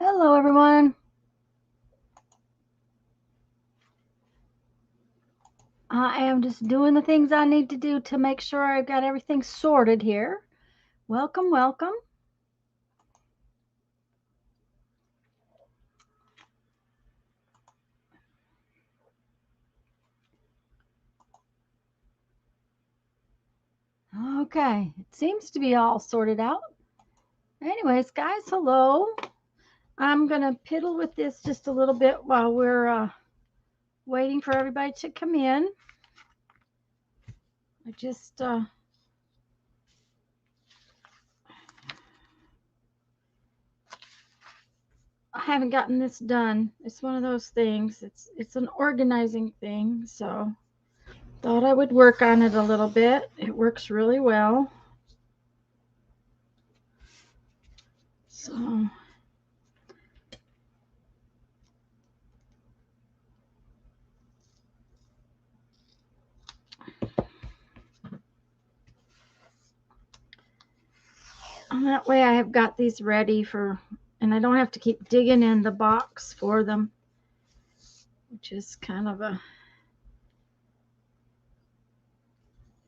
Hello, everyone. I am just doing the things I need to do to make sure I've got everything sorted here. Welcome, welcome. Okay, it seems to be all sorted out. Anyways, guys, hello. I'm going to piddle with this just a little bit while we're waiting for everybody to come in. I just I haven't gotten this done. It's one of those things. It's an organizing thing, so thought I would work on it a little bit. It works really well. So and that way I have got these ready for, and I don't have to keep digging in the box for them, which is kind of a,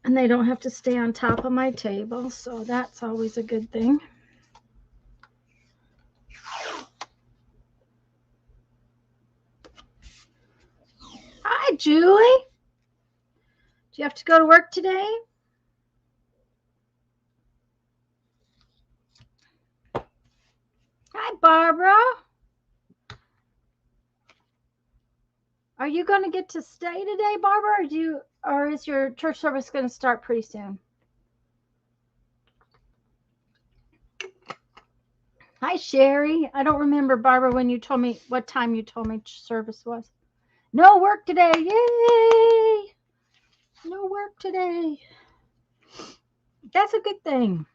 and they don't have to stay on top of my table. So that's always a good thing. Hi, Julie. Do you have to go to work today? Hi, Barbara. Are you going to get to stay today, Barbara, or is your church service going to start pretty soon? Hi, Sherry. I don't remember, Barbara, when you told me what time you told me service was. No work today. Yay! No work today. That's a good thing.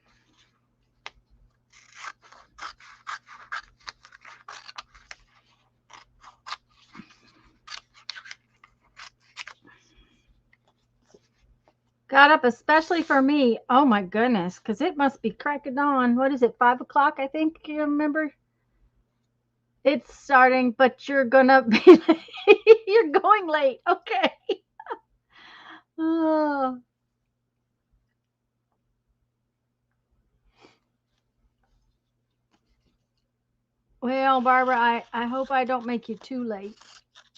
Got up especially for me. Oh my goodness, because it must be cracking on. What is it, 5 o'clock? I think you remember. It's starting, but you're gonna be you're going late. Okay. Oh. Well, Barbara, I hope I don't make you too late.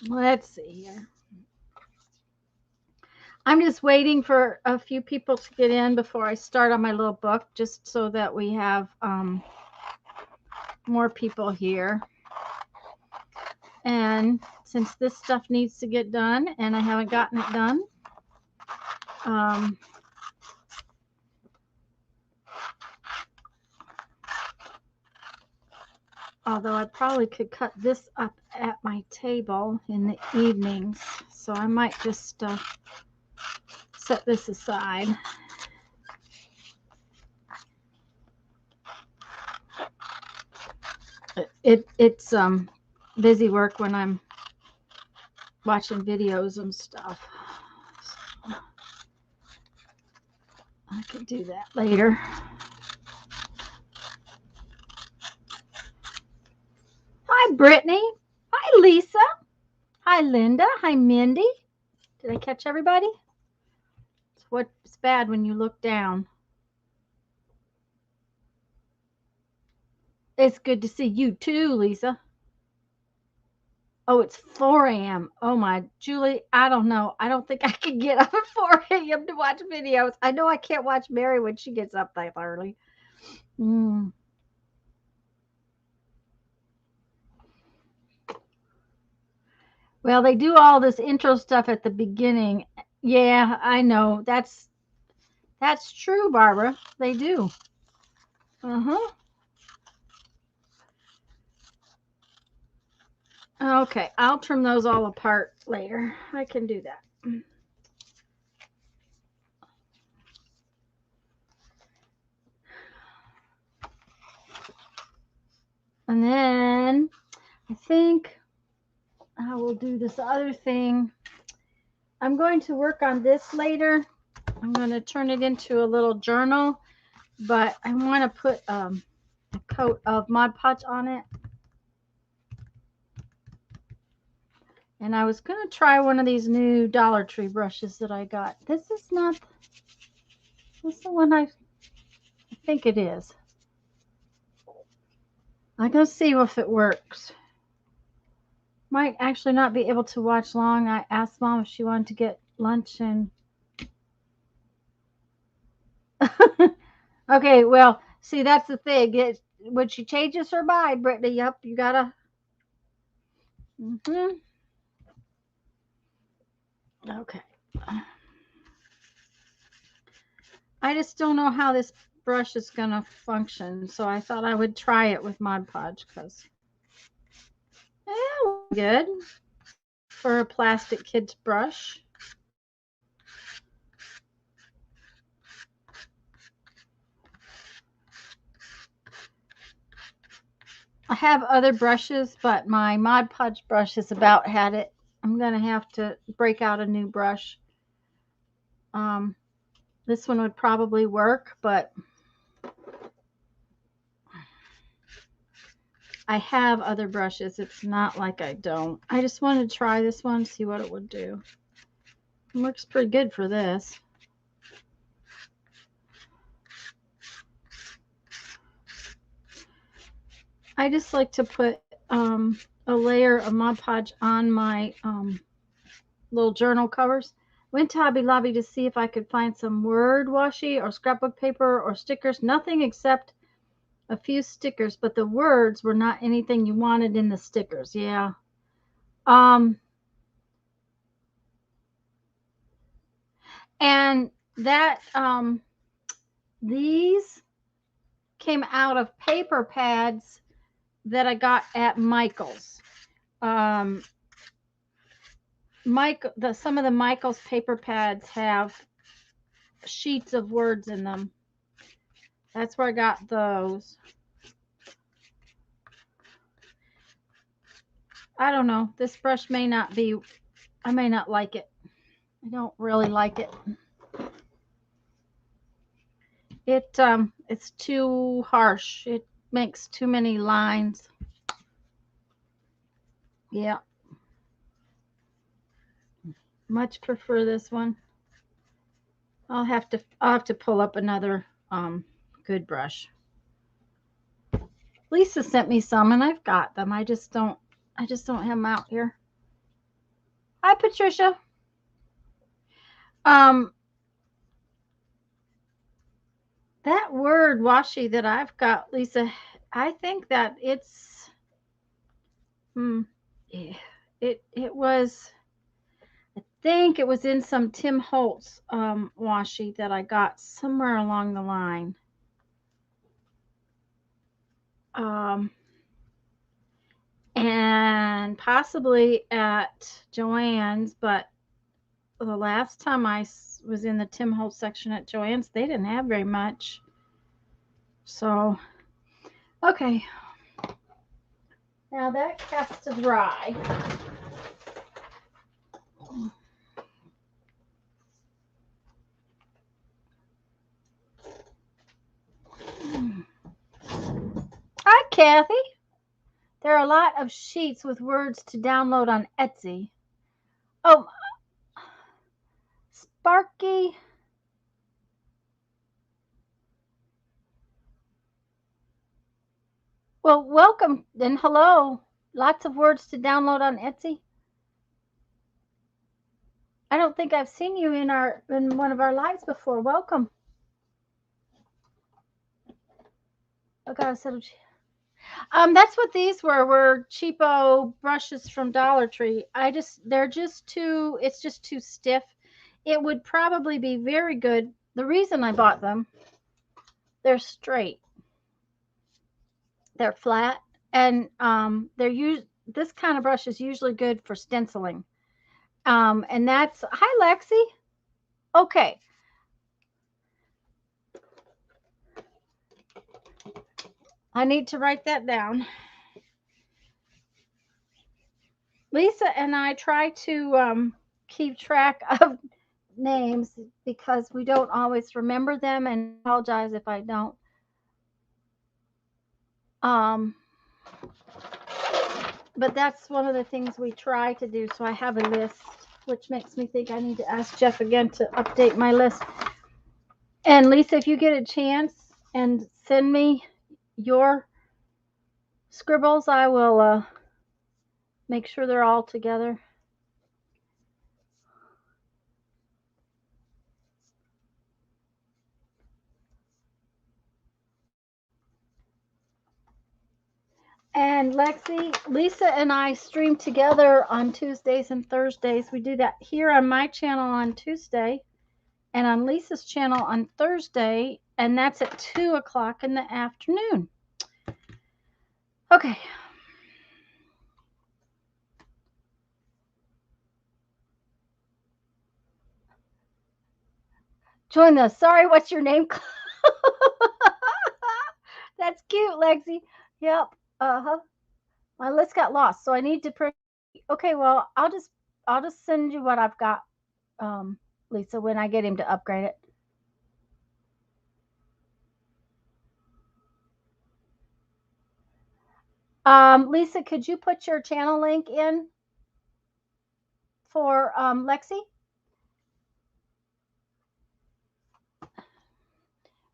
Let's see here. I'm just waiting for a few people to get in before I start on my little book, just so that we have more people here. And since this stuff needs to get done and I haven't gotten it done, um, although I probably could cut this up at my table in the evenings, so I might just set this aside. It's busy work when I'm watching videos and stuff. So I could do that later. Hi, Brittany. Hi, Lisa. Hi, Linda. Hi, Mindy. Did I catch everybody? It's what's bad when you look down. It's good to see you too, Lisa. Oh, it's 4 a.m. Oh my, Julie, I don't know. I don't think I can get up at 4 a.m. to watch videos. I know I can't watch Mary when she gets up that early. Mm. Well, they do all this intro stuff at the beginning. Yeah, I know. That's true, Barbara. They do. Uh-huh. Okay, I'll trim those all apart later. I can do that. And then I think I will do this other thing. I'm going to work on this later. I'm going to turn it into a little journal, but I want to put a coat of Mod Podge on it. And I was going to try one of these new Dollar Tree brushes that I got. This is the one I think it is. I'm going to see if it works. Might actually not be able to watch long. I asked Mom if she wanted to get lunch and... Okay, well, see, that's the thing. When she changes her mind, Brittany, yep, you gotta... Okay. I just don't know how this brush is going to function, so I thought I would try it with Mod Podge because good for a plastic kid's brush. I have other brushes, but my Mod Podge brush has about had it. I'm going to have to break out a new brush. This one would probably work, but I have other brushes. It's not like I don't. I just wanted to try this one, see what it would do. It works pretty good for this. I just like to put a layer of Mod Podge on my little journal covers. Went to Hobby Lobby to see if I could find some word washi or scrapbook paper or stickers. Nothing except a few stickers, but the words were not anything you wanted in the stickers. Yeah. And that these came out of paper pads that I got at Michael's. Some of the Michael's paper pads have sheets of words in them. That's where I got those. I don't know. This brush may not be, I may not like it. I don't really like it. It's too harsh. It makes too many lines. Yeah. Much prefer this one. I'll have to pull up another good brush. Lisa sent me some and I've got them. I just don't have them out here. Hi, Patricia. That word washi that I've got, Lisa, I think that it's it was, I think it was in some Tim Holtz washi that I got somewhere along the line. And possibly at Joann's, but the last time I was in the Tim Holtz section at Joann's, they didn't have very much. So, okay. Now that has to dry. Hi, Kathy. There are a lot of sheets with words to download on Etsy. Oh, Sparky. Well, welcome and hello. Lots of words to download on Etsy. I don't think I've seen you in one of our lives before. Welcome. I gotta settle. That's what these were cheapo brushes from Dollar Tree. They're just too, it's just too stiff. It would probably be very good. The reason I bought them, they're straight. They're flat, and this kind of brush is usually good for stenciling. And that's, hi Lexi. Okay. I need to write that down. Lisa and I try to keep track of names because we don't always remember them, and I apologize if I don't. but that's one of the things we try to do. So I have a list, which makes me think I need to ask Jeff again to update my list. And Lisa, if you get a chance and send me your scribbles, I will make sure they're all together. And Lexi, Lisa and I stream together on Tuesdays and Thursdays. We do that here on my channel on Tuesday and on Lisa's channel on Thursday, and that's at 2 o'clock in the afternoon. Okay. Join us. Sorry, what's your name? That's cute, Lexi. Yep. Uh-huh. My list got lost, so I need to print. Okay, well, I'll just send you what I've got, Lisa, when I get him to upgrade it. Lisa, could you put your channel link in for Lexi?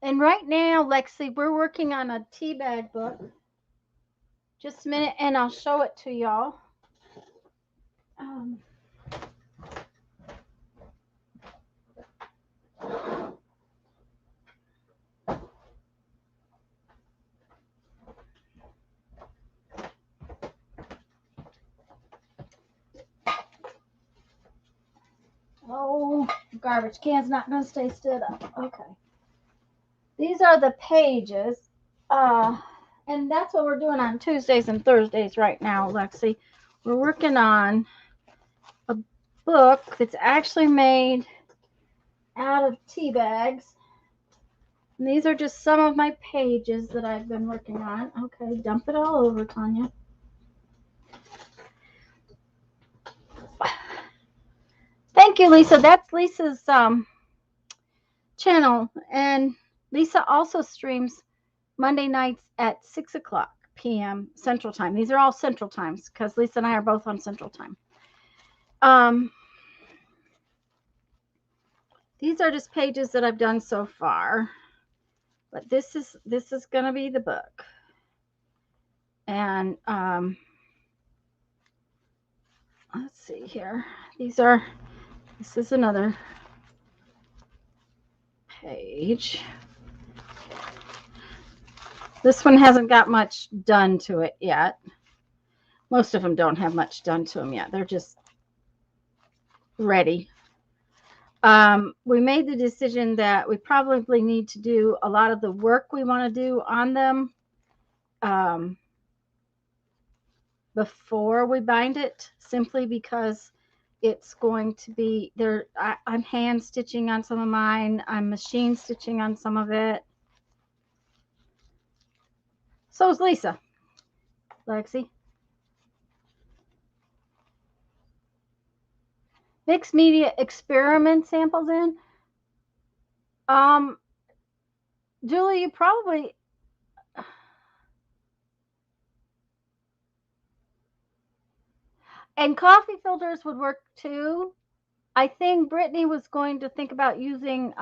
And right now, Lexi, we're working on a tea bag book. Just a minute, and I'll show it to y'all. Oh, garbage can's not going to stay stood up. Okay. These are the pages. And that's what we're doing on Tuesdays and Thursdays right now, Lexi. We're working on a book that's actually made out of tea bags. And these are just some of my pages that I've been working on. Okay, dump it all over, Tanya. Thank you, Lisa. That's Lisa's channel. And Lisa also streams Monday nights at 6 o'clock p.m. Central Time. These are all Central Times because Lisa and I are both on Central Time. These are just pages that I've done so far. But this is going to be the book. And let's see here. This is another page. This one hasn't got much done to it yet. Most of them don't have much done to them yet. They're just ready. We made the decision that we probably need to do a lot of the work we want to do on them before we bind it, simply because it's going to be there. I'm hand stitching on some of mine. I'm machine stitching on some of it. So is Lisa. Lexi. Mixed media experiment samples in. Julie, you probably. And coffee filters would work too. I think Brittany was going to think about using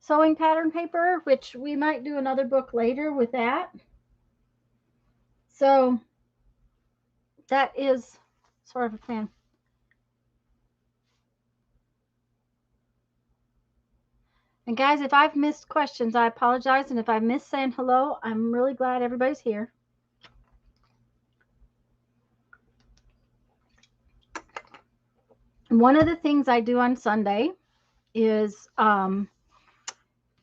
sewing pattern paper, which we might do another book later with that. So that is sort of a plan. And guys, if I've missed questions, I apologize. And if I missed saying hello, I'm really glad everybody's here. One of the things I do on Sunday is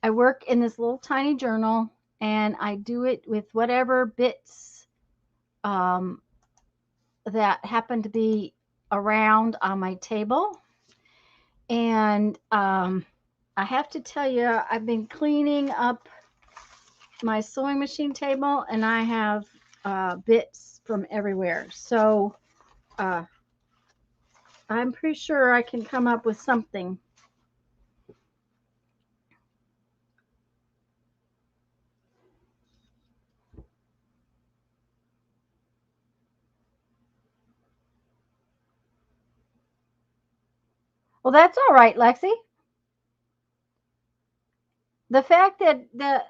I work in this little tiny journal, and I do it with whatever bits that happen to be around on my table. And I have to tell you, I've been cleaning up my sewing machine table, and I have bits from everywhere. So I'm pretty sure I can come up with something. Well, that's all right, Lexi. The fact that the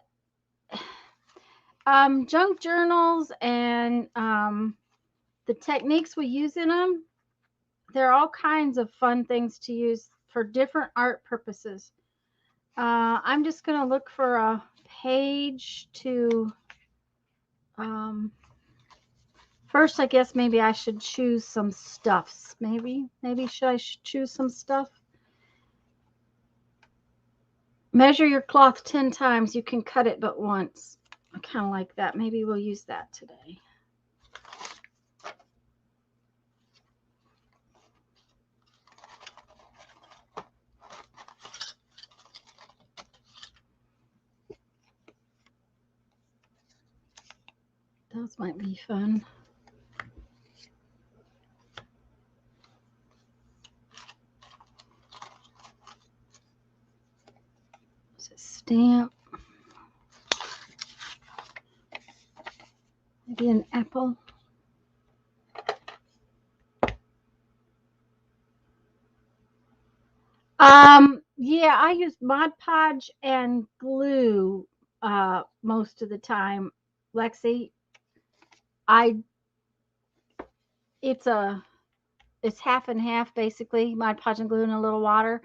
junk journals and the techniques we use in them, there are all kinds of fun things to use for different art purposes. I'm just going to look for a page to, first, I guess maybe I should choose some stuffs. Maybe I should choose some stuff. Measure your cloth 10 times. You can cut it but once. I kind of like that. Maybe we'll use that today. Those might be fun. Stamp. Maybe an apple. Yeah, I use Mod Podge and glue most of the time. Lexi, it's half and half basically, Mod Podge and glue and a little water.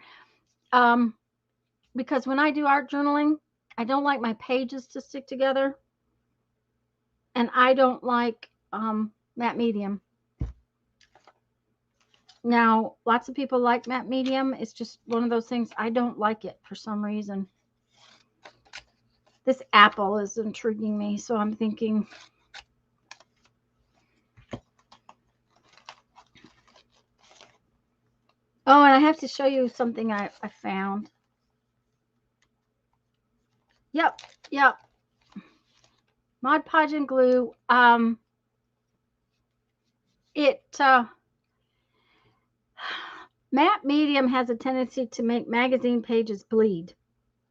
Because when I do art journaling, I don't like my pages to stick together. And I don't like matte medium. Now, lots of people like matte medium. It's just one of those things. I don't like it for some reason. This apple is intriguing me, so I'm thinking. Oh, and I have to show you something I found. Yep. Mod Podge and glue. Matte medium has a tendency to make magazine pages bleed.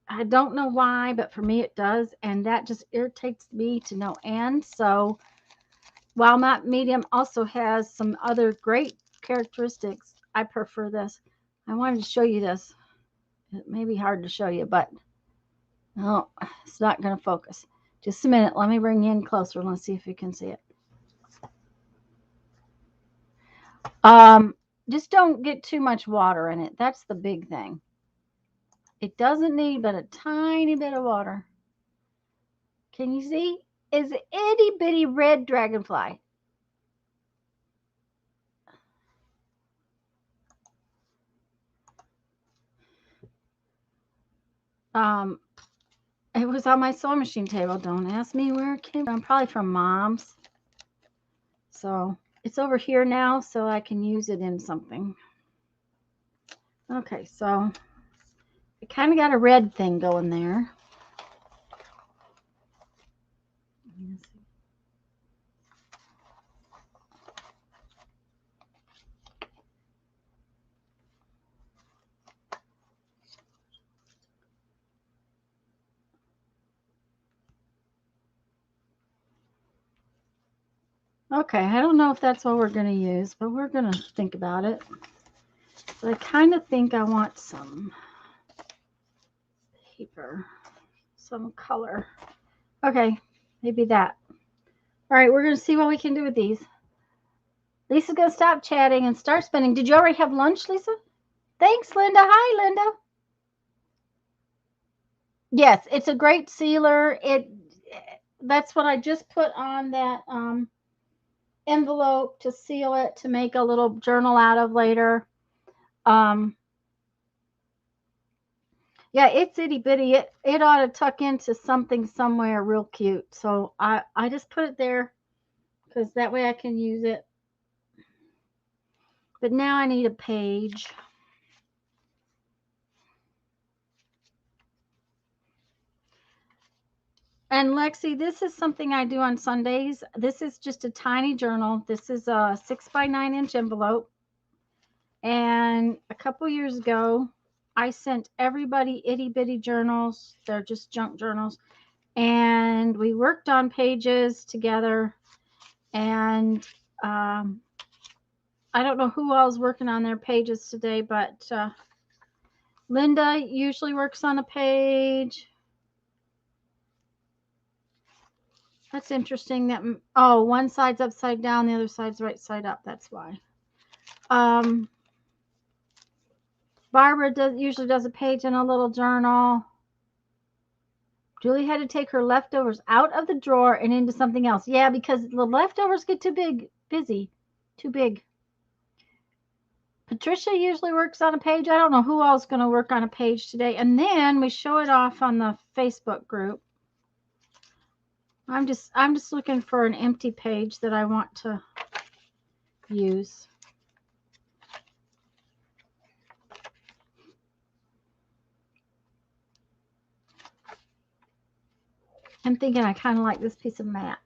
I don't know why, but for me it does, and that just irritates me to no end. So while matte medium also has some other great characteristics, I prefer this. I wanted to show you this. It may be hard to show you, but no, it's not going to focus. Just a minute. Let me bring you in closer. Let's see if you can see it. Just don't get too much water in it. That's the big thing. It doesn't need but a tiny bit of water. Can you see? It's an itty bitty red dragonfly. It was on my sewing machine table. Don't ask me where it came from. Probably from Mom's. So it's over here now, so I can use it in something. Okay, so I kind of got a red thing going there. Okay, I don't know if that's what we're going to use, but we're going to think about it. But I kind of think I want some paper, some color. Okay, maybe that. All right, we're going to see what we can do with these. Lisa's going to stop chatting and start spinning. Did you already have lunch, Lisa? Thanks, Linda. Hi, Linda. Yes, it's a great sealer. That's what I just put on that envelope to seal it, to make a little journal out of later. Yeah, it's itty bitty. It ought to tuck into something somewhere real cute. So I just put it there because that way I can use it. But now I need a page. And Lexi, this is something I do on Sundays. This is just a tiny journal. This is a 6x9" envelope. And a couple years ago, I sent everybody itty bitty journals. They're just junk journals. And we worked on pages together. And I don't know who all is working on their pages today, but Linda usually works on a page. That's interesting that, oh, one side's upside down, the other side's right side up. That's why. Barbara usually does a page in a little journal. Julie had to take her leftovers out of the drawer and into something else. Yeah, because the leftovers get too big. Patricia usually works on a page. I don't know who else is going to work on a page today. And then we show it off on the Facebook group. I'm just looking for an empty page that I want to use. I'm thinking I kind of like this piece of mat.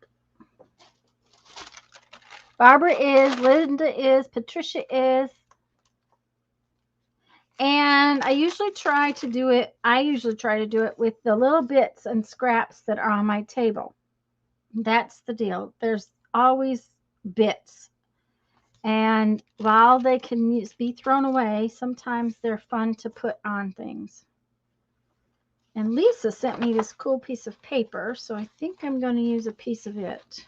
Barbara is, Linda is, Patricia is. And I usually try to do it with the little bits and scraps that are on my table. That's the deal. There's always bits. And while they can be thrown away, sometimes they're fun to put on things. And Lisa sent me this cool piece of paper, so I think I'm going to use a piece of it.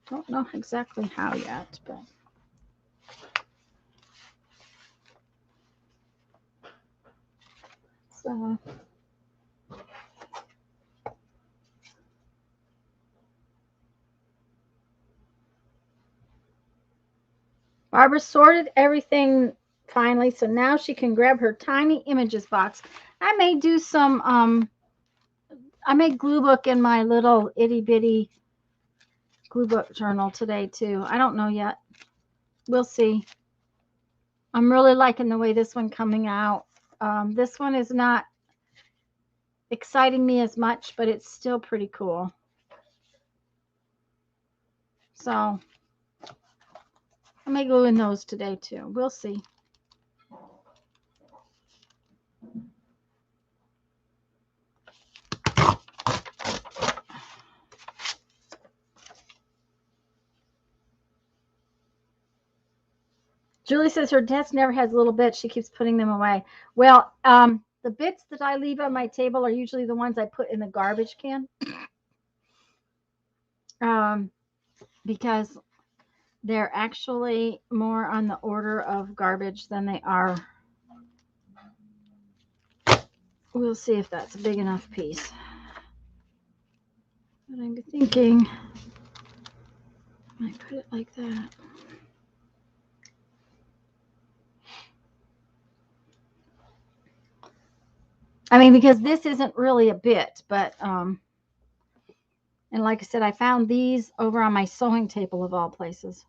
Don't know exactly how yet, but so Barbara sorted everything finally, so now she can grab her tiny images box. I may do some I made glue book in my little itty bitty glue book journal today too. I don't know yet. We'll see. I'm really liking the way this one coming out. This one is not exciting me as much, but it's still pretty cool. So I may glue in those today too. We'll see. Julie says her desk never has little bits. She keeps putting them away. Well, the bits that I leave on my table are usually the ones I put in the garbage can. Because they're actually more on the order of garbage than they are. We'll see if that's a big enough piece. But I'm thinking I put it like that. I mean, because this isn't really a bit, but and like I said, I found these over on my sewing table of all places.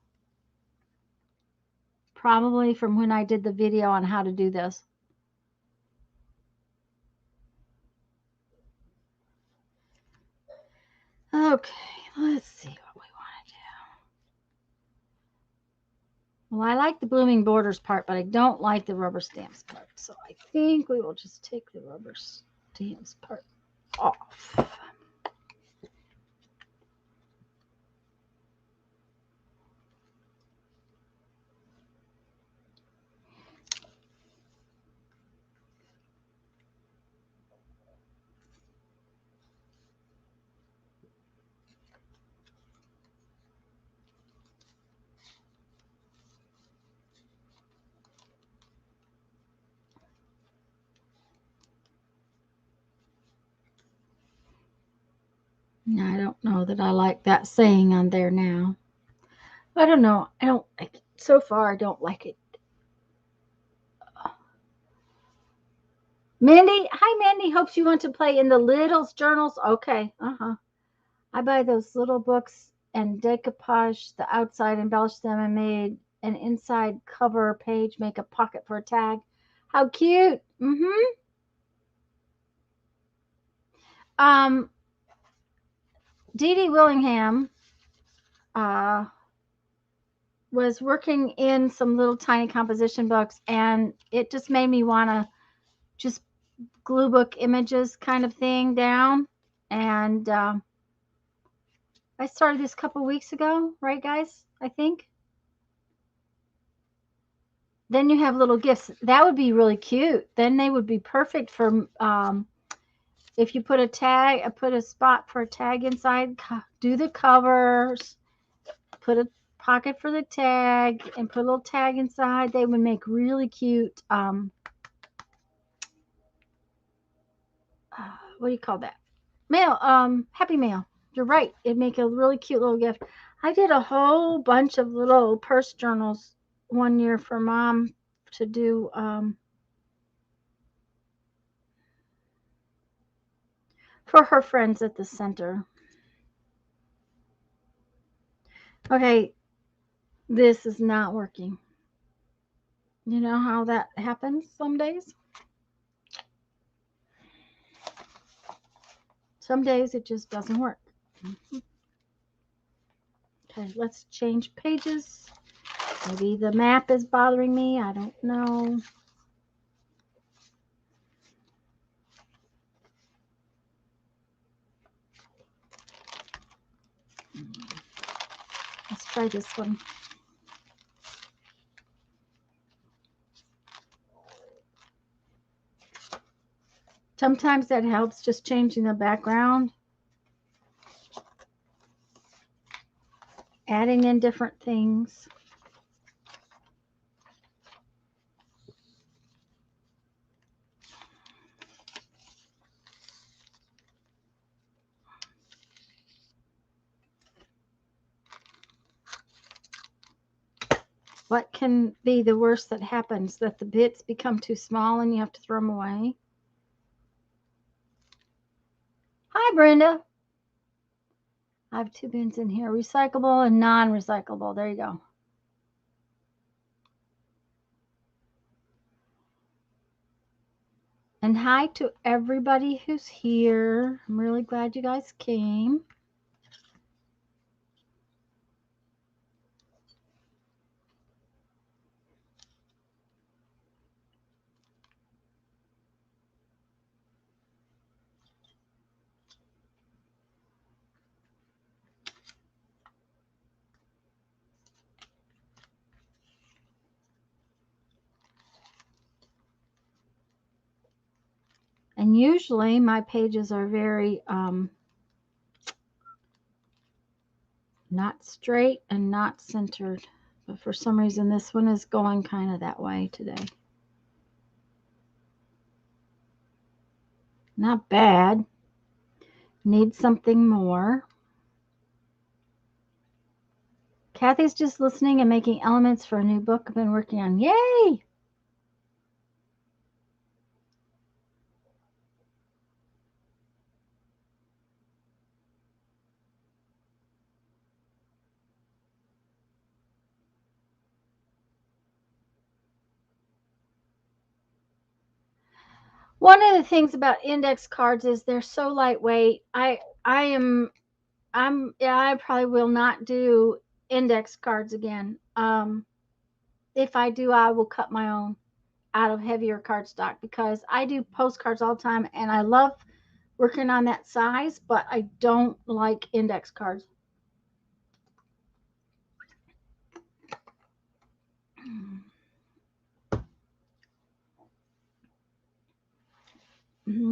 Probably from when I did the video on how to do this. Okay, let's see what we want to do. Well, I like the blooming borders part, but I don't like the rubber stamps part. So I think we will just take the rubber stamps part off. I don't know that I like that saying on there now. I don't know. I don't like it. So far, I don't like it. Mindy, hi Mindy. Hopes you want to play in the Littles journals. Okay. I buy those little books and decoupage the outside, embellish them, and made an inside cover page, make a pocket for a tag. How cute. Dee Dee Willingham was working in some little tiny composition books, and it just made me want to just glue book images kind of thing down. And I started this a couple weeks ago, right, guys? I think. Then you have little gifts. That would be really cute. Then they would be perfect for if you put a tag, put a spot for a tag inside, do the covers, put a pocket for the tag, and put a little tag inside. They would make really cute. What do you call that? Mail. Happy mail. You're right. It'd make a really cute little gift. I did a whole bunch of little purse journals one year for Mom to do. For her friends at the center. Okay, this is not working. You know how that happens some days? Some days it just doesn't work. Okay, let's change pages. Maybe the map is bothering me. I don't know. Let's try this one. Sometimes that helps, just changing the background. Adding in different things. What can be the worst that happens? That the bits become too small and you have to throw them away? Hi, Brenda. I have 2 bins in here, recyclable and non-recyclable. There you go. And hi to everybody who's here. I'm really glad you guys came. And usually my pages are very not straight and not centered. But for some reason this one is going kind of that way today. Not bad. Need something more. Kathy's just listening and making elements for a new book I've been working on. Yay! One of the things about index cards is they're so lightweight. I probably will not do index cards again. If I do, I will cut my own out of heavier cardstock because I do postcards all the time and I love working on that size, but I don't like index cards.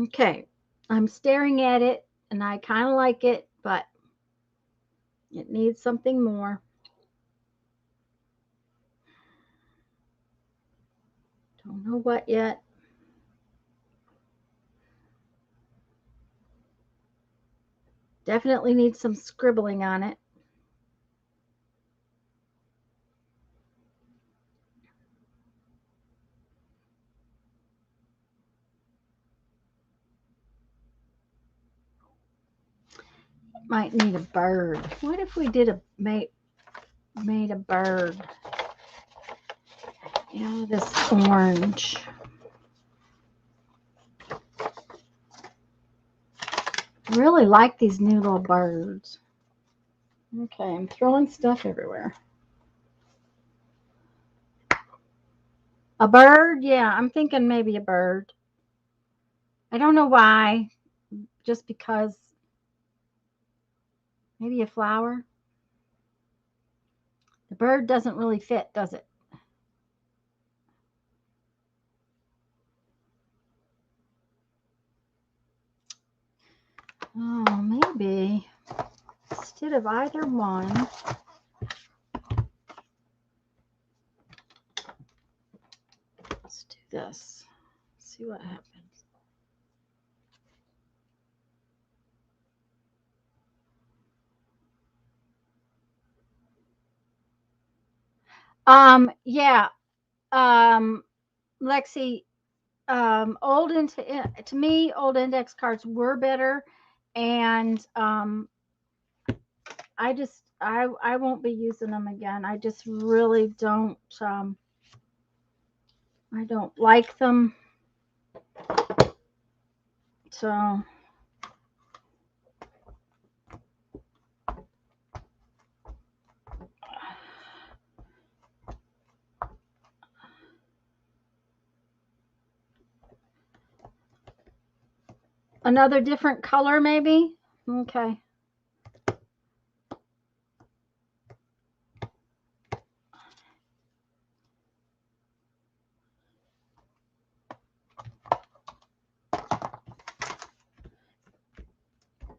Okay, I'm staring at it and I kind of like it, but it needs something more. Don't know what yet. Definitely needs some scribbling on it. Might need a bird. What if we did made a bird? This orange. I really like these new little birds. Okay, I'm throwing stuff everywhere. A bird? Yeah, I'm thinking maybe a bird. I don't know why. Just because. Maybe a flower. The bird doesn't really fit, does it? Oh, maybe instead of either one. Let's do this. See what happens. Yeah. Lexi, to me, old index cards were better, and I won't be using them again. I just really don't. I don't like them. So. Another different color, maybe? Okay.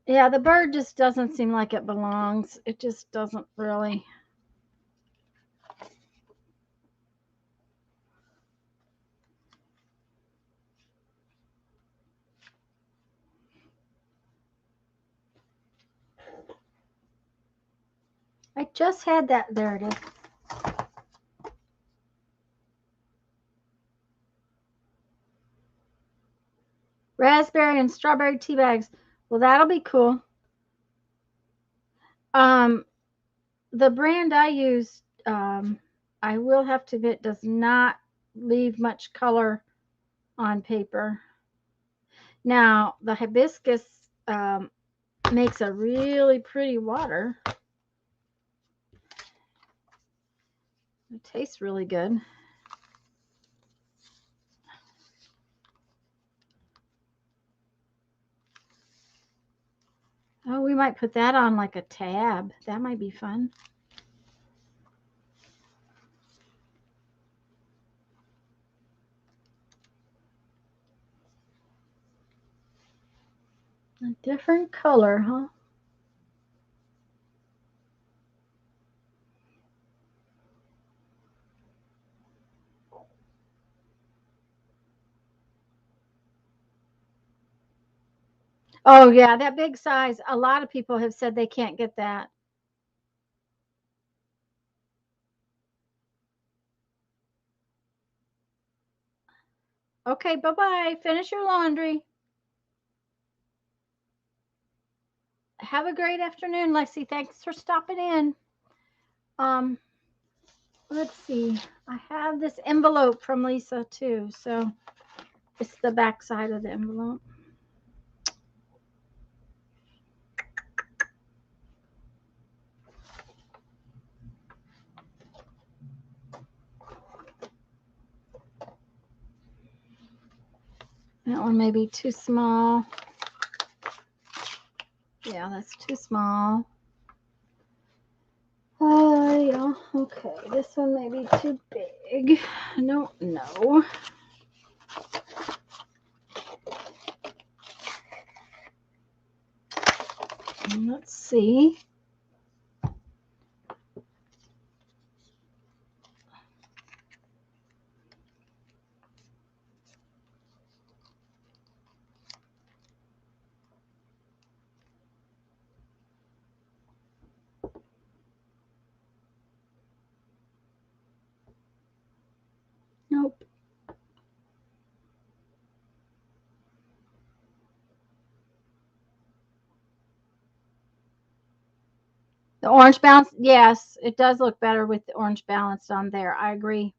Yeah, the bird just doesn't seem like it belongs. It just doesn't really. I just had that. There it is. Raspberry and strawberry tea bags. Well, that'll be cool. The brand I use, I will have to admit, does not leave much color on paper. Now, the hibiscus makes a really pretty water. It tastes really good. Oh, we might put that on like a tab. That might be fun. A different color, huh? Oh, yeah, that big size. A lot of people have said they can't get that. Okay, bye-bye. Finish your laundry. Have a great afternoon, Lexi. Thanks for stopping in. Um, let's see. I have this envelope from Lisa too, so it's the back side of the envelope. That one may be too small. Yeah, that's too small. Oh, yeah. Okay, this one may be too big. No. Let's see. Nope. The orange balance, yes, it does look better with the orange balanced on there. I agree.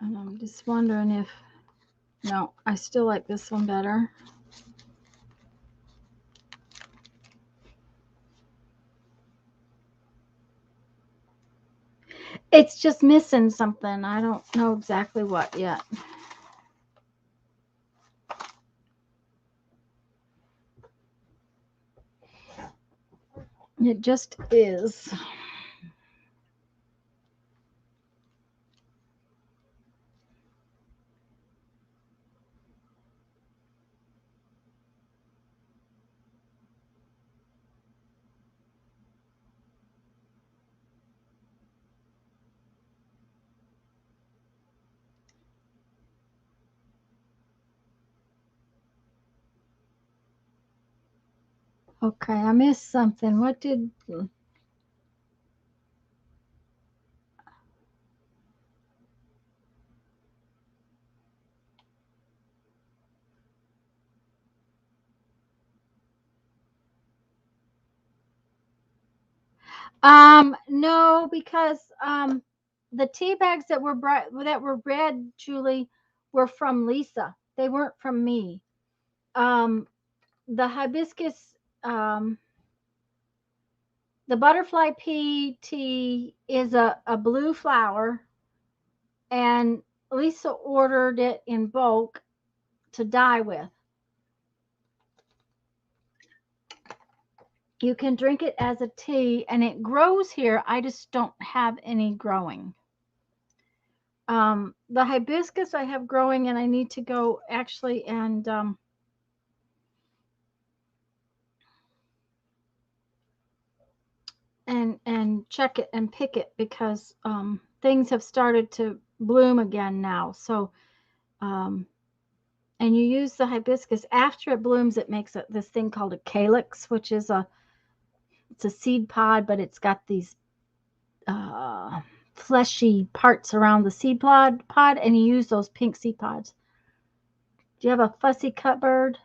And I'm just wondering if, no, I still like this one better. It's just missing something. I don't know exactly what yet. It just is. Okay, I missed something. What did... No, because the tea bags that were red, Julie, were from Lisa. They weren't from me. The hibiscus, the butterfly pea tea is a blue flower, and Lisa ordered it in bulk to dye with. You can drink it as a tea, and it grows here. I just don't have any growing. The hibiscus I have growing, and I need to go actually and check it and pick it, because things have started to bloom again now. So and you use the hibiscus after it blooms. It makes this thing called a calyx, which is it's a seed pod, but it's got these fleshy parts around the seed pod, and you use those pink seed pods. Do you have a fussy cut bird?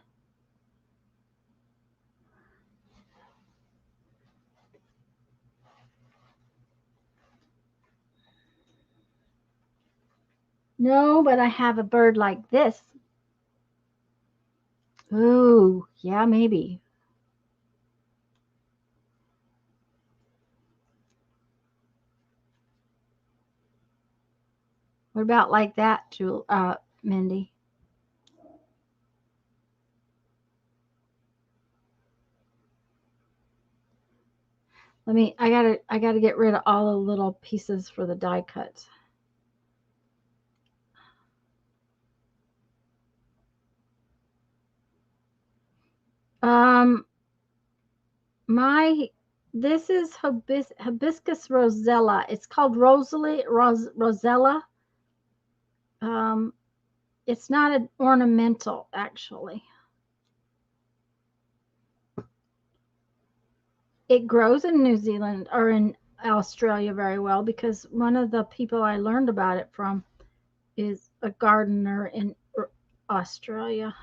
No, but I have a bird like this. Ooh, yeah, maybe. What about like that, Mindy? I gotta get rid of all the little pieces for the die cuts. Um, this is hibiscus rosella. It's called Rosella. Um, it's not an ornamental, actually. It grows in New Zealand or in Australia very well, because one of the people I learned about it from is a gardener in Australia.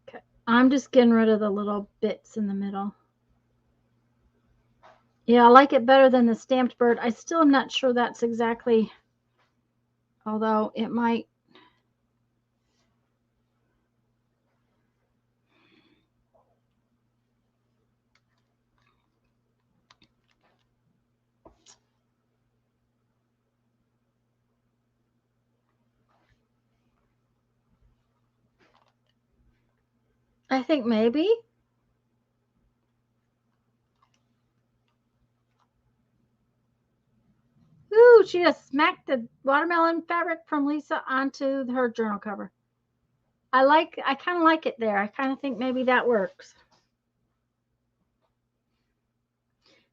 Okay. I'm just getting rid of the little bits in the middle. Yeah, I like it better than the stamped bird. I still am not sure that's exactly, although it might. I think maybe. Ooh, she just smacked the watermelon fabric from Lisa onto her journal cover. I kind of like it there. I kind of think maybe that works.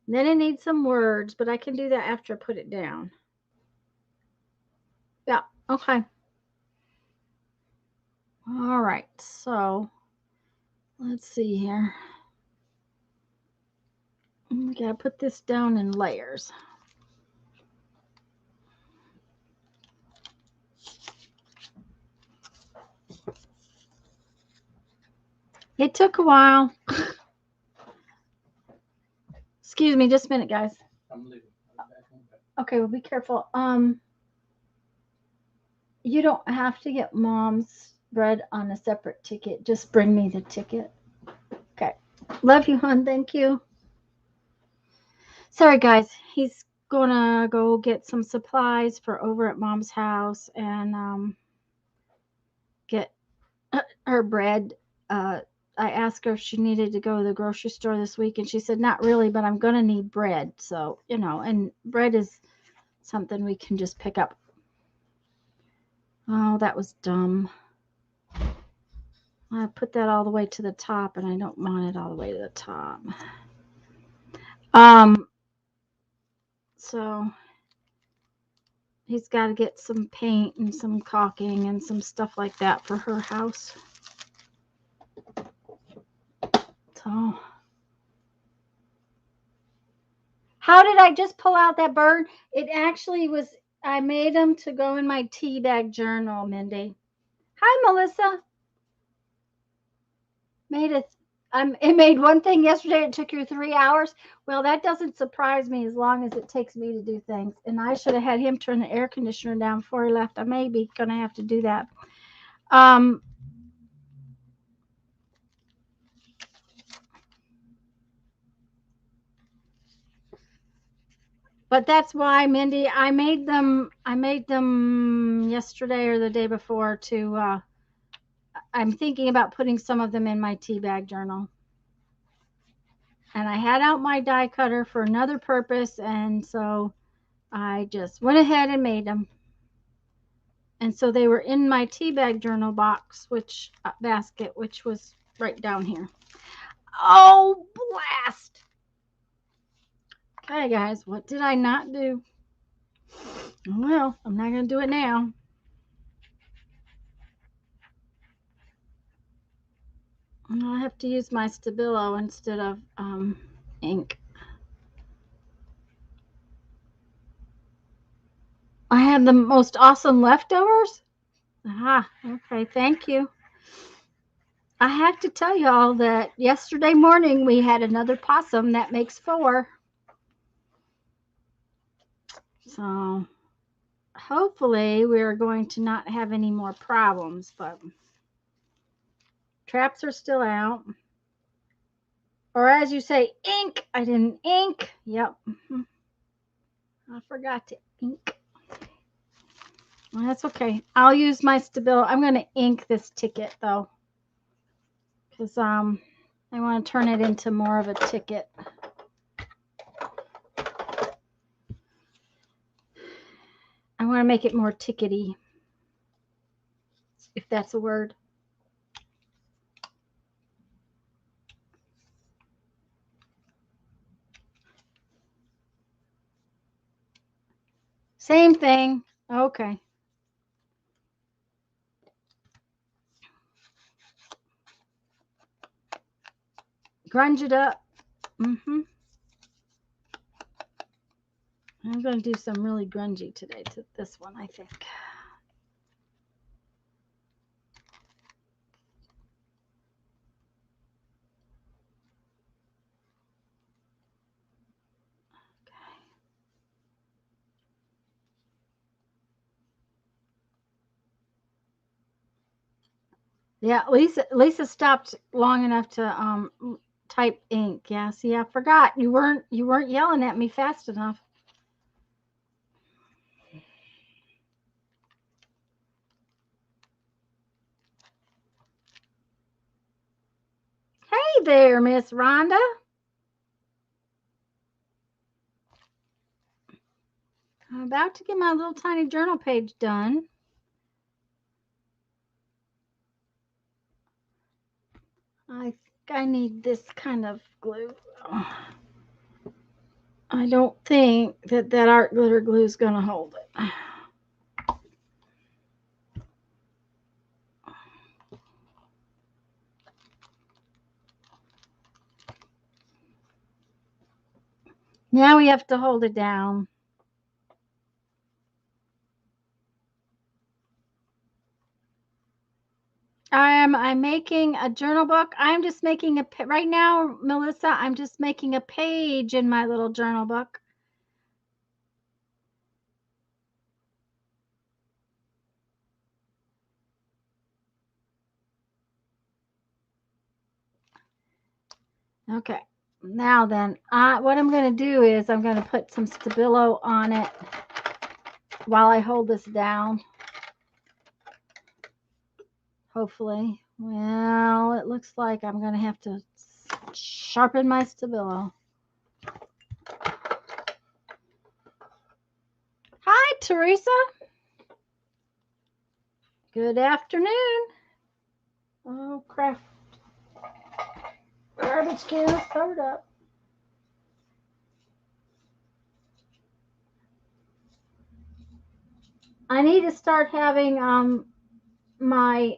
Then it needs some words, but I can do that after I put it down. Yeah, okay. All right, so let's see here. We gotta put this down in layers. It took a while. Excuse me, just a minute, guys. I'm leaving. Okay, well, be careful. You don't have to get Mom's bread on a separate ticket. Just bring me the ticket. Okay. Love you, hon. Thank you. Sorry, guys. He's gonna go get some supplies for over at Mom's house and get her bread. I asked her if she needed to go to the grocery store this week, and she said not really, but I'm gonna need bread. So and bread is something we can just pick up. Oh, that was dumb. I put that all the way to the top, and I don't want it all the way to the top. So he's got to get some paint and some caulking and some stuff like that for her house. So, how did I just pull out that bird? It actually was, I made them to go in my tea bag journal, Mindy. Hi, Melissa. It made one thing yesterday. It took you 3 hours. Well, that doesn't surprise me as long as it takes me to do things. And I should have had him turn the air conditioner down before he left. I may be going to have to do that. But that's why, Mindy, I made them yesterday or the day before to I'm thinking about putting some of them in my tea bag journal. And I had out my die cutter for another purpose, and so I just went ahead and made them. And so they were in my tea bag journal box, basket, which was right down here. Oh, blast. Okay, guys, what did I not do? Well, I'm not going to do it now. I have to use my Stabilo instead of ink. I had the most awesome leftovers. Aha, okay, thank you. I have to tell y'all that yesterday morning we had another possum. That makes 4. So hopefully we're going to not have any more problems, but traps are still out. Or as you say, ink. I didn't ink. Yep. I forgot to ink. Well, that's okay. I'll use my Stabilo. I'm going to ink this ticket though, because I want to turn it into more of a ticket. I want to make it more tickety, if that's a word. Same thing. Okay. Grunge it up. I'm going to do some really grungy today to this one, I think. Yeah, Lisa stopped long enough to type ink. Yeah, see, I forgot. You weren't yelling at me fast enough. Hey there, Miss Rhonda. I'm about to get my little tiny journal page done. I think I need this kind of glue. I don't think that art glitter glue is going to hold it. Now we have to hold it down. I'm making a journal book. I'm just making right now, Melissa, I'm just making a page in my little journal book. Okay. Now then, what I'm going to do is I'm going to put some Stabilo on it while I hold this down. Hopefully. Well, it looks like I'm going to have to sharpen my Stabilo. Hi, Teresa. Good afternoon. Oh, crap. Garbage can is covered up. I need to start having my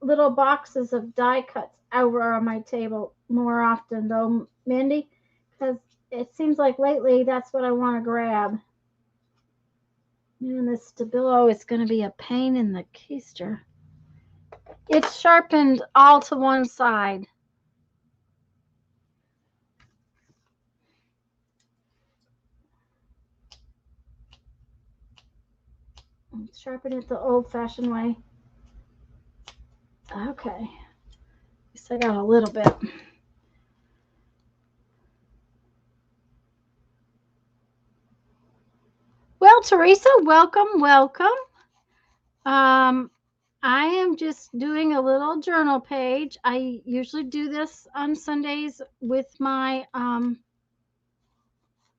little boxes of die cuts over on my table more often, though, Mindy, because it seems like lately that's what I want to grab. And this Stabilo is going to be a pain in the keister. It's sharpened all to one side. Sharpen it the old-fashioned way. Okay. At least I got a little bit. Well, Teresa, welcome, welcome. I am just doing a little journal page. I usually do this on Sundays with my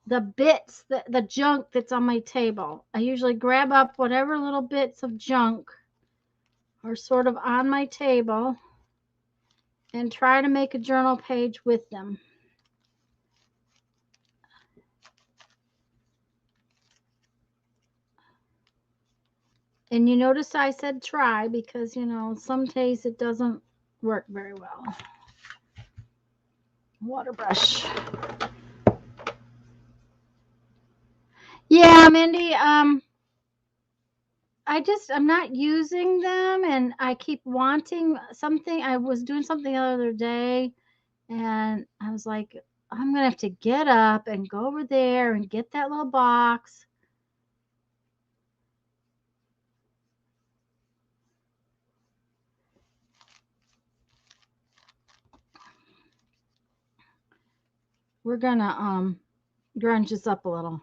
the bits, the junk that's on my table. I usually grab up whatever little bits of junk are sort of on my table and try to make a journal page with them. And you notice I said try because, you know, some days it doesn't work very well. Water brush. Yeah, Mindy, I'm not using them, and I keep wanting something. I was doing something the other day, and I was like, I'm going to have to get up and go over there and get that little box. We're going to grunge this up a little.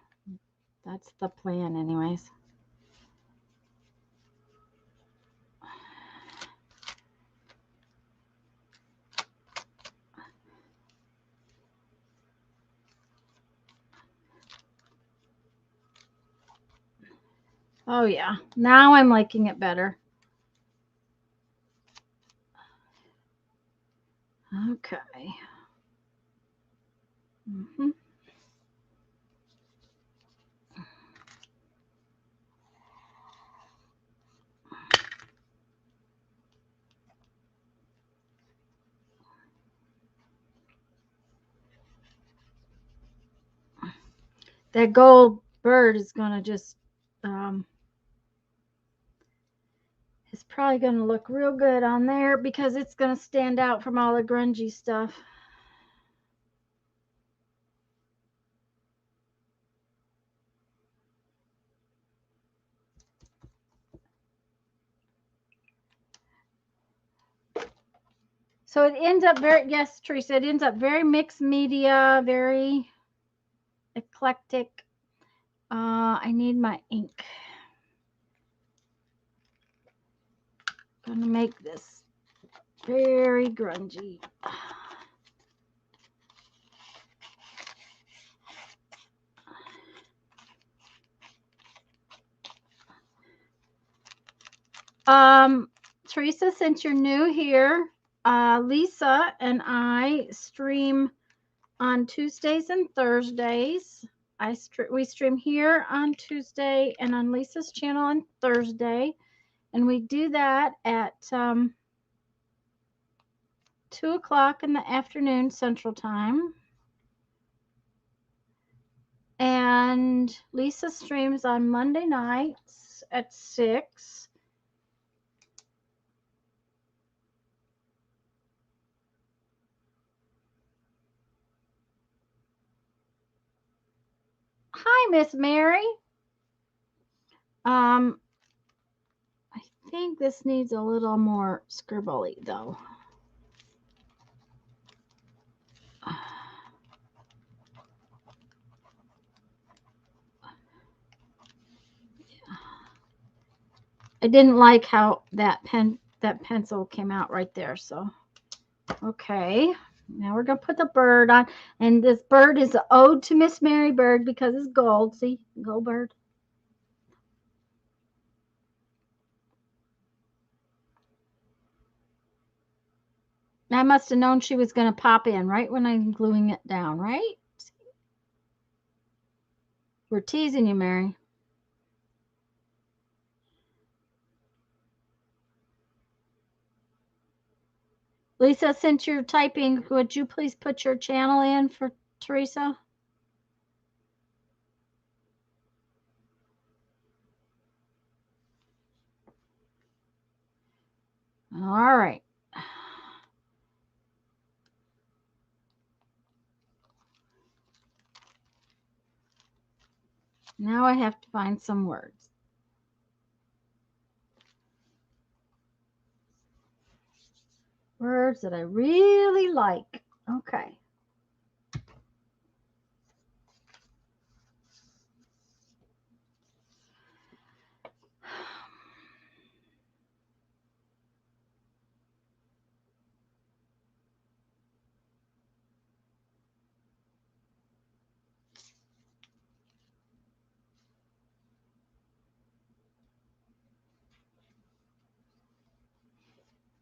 That's the plan anyways. Oh yeah, now I'm liking it better. Okay. Mm-hmm. That gold bird is going to just, it's probably going to look real good on there because it's going to stand out from all the grungy stuff. So it ends up very, yes, Teresa, it ends up very mixed media, very eclectic. I need my ink. I'm going to make this very grungy. Teresa, since you're new here, Lisa and I stream on Tuesdays and Thursdays. We stream here on Tuesday and on Lisa's channel on Thursday, and we do that at 2 o'clock in the afternoon Central Time. And Lisa streams on Monday nights at 6. Hi, Miss Mary. I think this needs a little more scribbly though. I didn't like how that pencil came out right there. So, okay. Now we're going to put the bird on. And this bird is an ode to Miss Mary Bird because it's gold. See? Gold bird. I must have known she was going to pop in right when I'm gluing it down, right? We're teasing you, Mary. Lisa, since you're typing, would you please put your channel in for Teresa? All right. Now I have to find some words. Words that I really like. Okay.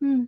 Hmm.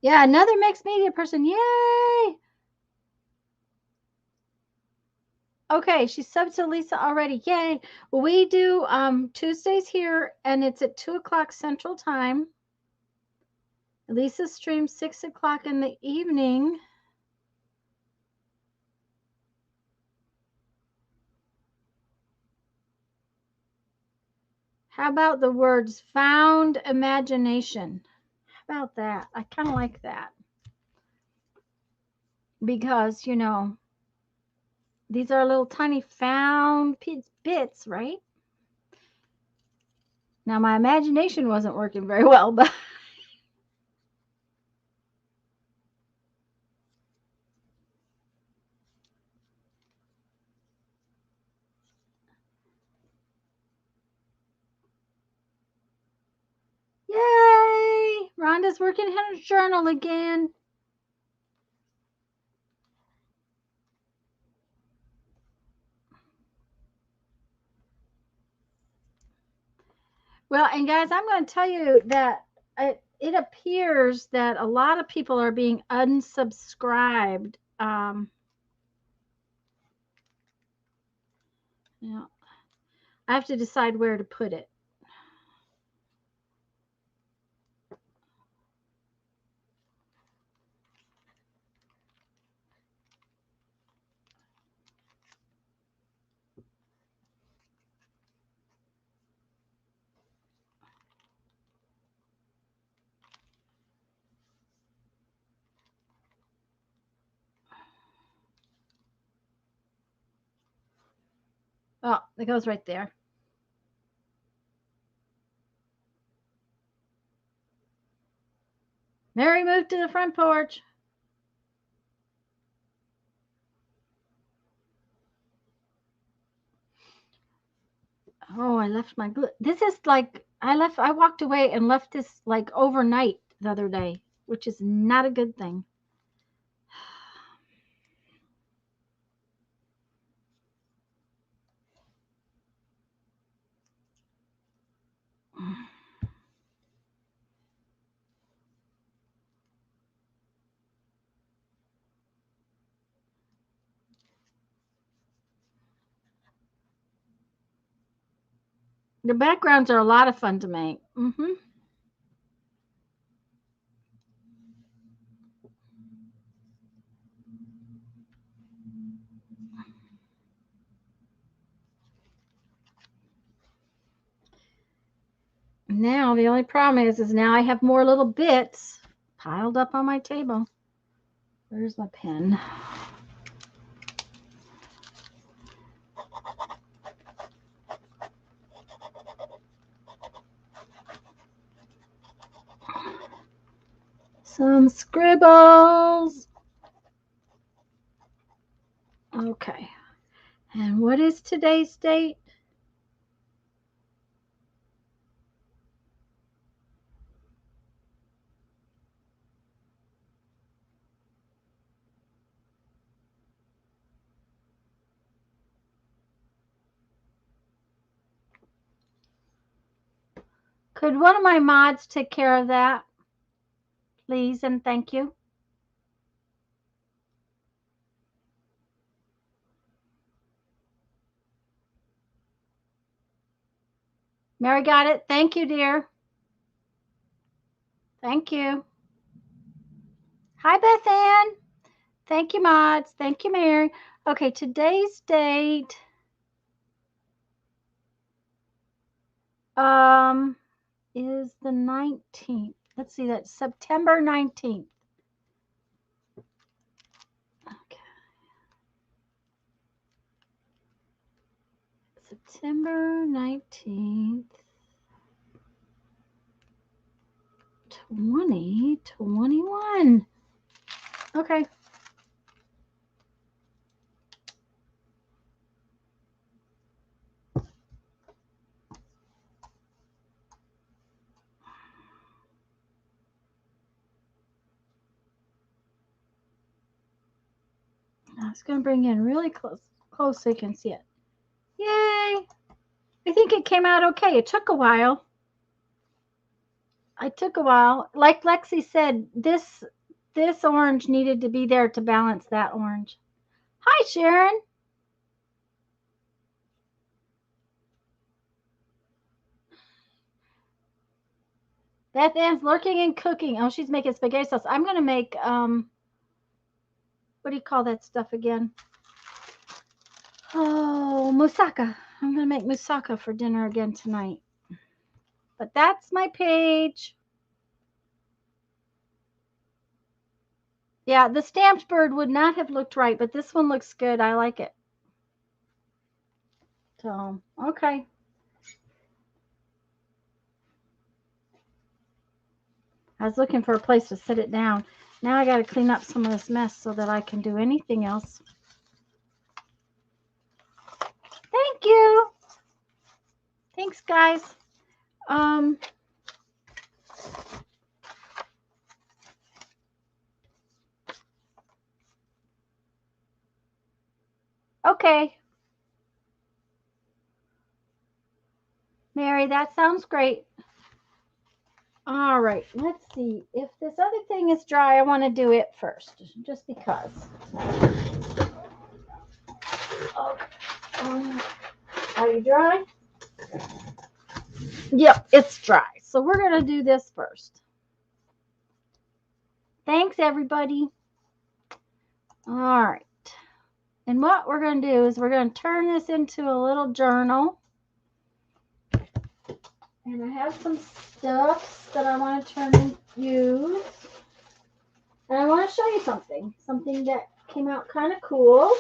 Yeah, another mixed media person. Yay! Okay, she subbed to Lisa already. Yay! We do Tuesdays here, and it's at 2 o'clock Central Time. Lisa streams 6 o'clock in the evening. How about the words found imagination? How about that? I kind of like that. Because, you know, these are little tiny found bits, right? Now, my imagination wasn't working very well, but yay! Rhonda's working in her journal again. Well, and guys, I'm going to tell you that it appears that a lot of people are being unsubscribed. You know, I have to decide where to put it. Oh, it goes right there. Mary moved to the front porch. Oh, I left my glue. This is like I walked away and left this like overnight the other day, which is not a good thing. The backgrounds are a lot of fun to make. Now the only problem is now I have more little bits piled up on my table. Where's my pen? Some scribbles. Okay. And what is today's date? Could one of my mods take care of that? Please and thank you. Mary got it. Thank you, dear. Thank you. Hi, Beth Ann. Thank you, mods. Thank you, Mary. Okay, today's date is the 19th. Let's see, that's September 19th. Okay. September 19th, 2021. Okay. I was going to bring in really close so you can see it. Yay! I think it came out okay. It took a while. Like Lexi said, this orange needed to be there to balance that orange. Hi, Sharon. Beth Ann's lurking and cooking. Oh, she's making spaghetti sauce. I'm going to make, what do you call that stuff again? Oh, moussaka. I'm going to make moussaka for dinner again tonight. But that's my page. Yeah, the stamped bird would not have looked right, but this one looks good. I like it. So, okay. I was looking for a place to sit it down. Now I got to clean up some of this mess so that I can do anything else. Thank you. Thanks, guys. Okay. Mary, that sounds great. All right, let's see. If this other thing is dry, I want to do it first, just because. Are you dry? Yep, it's dry. So we're going to do this first. Thanks, everybody. All right. And what we're going to do is we're going to turn this into a little journal. And I have some stuff that I want to turn and use. And I want to show you something that came out kind of cool.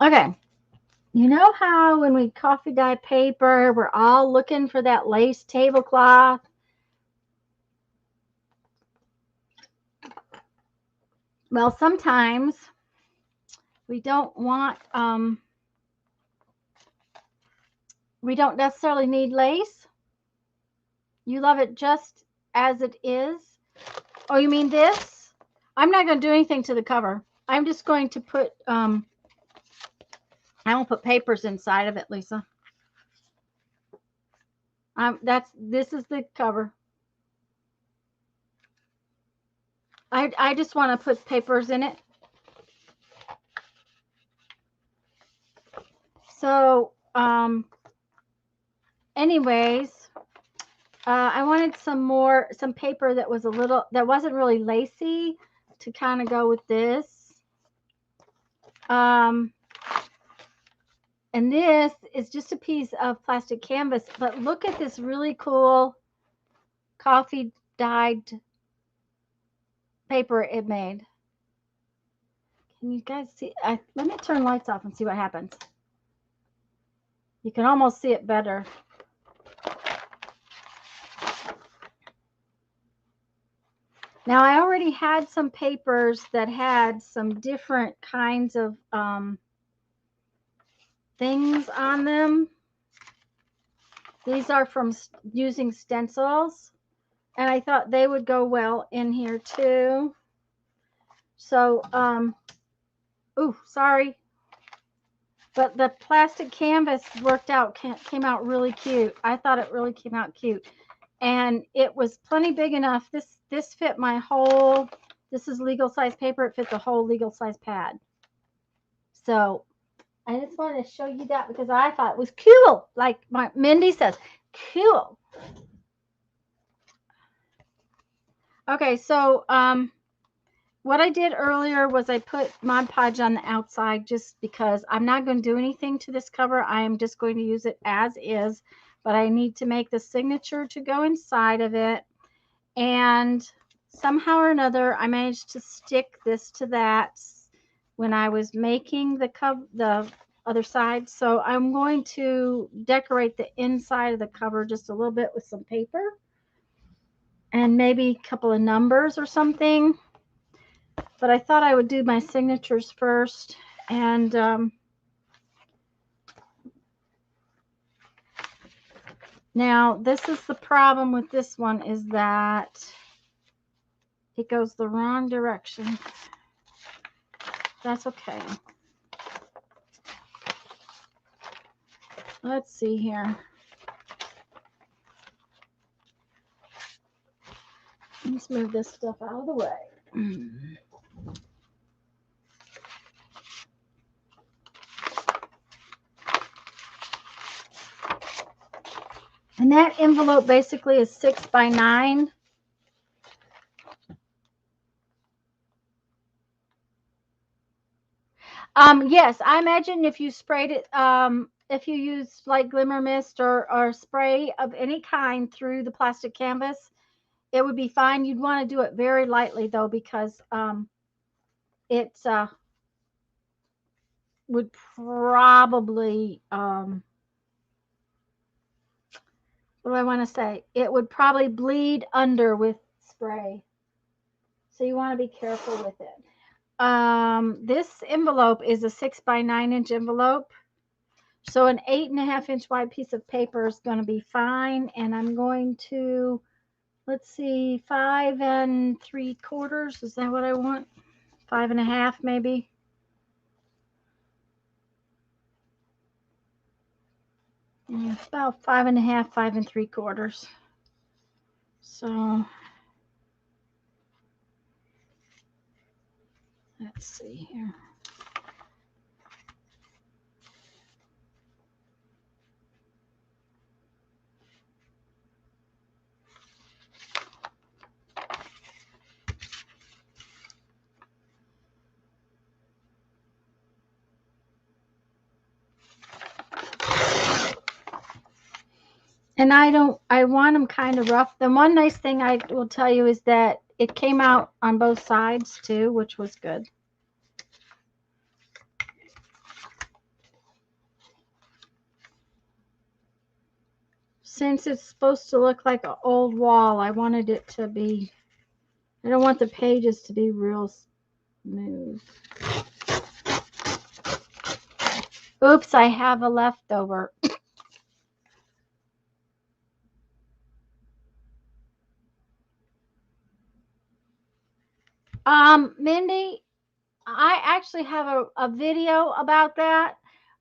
Okay. You know how when we coffee dye paper, we're all looking for that lace tablecloth? Well, sometimes we don't want, we don't necessarily need lace. You love it just as it is. Oh, you mean this? I'm not going to do anything to the cover. I'm just going to put, I won't put papers inside of it, Lisa. This is the cover. I just want to put papers in it. So, anyways, I wanted some paper that was that wasn't really lacy to kind of go with this. And this is just a piece of plastic canvas, but look at this really cool coffee dyed paper it made. Can you guys see? Let me turn lights off and see what happens. You can almost see it better. Now, I already had some papers that had some different kinds of things on them. These are from using stencils, and I thought they would go well in here too. So, ooh, sorry. But the plastic canvas came out really cute. I thought it really came out cute. And it was plenty big enough. This fit my whole, this is legal size paper. It fit the whole legal size pad. So I just wanted to show you that because I thought it was cool. Like Mindy says, cool. Okay, so what I did earlier was I put Mod Podge on the outside just because I'm not going to do anything to this cover. I am just going to use it as is, but I need to make the signature to go inside of it. And somehow or another, I managed to stick this to that when I was making the other side. So I'm going to decorate the inside of the cover just a little bit with some paper and maybe a couple of numbers or something. But I thought I would do my signatures first. And now this is the problem with this one, is that it goes the wrong direction. That's okay. Let's see here. Let's move this stuff out of the way. And that envelope basically is 6 by 9. Yes, I imagine if you sprayed it, if you use like glimmer mist or spray of any kind through the plastic canvas, it would be fine. You'd want to do it very lightly though, because it would probably what do I want to say? It would probably bleed under with spray. So you want to be careful with it. This envelope is a 6 by 9 inch envelope. So an 8.5 inch wide piece of paper is going to be fine. And I'm going to, let's see, 5 3/4. Is that what I want? 5.5 maybe. Yeah, about 5.5, 5 3/4. So let's see here. And I want them kind of rough. The one nice thing I will tell you is that it came out on both sides too, which was good. Since it's supposed to look like an old wall, I wanted it to be, I don't want the pages to be real smooth. Oops, I have a leftover. Mindy, I actually have a video about that.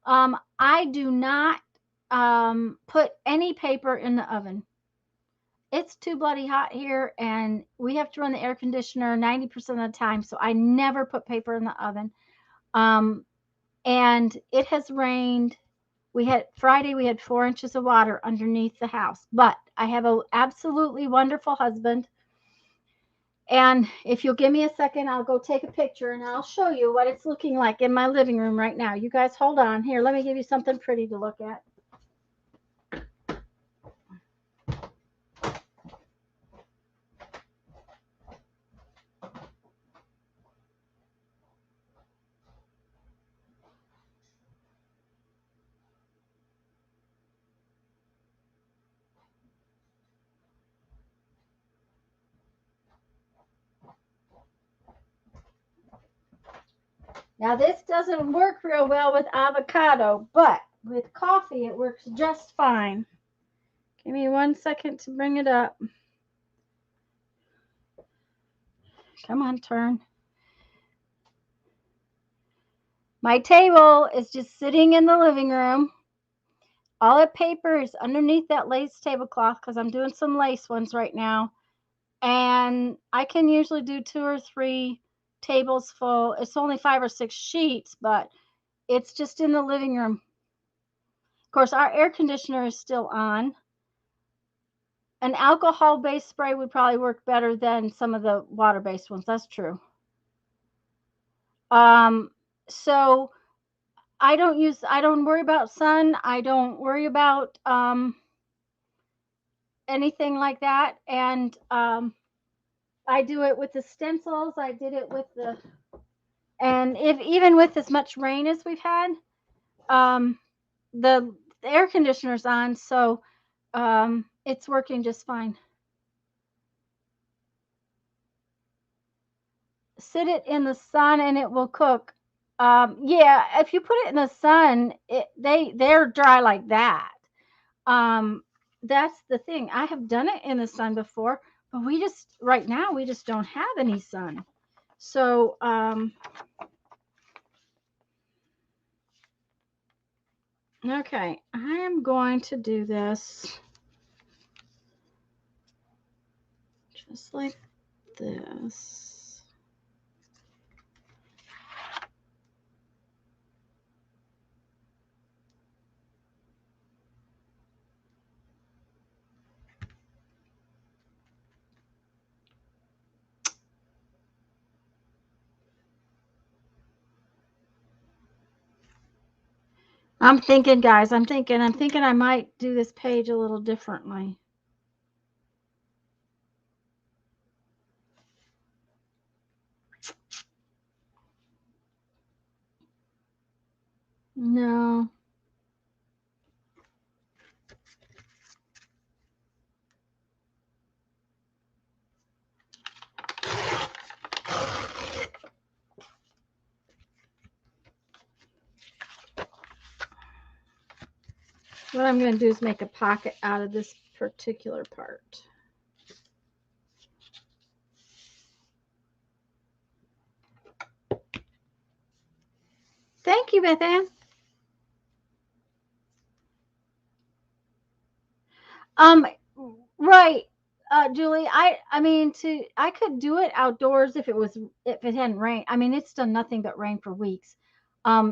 I do not put any paper in the oven. It's too bloody hot here, and we have to run the air conditioner 90% of the time, so I never put paper in the oven. And it has rained. Friday, we had 4 inches of water underneath the house, but I have an absolutely wonderful husband, And if you'll give me a second, I'll go take a picture and I'll show you what it's looking like in my living room right now. You guys hold on. Here, let me give you something pretty to look at. Now, this doesn't work real well with avocado, but with coffee, it works just fine. Give me 1 second to bring it up. Come on, turn. My table is just sitting in the living room. All the paper is underneath that lace tablecloth because I'm doing some lace ones right now. And I can usually do 2 or 3 tables full. It's only 5 or 6 sheets, but it's just in the living room. Of course, our air conditioner is still on. An alcohol-based spray would probably work better than some of the water-based ones. That's true. So I don't worry about sun. I don't worry about anything like that. And I do it with the stencils. I did it with and even with as much rain as we've had, the air conditioner's on, so it's working just fine. Sit it in the sun and it will cook. Yeah, if you put it in the sun, they're dry like that. That's the thing. I have done it in the sun before, but right now we just don't have any sun. So okay, I am going to do this just like this. I'm thinking, guys, I'm thinking I might do this page a little differently. No. What I'm going to do is make a pocket out of this particular part. Thank you, Beth Ann. Right, Julie. I mean, I could do it outdoors if it hadn't rained. I mean, it's done nothing but rain for weeks.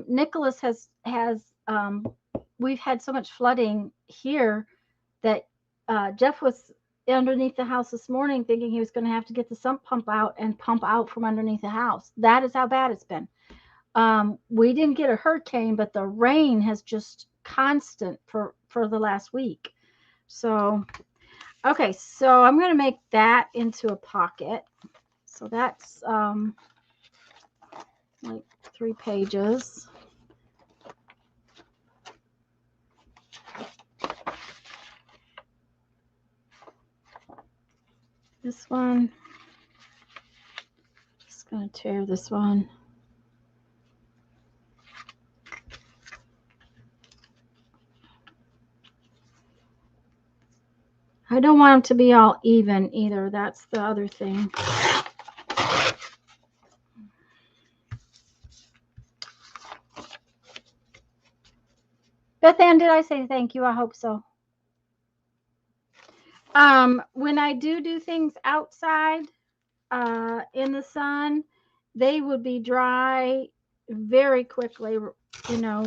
Nicholas has we've had so much flooding here that Jeff was underneath the house this morning thinking he was going to have to get the sump pump out and pump out from underneath the house. That is how bad it's been. We didn't get a hurricane, but the rain has just constant for the last week. So, okay, so I'm going to make that into a pocket. So that's like 3 pages. This one, just going to tear this one. I don't want them to be all even either. That's the other thing. Beth Ann, did I say thank you? I hope so. When I do things outside in the sun, they would be dry very quickly, you know,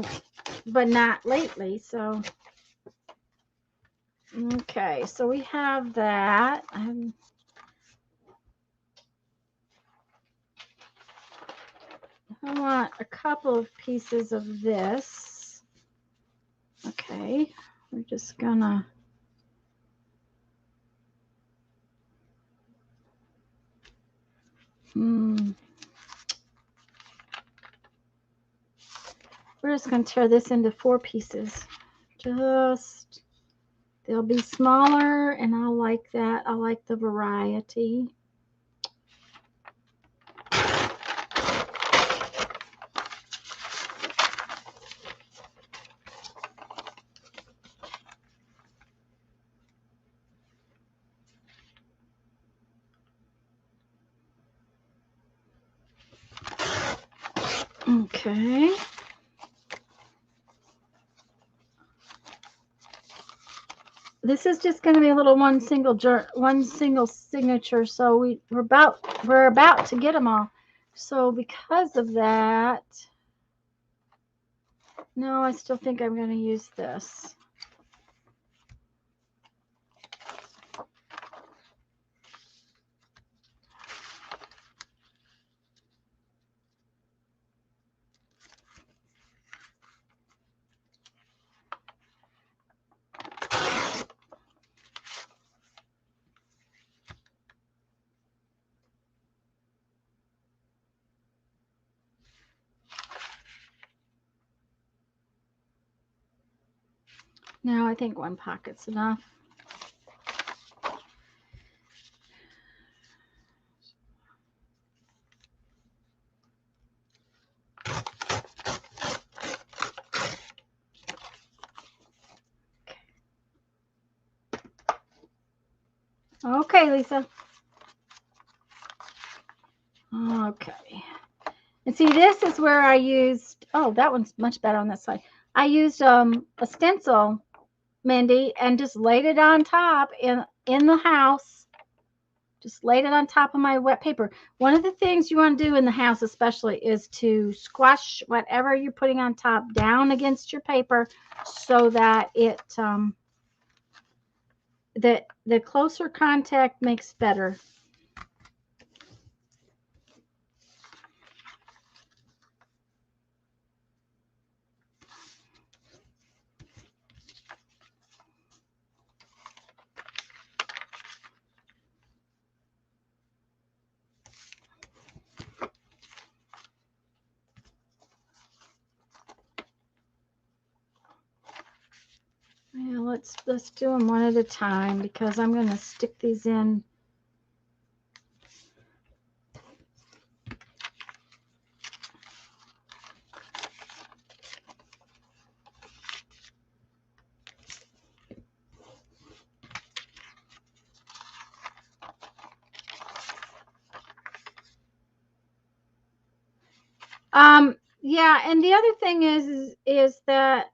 but not lately. So, okay, so we have that. I want a couple of pieces of this. Okay, we're just gonna we're just gonna tear this into 4 pieces. Just they'll be smaller, and I like that. I like the variety. Okay. This is just going to be a little one single signature, so we're about to get them all. So because of that, no, I still think I'm going to use this. Now I think 1 pocket's enough. Okay, Lisa. Okay. And see, this is where I used, oh, that one's much better on that side. I used a stencil, Mindy, and just laid it on top in the house. Just laid it on top of my wet paper. One of the things you want to do in the house especially is to squash whatever you're putting on top down against your paper so that it the closer contact makes better. Yeah, let's do them one at a time because I'm going to stick these in. Yeah, and the other thing is that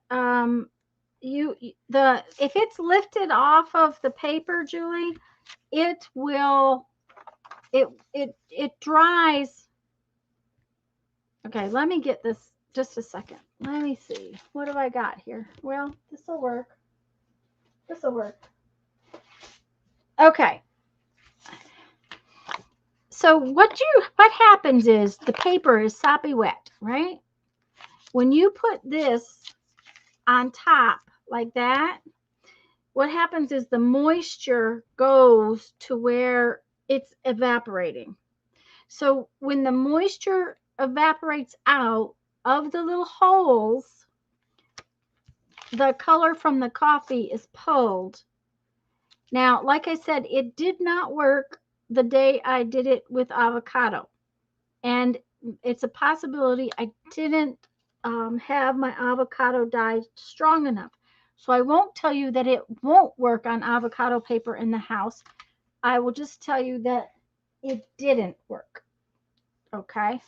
if it's lifted off of the paper, Julie, it will it dries. Okay, let me get this just a second. Let me see. What have I got here? Well, this will work. This will work. Okay. So what happens is the paper is soppy wet, right? When you put this on top like that, what happens is the moisture goes to where it's evaporating. So when the moisture evaporates out of the little holes, the color from the coffee is pulled. Now, like I said, it did not work the day I did it with avocado. And it's a possibility I didn't have my avocado dye strong enough. So I won't tell you that it won't work on avocado paper in the house. I will just tell you that it didn't work. Okay.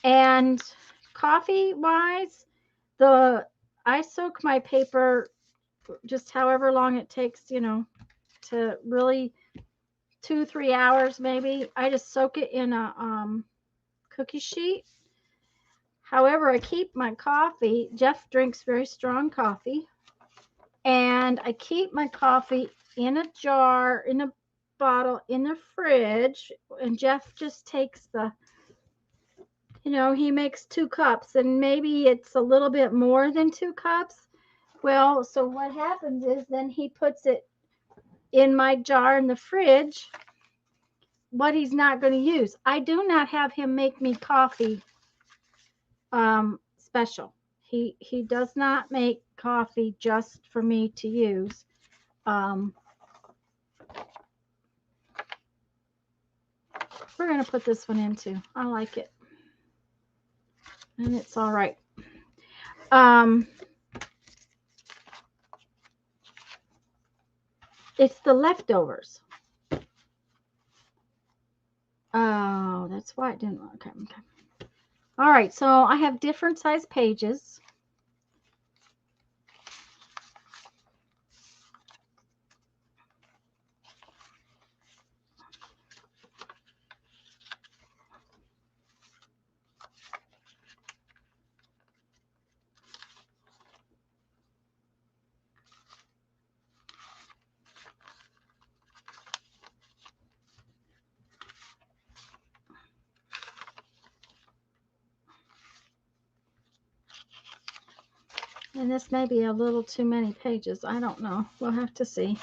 And coffee wise, I soak my paper just however long it takes, to really 2-3 hours maybe. I just soak it in a cookie sheet. However, I keep my coffee. Jeff drinks very strong coffee. And I keep my coffee in a jar, bottle in the fridge, and Jeff just takes the, he makes 2 cups, and maybe it's a little bit more than 2 cups. Well, so what happens is then he puts it in my jar in the fridge, what he's not going to use. I do not have him make me coffee special. He does not make coffee just for me to use. We're going to put this one in too. I like it. And it's all right. It's the leftovers. Oh, that's why it didn't. Okay. All right, so I have different size pages. And this may be a little too many pages. I don't know. We'll have to see.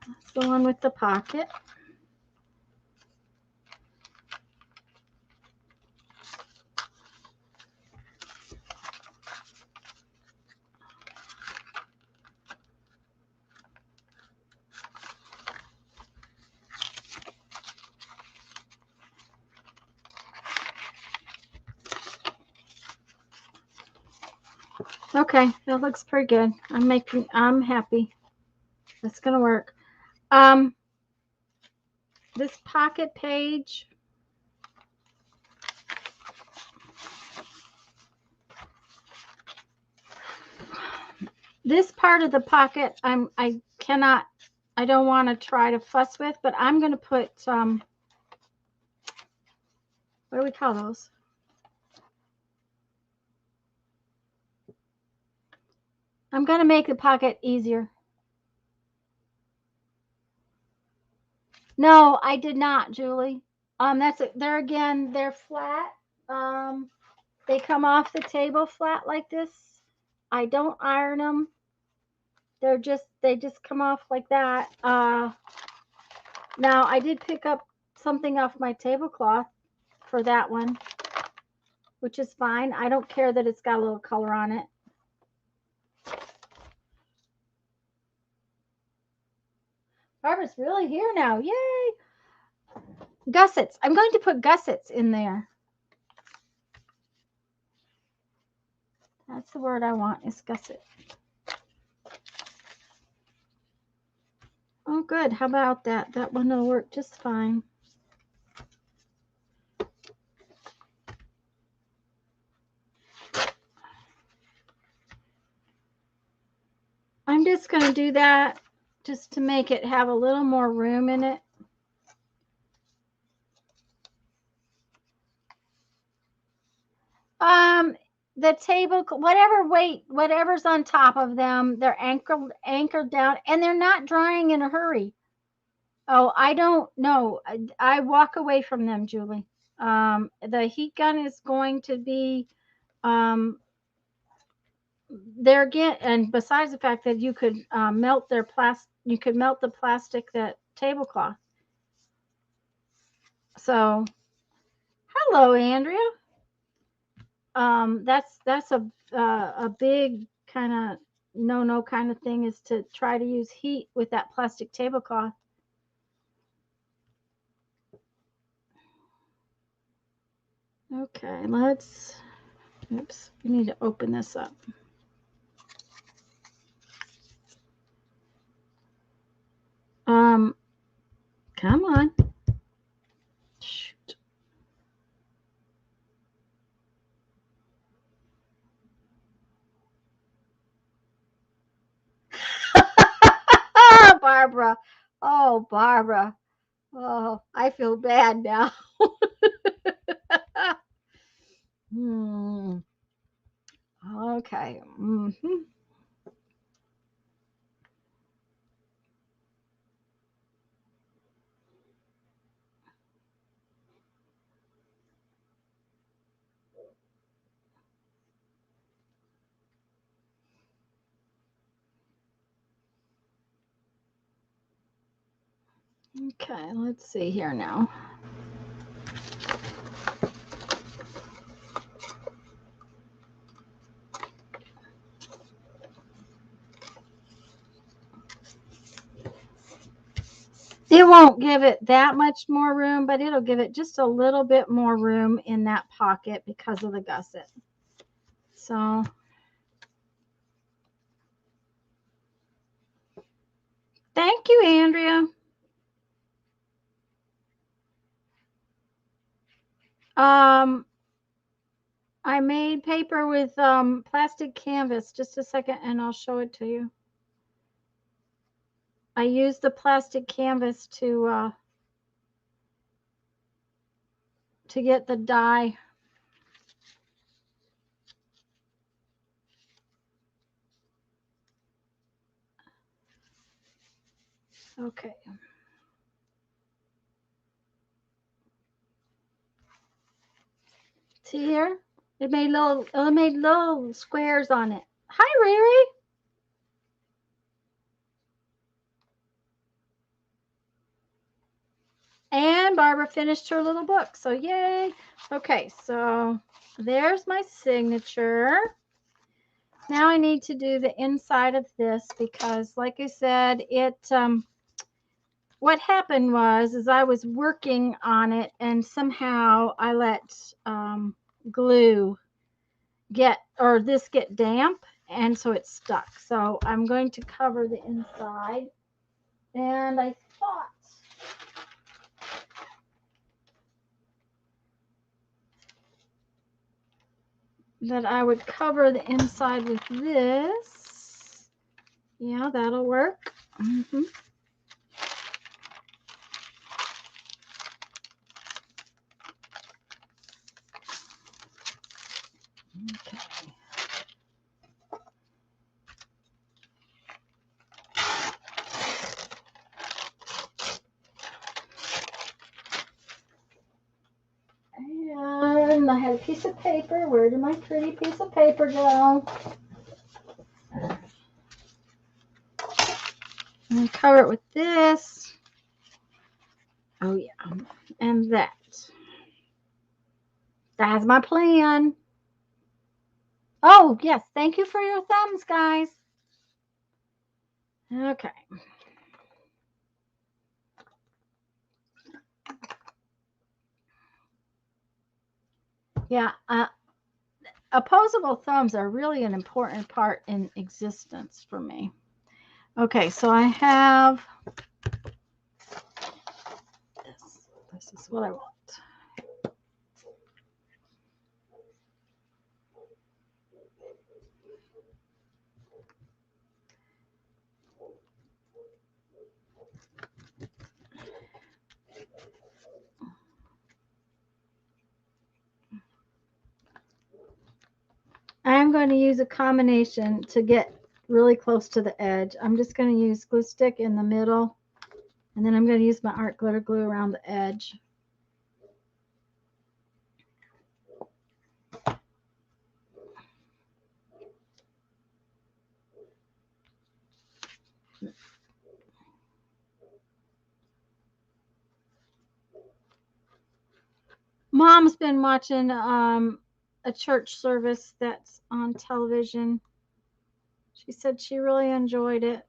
That's the one with the pocket. Okay, that looks pretty good. I'm happy. That's gonna work. This pocket page, this part of the pocket, I don't want to try to fuss with, but I'm gonna put what do we call those? I'm gonna make the pocket easier. No, I did not, Julie. They're again, they're flat. They come off the table flat like this. I don't iron them. They just come off like that. Now I did pick up something off my tablecloth for that one, which is fine. I don't care that it's got a little color on it. Barbara's really here now. Yay! Gussets. I'm going to put gussets in there. That's the word I want, is gusset. Oh, good. How about that? That one will work just fine. I'm just going to do that just to make it have a little more room in it. The table, whatever's on top of them, they're anchored down, and they're not drying in a hurry. Oh, I don't know. I walk away from them, Julie. The heat gun is going to be there again, and besides the fact that you could melt the plastic, that tablecloth. So, hello, Andrea. That's a big kind of no kind of thing, is to try to use heat with that plastic tablecloth. Okay, oops, we need to open this up. Come on. Shoot. Barbara. Oh, Barbara. Oh, I feel bad now. Okay. Okay, let's see here now. It won't give it that much more room, but it'll give it just a little bit more room in that pocket because of the gusset. So thank you, Andrea. I made paper with plastic canvas. Just a second and I'll show it to you. I used the plastic canvas to get the dye. Okay. See here? It made little squares on it. Hi, Riri. And Barbara finished her little book. So yay. Okay, so there's my signature. Now I need to do the inside of this because like I said, what happened was I was working on it and somehow I let glue get damp and so it stuck. So I'm going to cover the inside and I thought that I would cover the inside with this. Yeah, that'll work. Okay. And I had a piece of paper. Where did my pretty piece of paper go? And cover it with this. Oh yeah, and that. That's my plan. Oh yes, thank you for your thumbs, guys. Okay. Yeah, opposable thumbs are really an important part in existence for me. Okay, so I have this. This is what I want. I'm going to use a combination to get really close to the edge. I'm just going to use glue stick in the middle, and then I'm going to use my art glitter glue around the edge. Mom's been watching a church service that's on television. She said she really enjoyed it.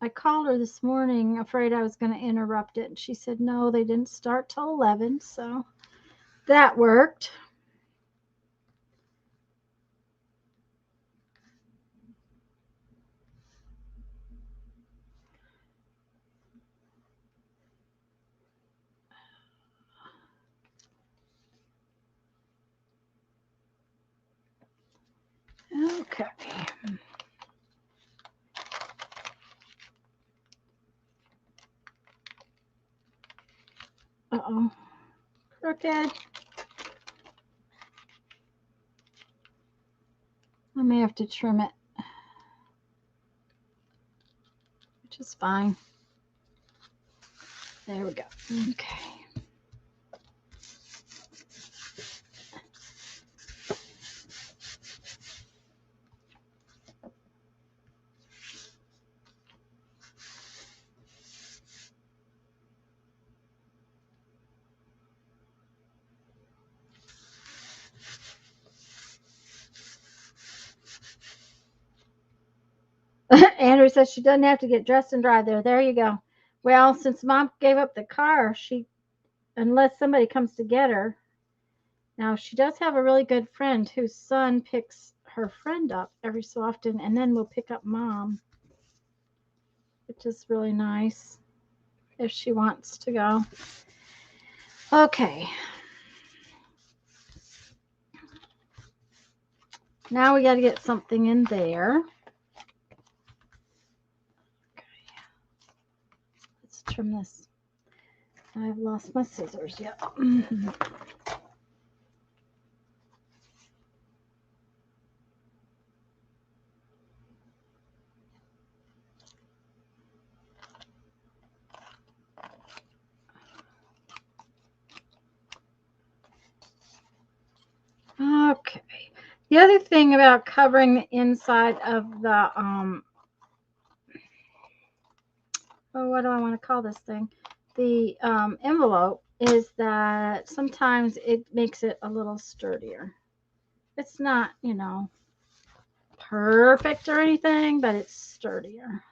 I called her this morning, afraid I was going to interrupt it. And she said, no, they didn't start till 11. So that worked. Okay. Uh-oh. Crooked. may have to trim it, which is fine. There we go. Okay. Andrew says she doesn't have to get dressed and drive there. There you go. Well, since Mom gave up the car, unless somebody comes to get her. Now, she does have a really good friend whose son picks her friend up every so often, and then we'll pick up Mom, which is really nice if she wants to go. Okay. Now we got to get something in there. Okay. Let's trim this. I've lost my scissors. Yep. Okay. The other thing about covering the inside of the what do I want to call this thing? The envelope is that sometimes it makes it a little sturdier. It's not, perfect or anything, but it's sturdier.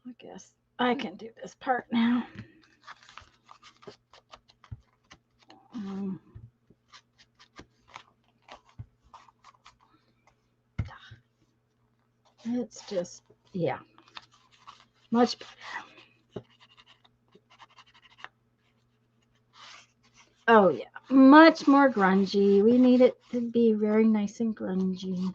I guess I can do this part now. It's just, yeah, much better. Oh, yeah, much more grungy. We need it to be very nice and grungy.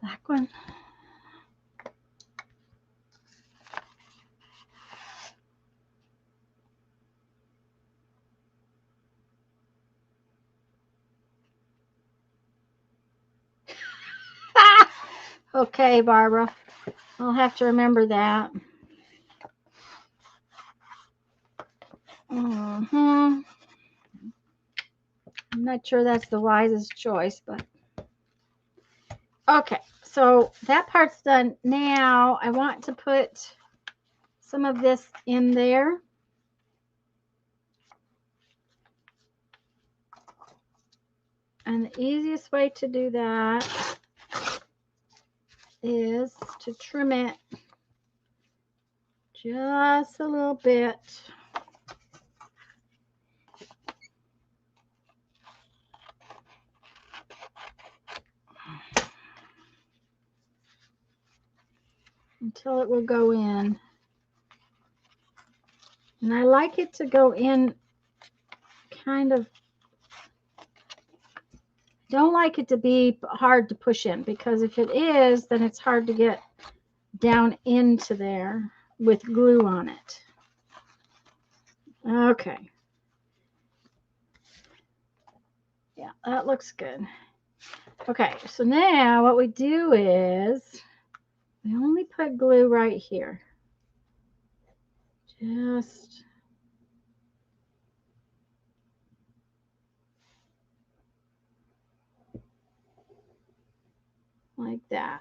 Black one. Okay, Barbara. I'll have to remember that. I'm not sure that's the wisest choice, but okay. So that part's done. Now I want to put some of this in there. And the easiest way to do that is to trim it just a little bit. Until it will go in. And I like it to go in kind of, don't like it to be hard to push in, because if it is, then it's hard to get down into there with glue on it. Okay. Yeah, that looks good. Okay, so now what we do is we only put glue right here. Just like that.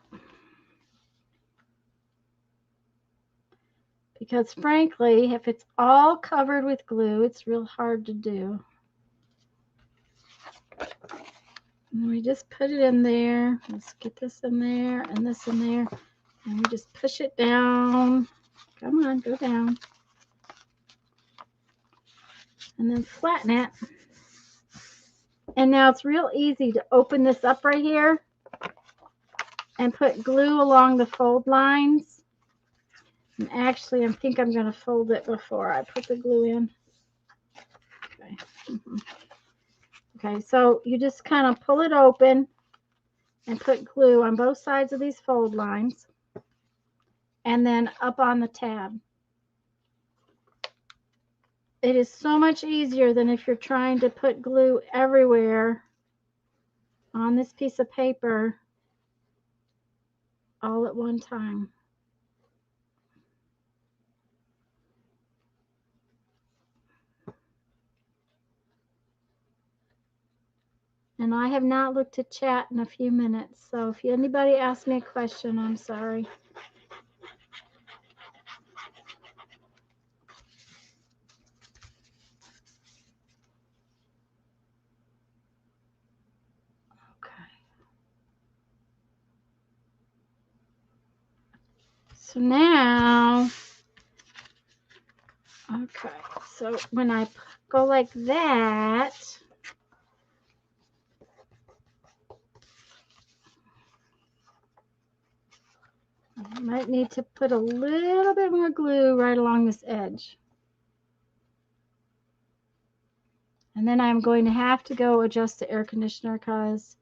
Because frankly, if it's all covered with glue, it's real hard to do. And we just put it in there. Let's get this in there and this in there. And we just push it down. Come on, go down. And then flatten it. And now it's real easy to open this up right here and put glue along the fold lines. And actually, I think I'm going to fold it before I put the glue in. Okay. Okay, so you just kind of pull it open and put glue on both sides of these fold lines and then up on the tab. It is so much easier than if you're trying to put glue everywhere on this piece of paper all at one time. And I have not looked at chat in a few minutes, so if anybody asks me a question, I'm sorry. Okay. So now, okay, so when I go like that, I might need to put a little bit more glue right along this edge. And then I'm going to have to go adjust the air conditioner because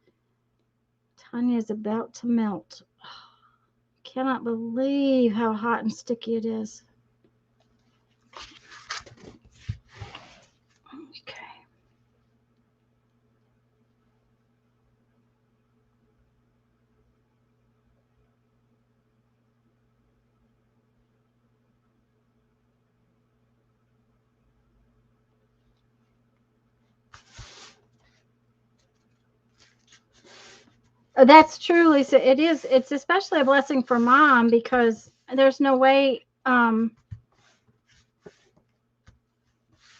Tanya is about to melt. Cannot believe how hot and sticky it is. Okay. That's true, Lisa. It is. It's especially a blessing for Mom because there's no way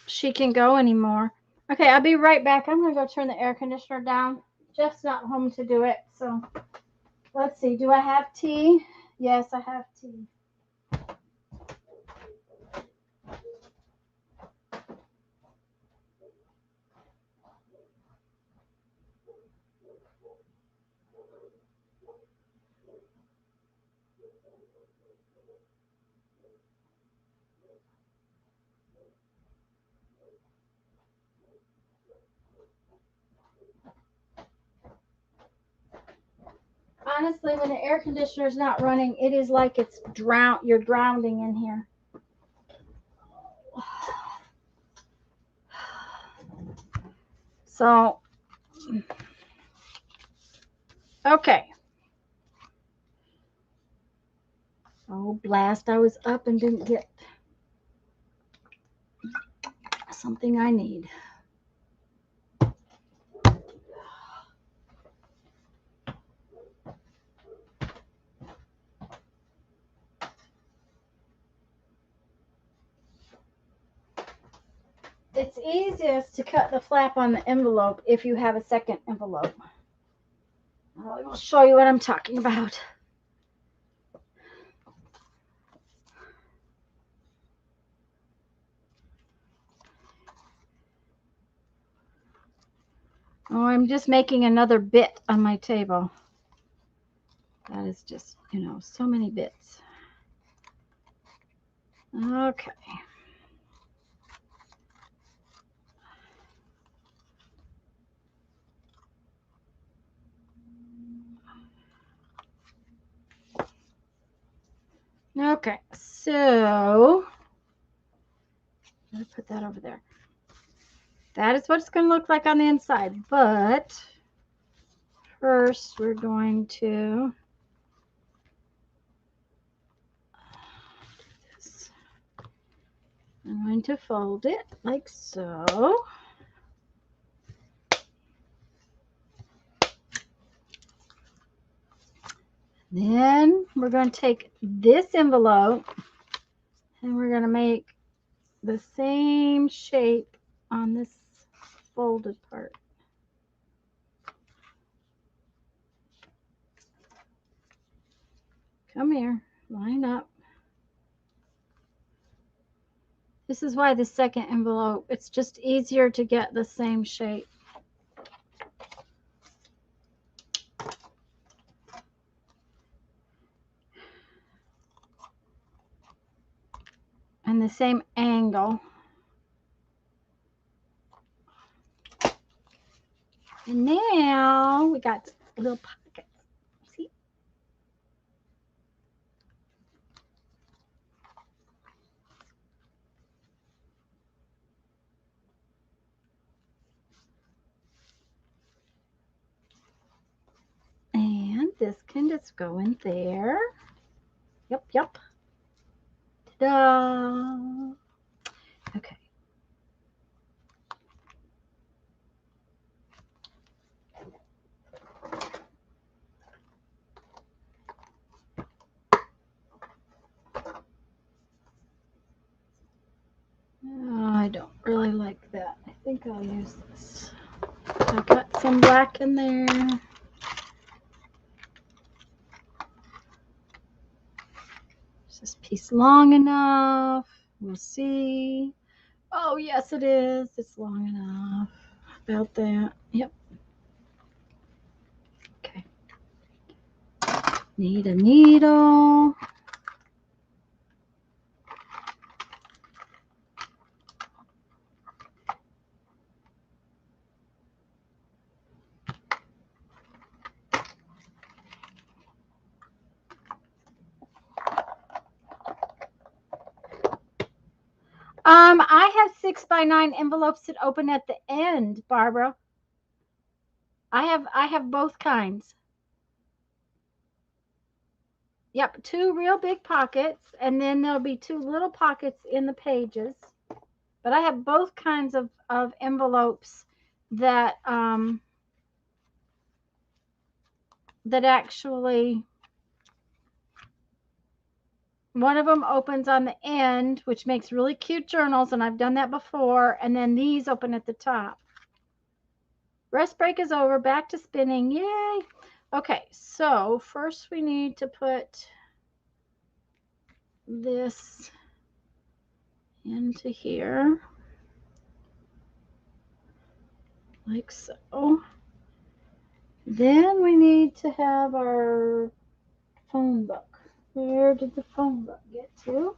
she can go anymore. Okay, I'll be right back. I'm going to go turn the air conditioner down. Jeff's not home to do it, so let's see. Do I have tea? Yes, I have tea. Honestly, when the air conditioner is not running, it is like it's you're drowning in here. So, okay. Oh, blast. I was up and didn't get something I need. It's easiest to cut the flap on the envelope if you have a second envelope. I will show you what I'm talking about. Oh, I'm just making another bit on my table. That is just, so many bits. Okay. Okay, so I'll put that over there. That is what it's going to look like on the inside. But first, we're going to do this. I'm going to fold it like so. Then we're going to take this envelope and we're going to make the same shape on this folded part. Come here, line up. This is why the second envelope, it's just easier to get the same shape. in the same angle. And now we got little pockets. See? And this can just go in there. Yep, yep. Ta-da! Okay. I don't really like that. I think I'll use this. I've got some black in there. Is this piece long enough? We'll see. Oh, yes, it is. It's long enough. About that. Yep. Okay. Need a needle. I have 6x9 envelopes that open at the end, Barbara. I have both kinds. Yep, 2 real big pockets, and then there'll be 2 little pockets in the pages. But I have both kinds of envelopes that that actually, one of them opens on the end, which makes really cute journals, and I've done that before, and then these open at the top. Rest break is over, back to spinning, yay. Okay, so first we need to put this into here, like so. Then we need to have our phone book. Where did the phone book get to?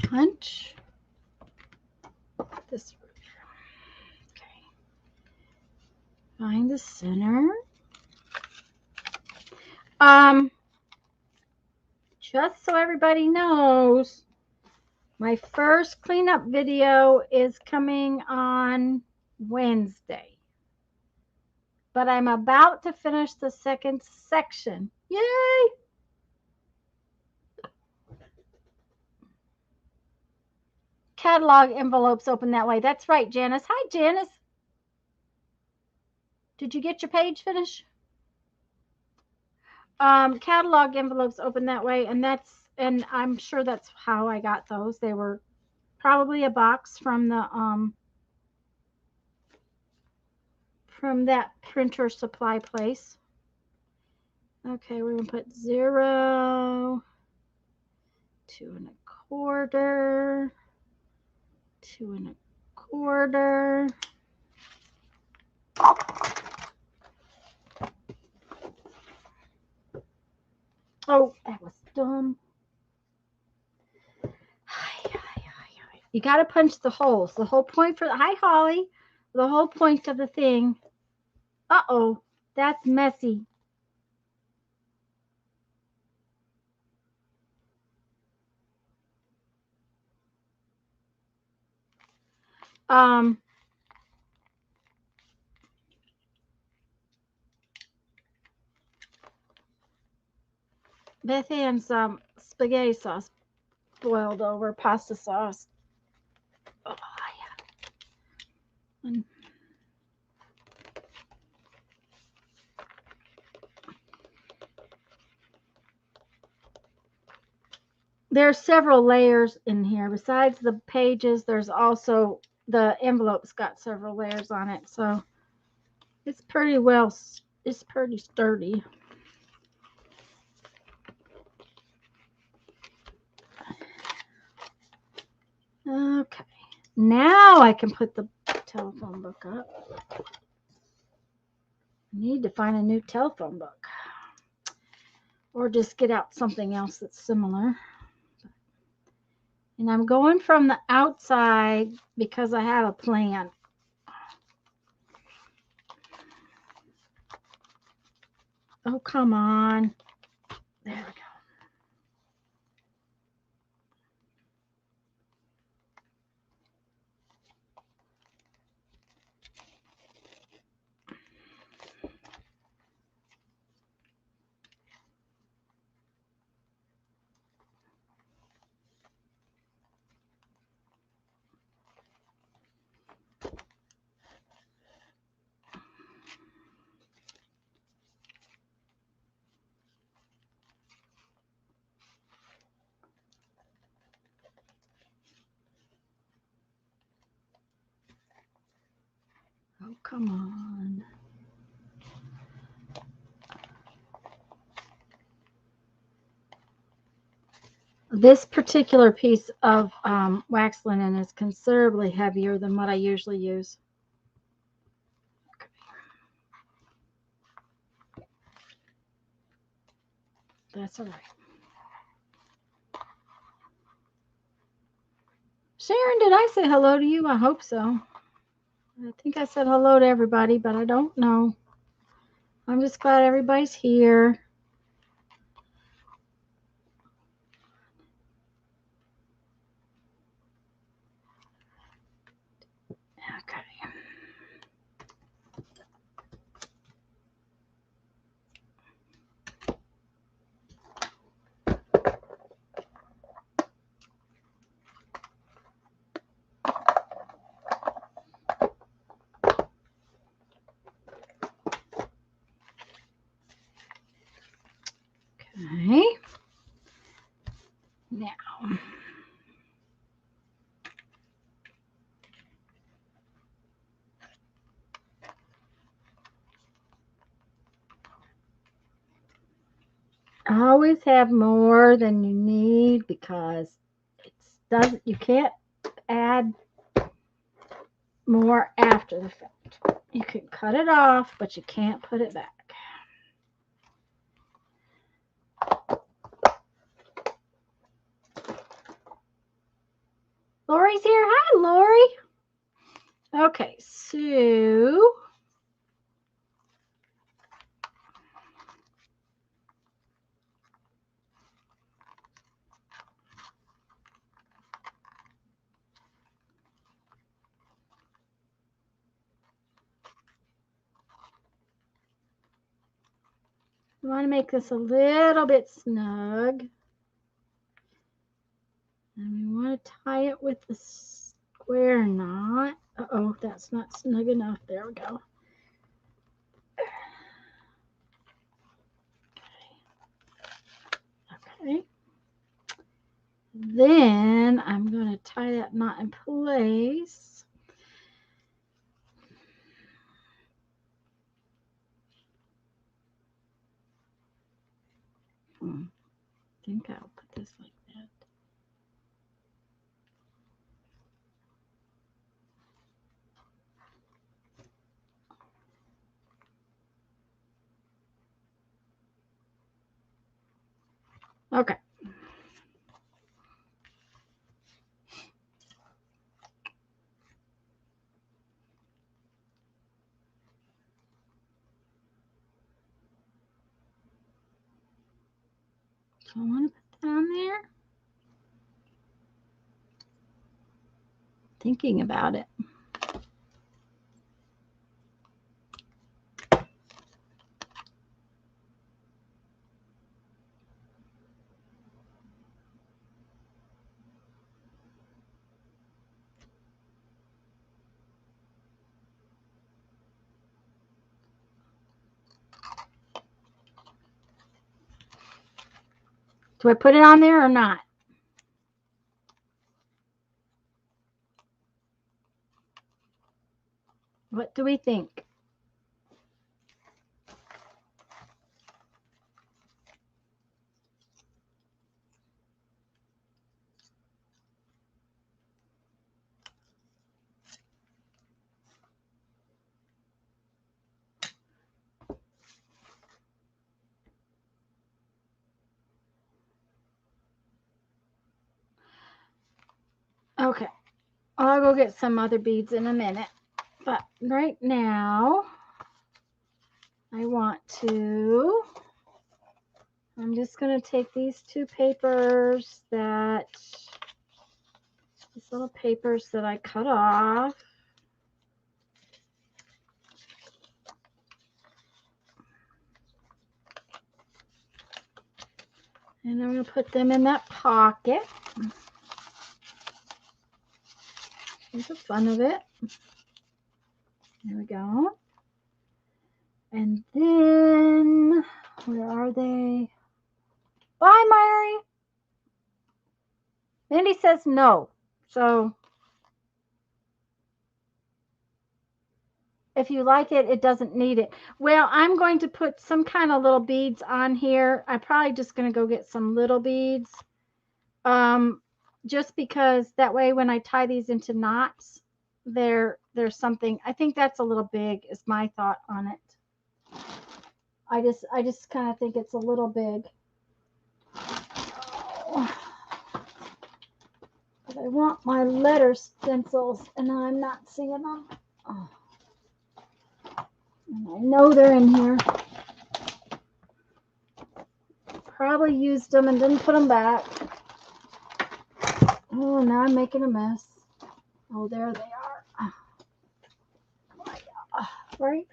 Punch this. Okay. Find the center. Just so everybody knows, my first cleanup video is coming on Wednesday. But I'm about to finish the second section. Yay! Catalog envelopes open that way. That's right, Janice. Hi, Janice. Did you get your page finished? Catalog envelopes open that way, and I'm sure that's how I got those. They were probably a box from the from that printer supply place. Okay, we're gonna put 0, 2 1/4, 2 1/4. Oh, that was dumb. You got to punch the holes. The whole point for the, hi, Holly. The whole point of the thing. Uh-oh, that's messy. Beth Ann's spaghetti sauce boiled over, pasta sauce. Oh, yeah. There are several layers in here. Besides the pages, there's also the envelope's got several layers on it. So it's pretty well, it's pretty sturdy. Okay, now I can put the telephone book up. I need to find a new telephone book. Or just get out something else that's similar. And I'm going from the outside because I have a plan. Oh, come on. There we go. Oh, come on. This particular piece of wax linen is considerably heavier than what I usually use. Okay. That's all right. Sharon, did I say hello to you? I hope so. I think I said hello to everybody, but I don't know. I'm just glad everybody's here. Okay. Okay. Now. Always have more than you need because you can't add more after the fact. You can cut it off, but you can't put it back. Lori's here. Hi, Lori. Okay, so we want to make this a little bit snug. And we want to tie it with the square knot. Uh-oh, that's not snug enough. There we go. Okay. Then I'm going to tie that knot in place. I think I'll put this like that. Okay. So I want to put that on there. Thinking about it. Do I put it on there or not? What do we think? Okay. I'll go get some other beads in a minute. But right now, I'm just going to take these two papers these little papers that I cut off. And I'm going to put them in that pocket. Here's the fun of it. There we go. And then, where are they? Bye, Mary. Mindy says no. So, if you like it, it doesn't need it. Well, I'm going to put some kind of little beads on here. I'm probably just going to go get some little beads. Just because that way when I tie these into knots, there's something. I think that's a little big is my thought on it. I just kind of think it's a little big. Oh. But I want my letter stencils and I'm not seeing them. Oh. And I know they're in here. Probably used them and didn't put them back. Oh, now I'm making a mess. Oh, there they are. Right?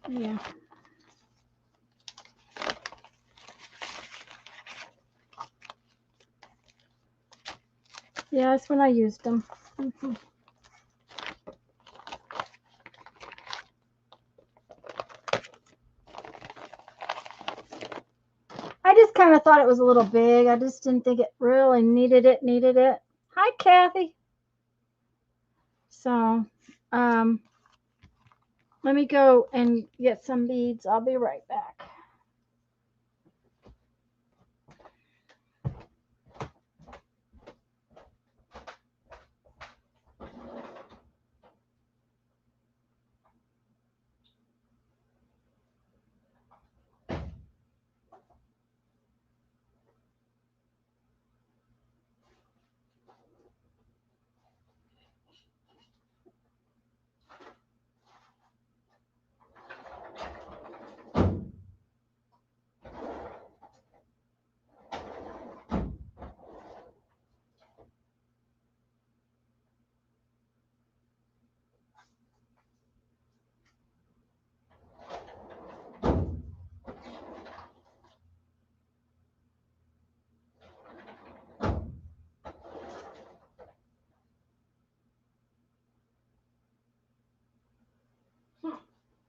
Yeah. Yeah, that's when I used them. I just kind of thought it was a little big. I just didn't think it really needed it. Hi, Kathy. So, let me go and get some beads. I'll be right back.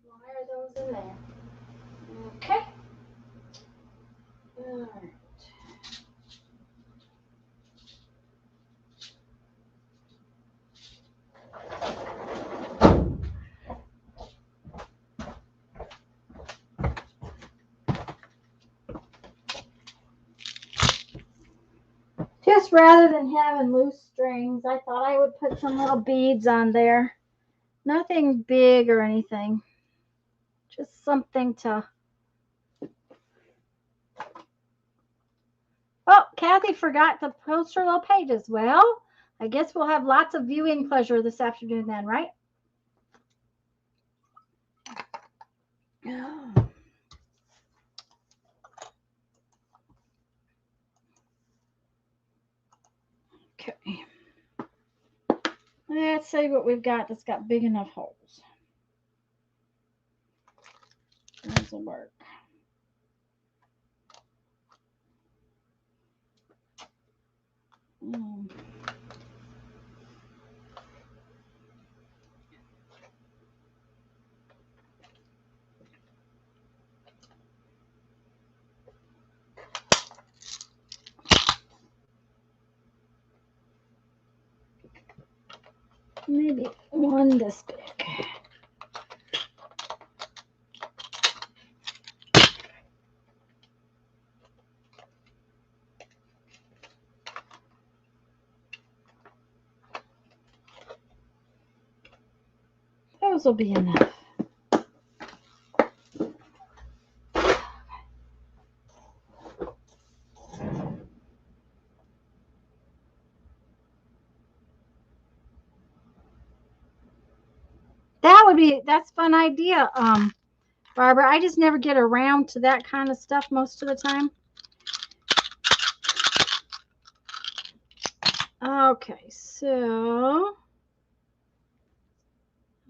Why are those in there? Okay. All right. Just rather than having loose strings, I thought I would put some little beads on there. Nothing big or anything. Just something to... Oh, Kathy forgot to post her little pages. Well, I guess we'll have lots of viewing pleasure this afternoon then, right? Okay. Let's see what we've got that's got big enough holes. This will work. Maybe one this big. Those will be enough. that's a fun idea, Barbara. I just never get around to that kind of stuff most of the time. Okay, so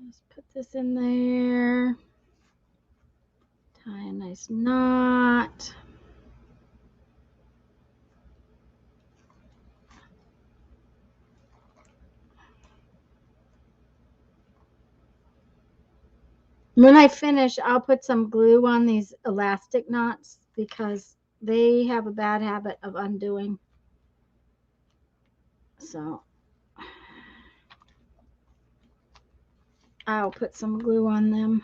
let's put this in there. Tie a nice knot. When I finish, I'll put some glue on these elastic knots because they have a bad habit of undoing. So I'll put some glue on them.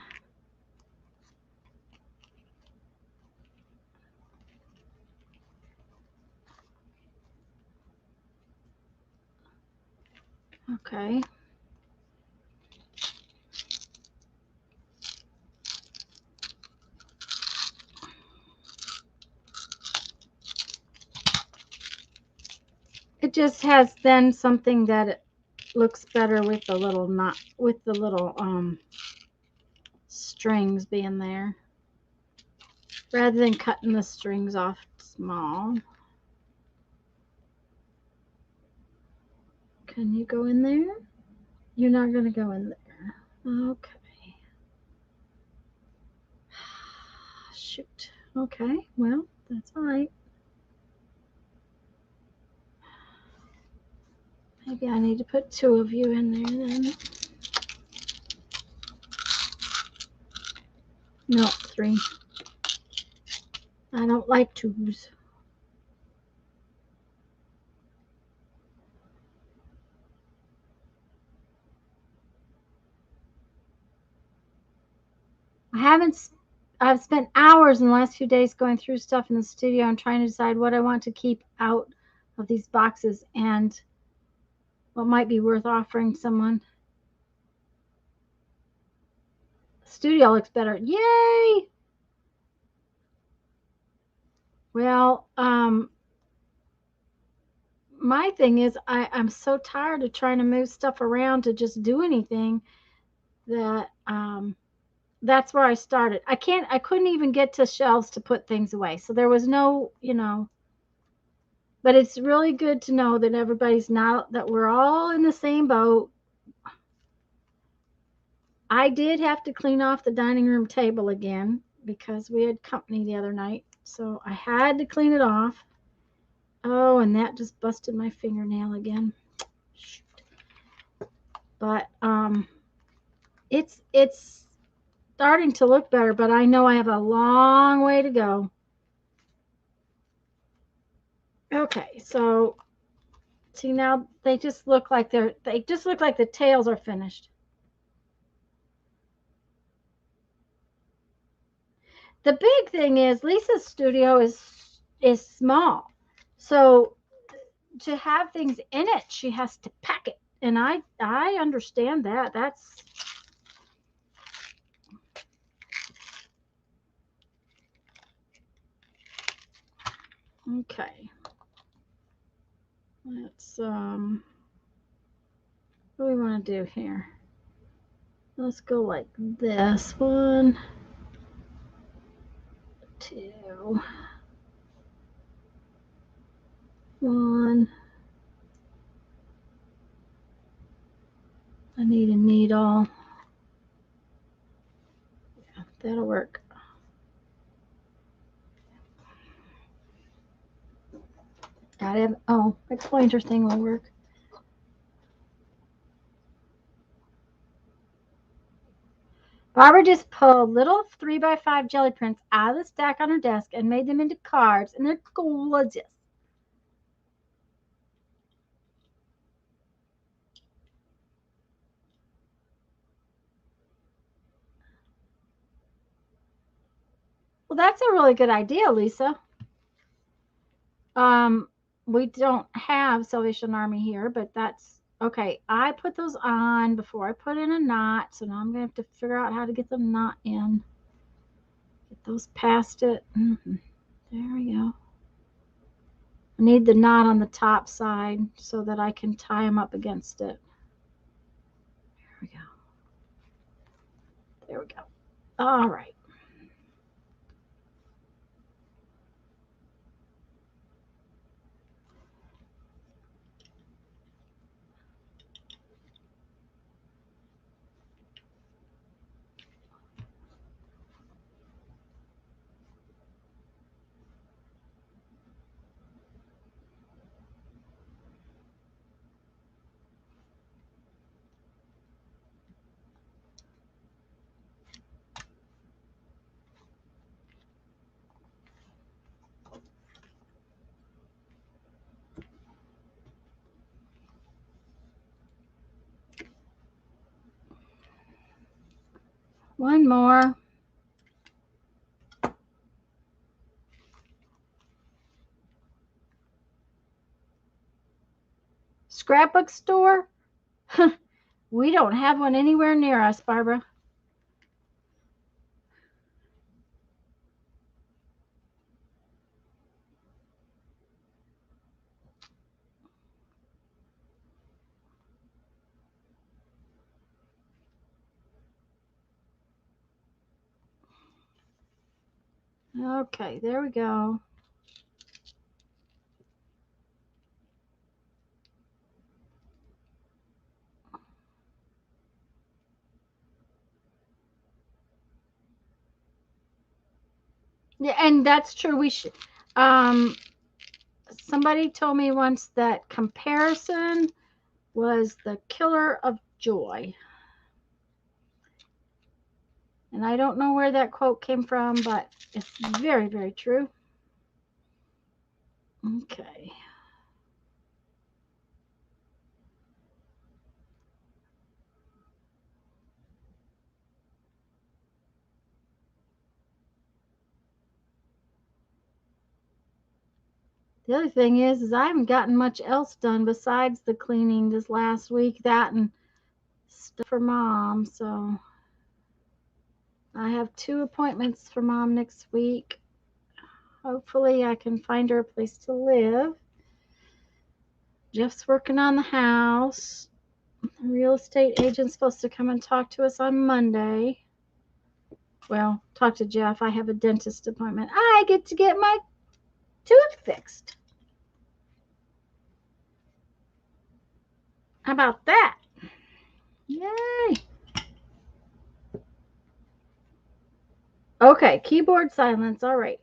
Okay. It just has then something that it looks better with the little knot, with the little strings being there, rather than cutting the strings off small. Can you go in there? You're not going to go in there. Okay. Shoot. Okay, well, that's all right. Maybe I need to put 2 of you in there then. No, 3. I don't like 2s. I've spent hours in the last few days going through stuff in the studio and trying to decide what I want to keep out of these boxes and what might be worth offering someone. The studio looks better. Yay! Well, my thing is I'm so tired of trying to move stuff around to just do anything that that's where I started. I couldn't even get to shelves to put things away. So there was no, but it's really good to know that everybody's not, that we're all in the same boat. I did have to clean off the dining room table again because we had company the other night. So I had to clean it off. Oh, and that just busted my fingernail again. Shoot. But it's starting to look better, but I know I have a long way to go. Okay, so see now they just look like the tails are finished. The big thing is Lisa's studio is small. So to have things in it, she has to pack it. And I understand that. That's okay. Let's what do we want to do here? Let's go like this. 1, 2, 1. I need a needle. Yeah, that'll work. I have, oh, my pointer thing will work. Barbara just pulled little 3x5 jelly prints out of the stack on her desk and made them into cards, and they're gorgeous. Well, that's a really good idea, Lisa. We don't have Salvation Army here, but that's okay. I put those on before I put in a knot, so now I'm gonna have to figure out how to get the knot in. Get those past it. There we go. I need the knot on the top side so that I can tie them up against it. There we go. There we go. All right. One more. Scrapbook store? We don't have one anywhere near us, Barbara. Okay, there we go. Yeah, and that's true. We should. Somebody told me once that comparison was the killer of joy. And I don't know where that quote came from, but it's very, very true. Okay. The other thing is I haven't gotten much else done besides the cleaning this last week, that and stuff for Mom. So I have 2 appointments for Mom next week. Hopefully I can find her a place to live. Jeff's working on the house. The real estate agent's supposed to come and talk to us on Monday. Well, talk to Jeff. I have a dentist appointment. I get to get my tooth fixed. How about that? Yay. Okay, keyboard silence. All right.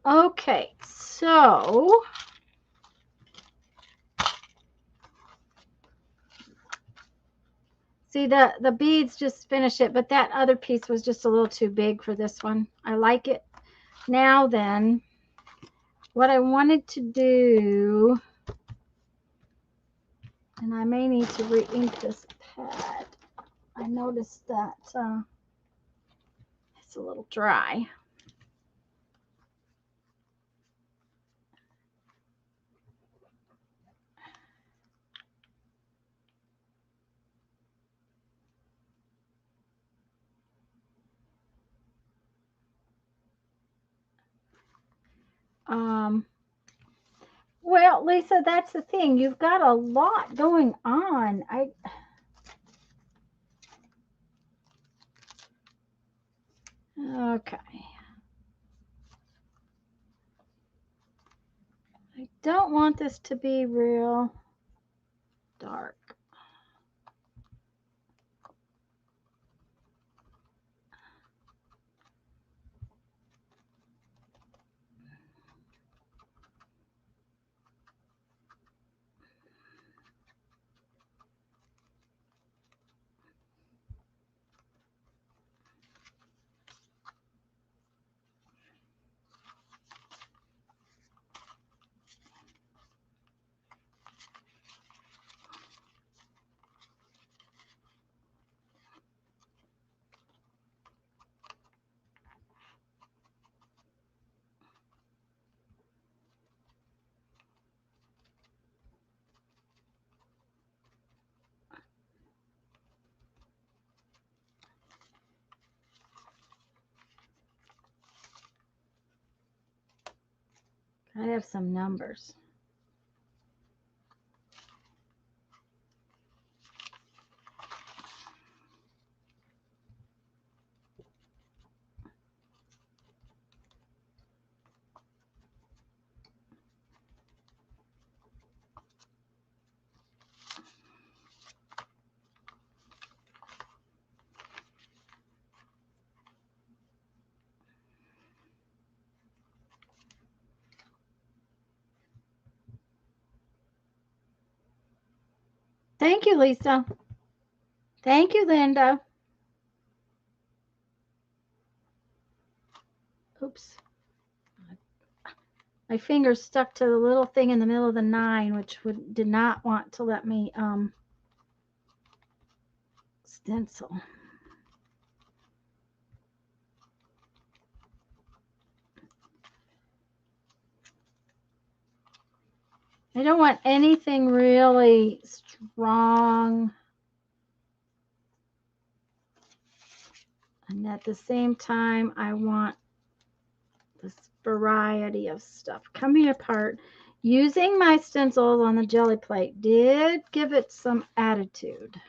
Okay, so see the beads just finish it, but that other piece was just a little too big for this one. I like it. Now then, what I wanted to do, and I may need to re-ink this pad. I noticed that it's a little dry. Well, Lisa, that's the thing. You've got a lot going on. Okay. I don't want this to be real dark. I have some numbers. Thank you, Lisa. Thank you, Linda. Oops. My fingers stuck to the little thing in the middle of the 9, which did not want to let me stencil. I don't want anything really strong. And at the same time, I want this variety of stuff coming apart. Using my stencils on the jelly plate did give it some attitude.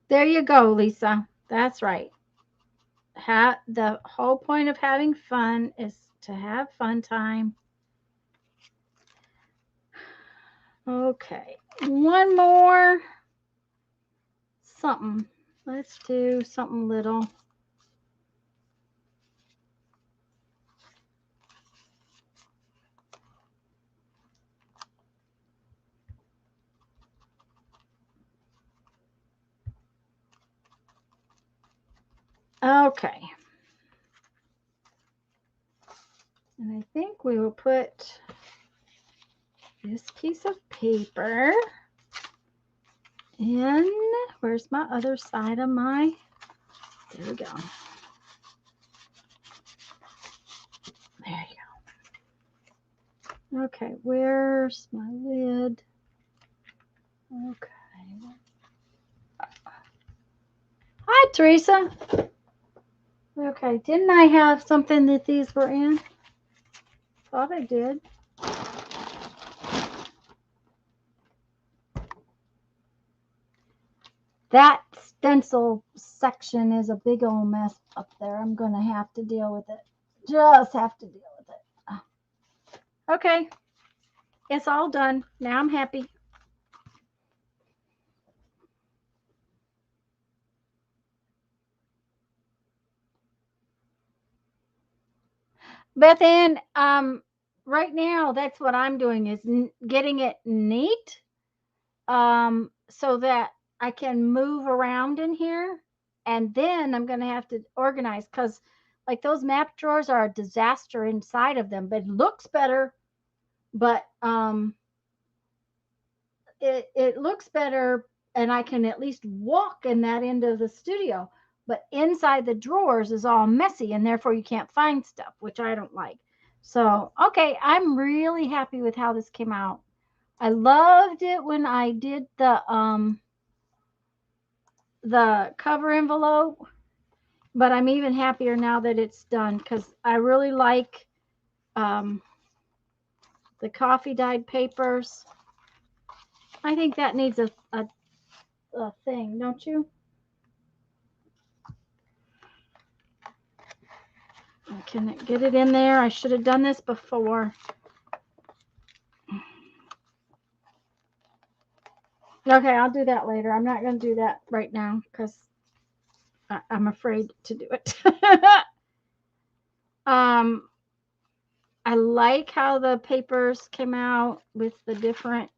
There you go, Lisa. That's right. The whole point of having fun is to have fun time. Okay, one more something. Let's do something little. Okay. And I think we will put this piece of paper in. Where's my other side of my? There we go. There you go. Okay, where's my lid? Okay. Hi, Teresa. Okay, didn't I have something that these were in? Thought I did. That stencil section is a big old mess up there. I'm going to have to deal with it. Just have to deal with it. Okay. It's all done. Now I'm happy. Beth Ann, right now, that's what I'm doing is getting it neat so that I can move around in here. And then I'm going to have to organize because like those map drawers are a disaster inside of them, but it looks better. But it looks better and I can at least walk in that end of the studio. But inside the drawers is all messy and therefore you can't find stuff, which I don't like. So, okay, I'm really happy with how this came out. I loved it when I did the cover envelope, but I'm even happier now that it's done because I really like the coffee dyed papers. I think that needs a thing, don't you? I can get it in there. I should have done this before. Okay, I'll do that later. I'm not going to do that right now because I'm afraid to do it. I like how the papers came out with the different,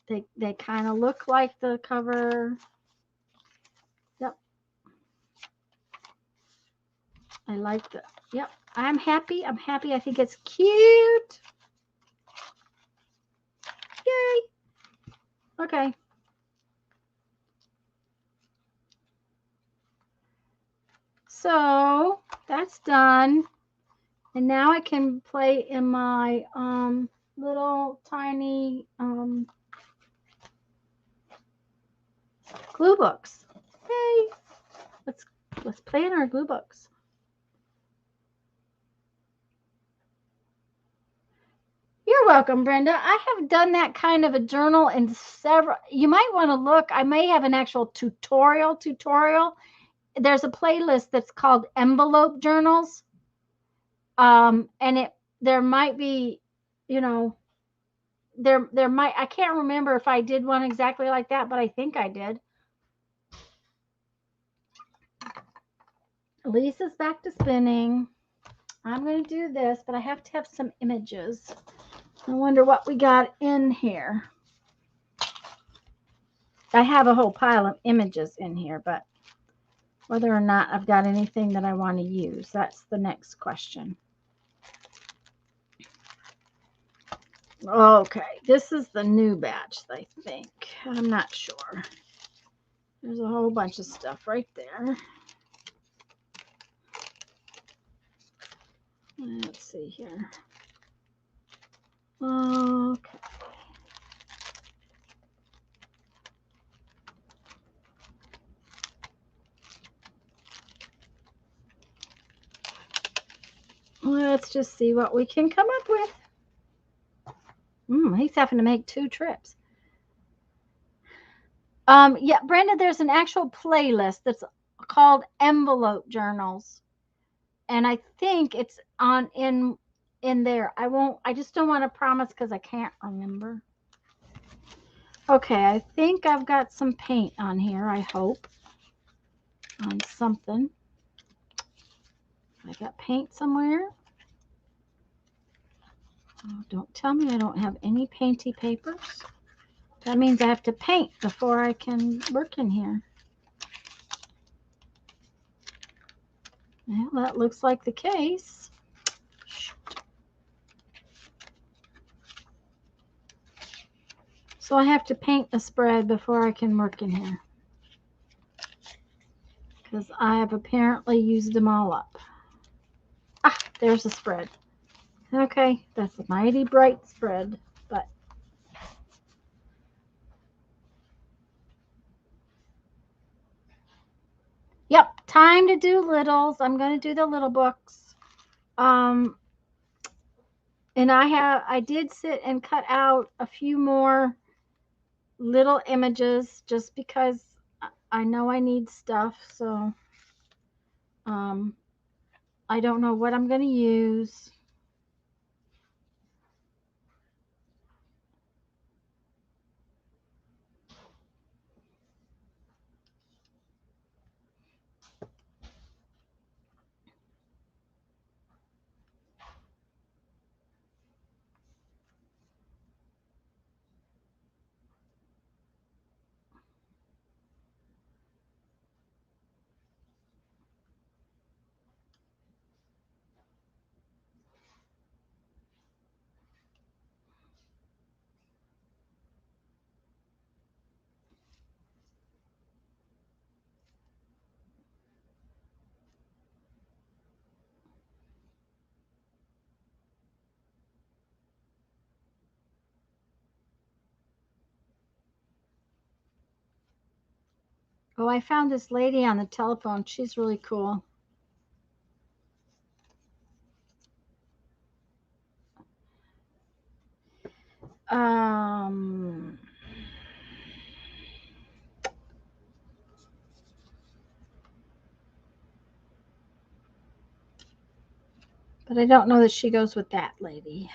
they kind of look like the cover. Yep. I like the, yep. I'm happy. I'm happy. I think it's cute. Yay. Okay. So that's done. And now I can play in my little tiny glue books. Yay. Let's play in our glue books. You're welcome, Brenda. I have done that kind of a journal in several. You might want to look. I may have an actual tutorial. There's a playlist that's called envelope journals. And there might be, you know, there might, I can't remember if I did one exactly like that, but I think I did. Lisa's back to spinning. I'm going to do this, but I have to have some images. I wonder what we got in here. I have a whole pile of images in here, but whether or not I've got anything that I want to use, that's the next question. Okay, this is the new batch, I think. I'm not sure. There's a whole bunch of stuff right there. Let's see here. Okay. Let's just see what we can come up with. He's having to make 2 trips. Yeah, Brenda, there's an actual playlist that's called envelope journals. And I think it's on in there. I just don't want to promise because I can't remember. Okay, I think I've got some paint on here, I hope. On something. I got paint somewhere. Oh, don't tell me I don't have any painty papers. That means I have to paint before I can work in here. Well, that looks like the case. So I have to paint the spread before I can work in here. Because I have apparently used them all up. Ah, there's a spread. Okay, that's a mighty bright spread, but yep, time to do littles. I'm going to do the little books. And I did sit and cut out a few more little images just because I know I need stuff. So I don't know what I'm going to use. Oh, I found this lady on the telephone. She's really cool. But I don't know that she goes with that lady.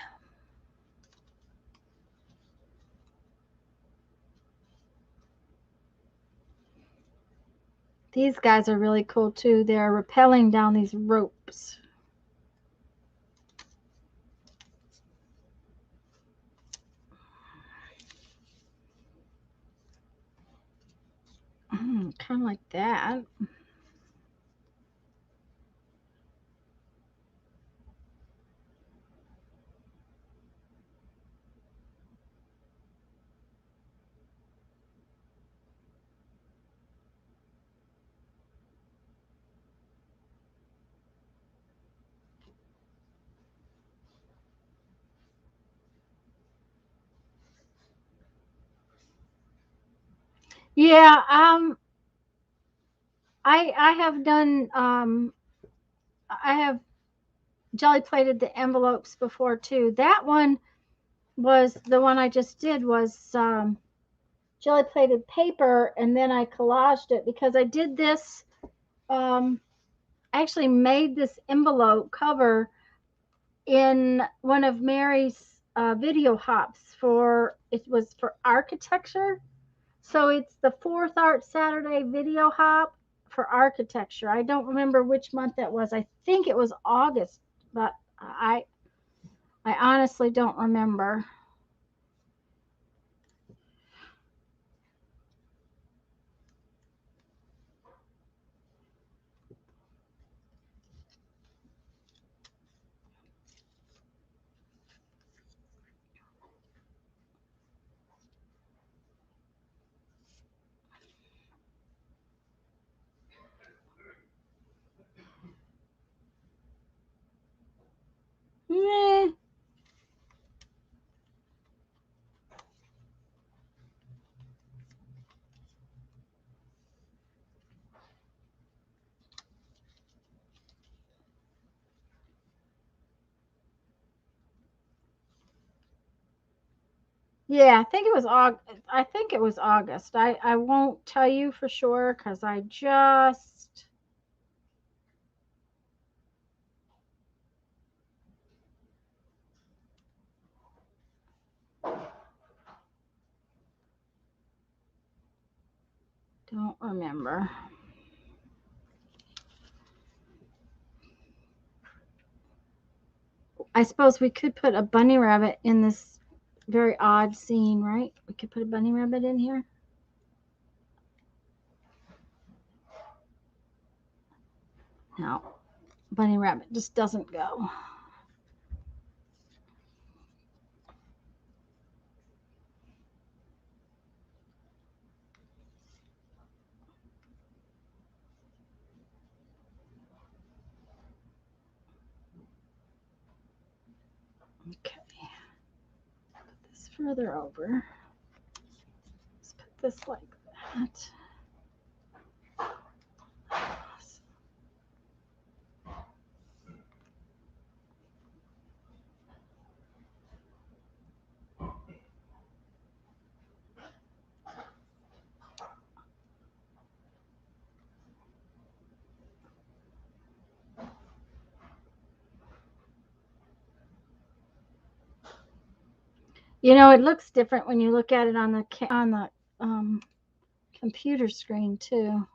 These guys are really cool too. They're rappelling down these ropes. Kind of like that. Yeah, I have done I have jelly plated the envelopes before too. That one was the one I just did was jelly plated paper, and then I collaged it because I did this. I actually made this envelope cover in one of Mary's video hops for it was for architecture. So it's the fourth Art Saturday video hop for architecture. I don't remember which month that was. I think it was August, but I honestly don't remember. Eh, yeah, I think it was August. I think it was August. I won't tell you for sure because I just don't remember. I suppose we could put a bunny rabbit in this very odd scene, right? We could put a bunny rabbit in here. No, bunny rabbit just doesn't go. Okay, put this further over. Let's put this like that. You know, it looks different when you look at it on the um, computer screen too.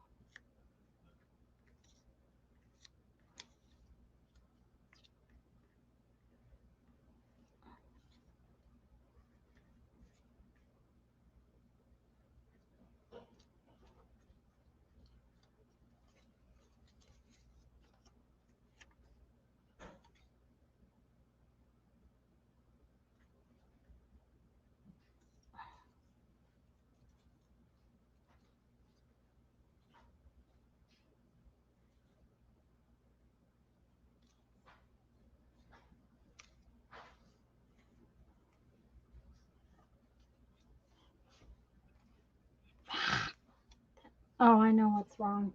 Oh, I know what's wrong.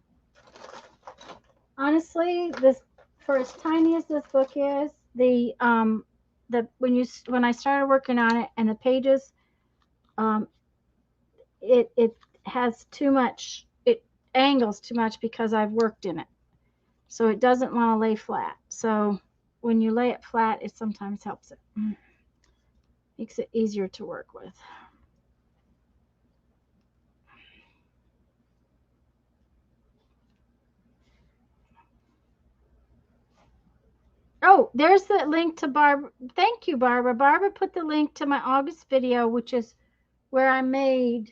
Honestly, this for as tiny as this book is, the when I started working on it and the pages, um, it has too much. It angles too much because I've worked in it, so it doesn't want to lay flat. So when you lay it flat, it sometimes helps it. Makes it easier to work with. Oh, there's the link to Barbara. Thank you, Barbara. Barbara put the link to my August video, which is where I made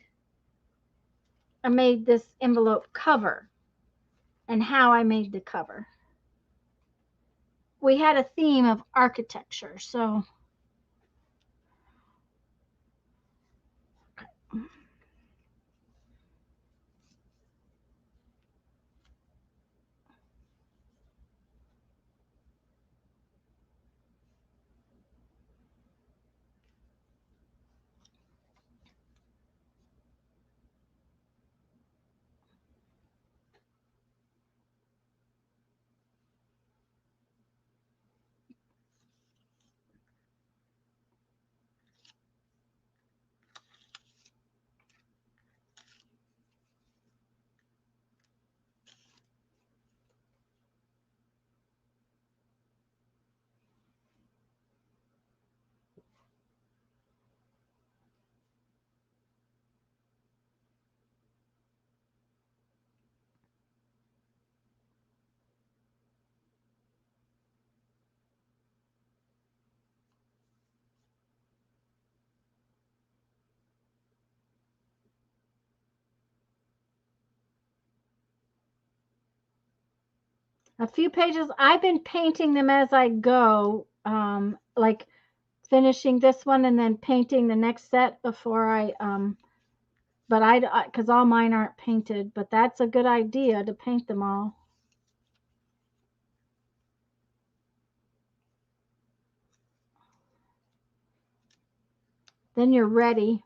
this envelope cover and how I made the cover. We had a theme of architecture, so a few pages. I've been painting them as I go, like finishing this one and then painting the next set before I but because all mine aren't painted, but that's a good idea to paint them all. Then you're ready.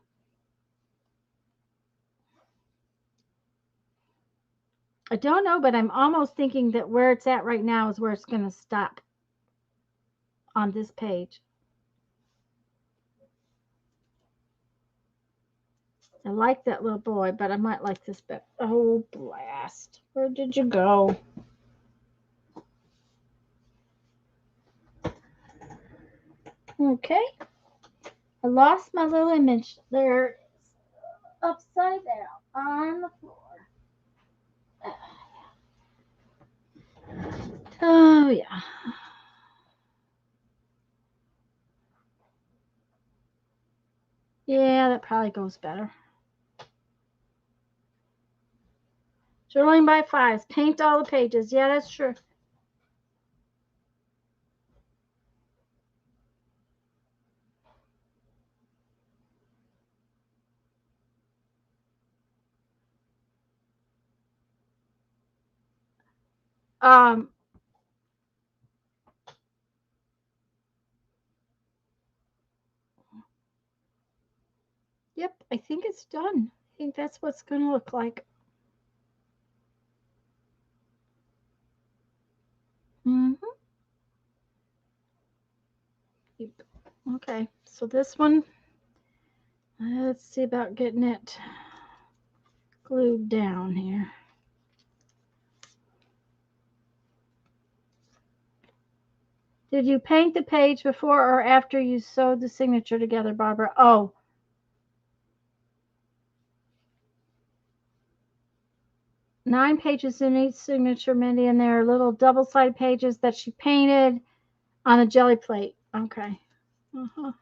I don't know, but I'm almost thinking that where it's at right now is where it's going to stop on this page. I like that little boy, but I might like this bit. Oh, blast. Where did you go? Okay. I lost my little image. There it is. Upside down on the floor. Oh, yeah. Yeah, that probably goes better. Journaling by fives. Paint all the pages. Yeah, that's true. Yep, I think it's done. I think that's what's going to look like. Mm-hmm. Yep. Okay, so this one, let's see about getting it glued down here. Did you paint the page before or after you sewed the signature together, Barbara? Oh. 9 pages in each signature, Mindy, and there are little double-sided pages that she painted on a jelly plate. Okay. Uh-huh.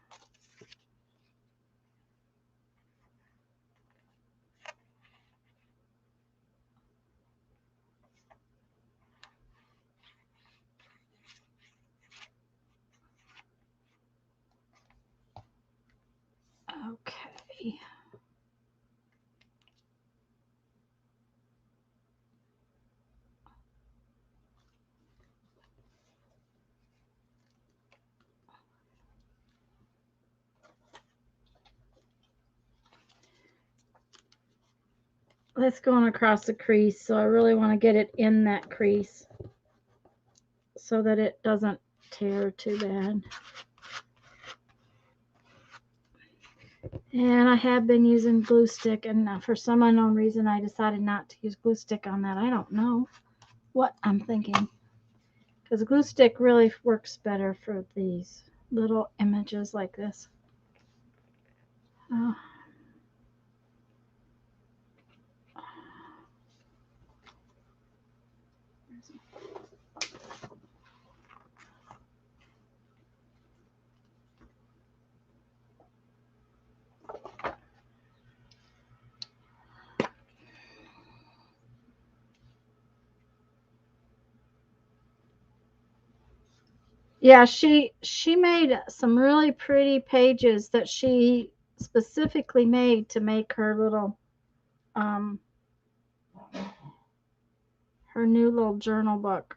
Okay. That's going across the crease, so I really want to get it in that crease so that it doesn't tear too bad. And I have been using glue stick, and for some unknown reason I decided not to use glue stick on that. I don't know what I'm thinking, because glue stick really works better for these little images like this. Oh. Yeah, she made some really pretty pages that she specifically made to make her little um her new little journal book.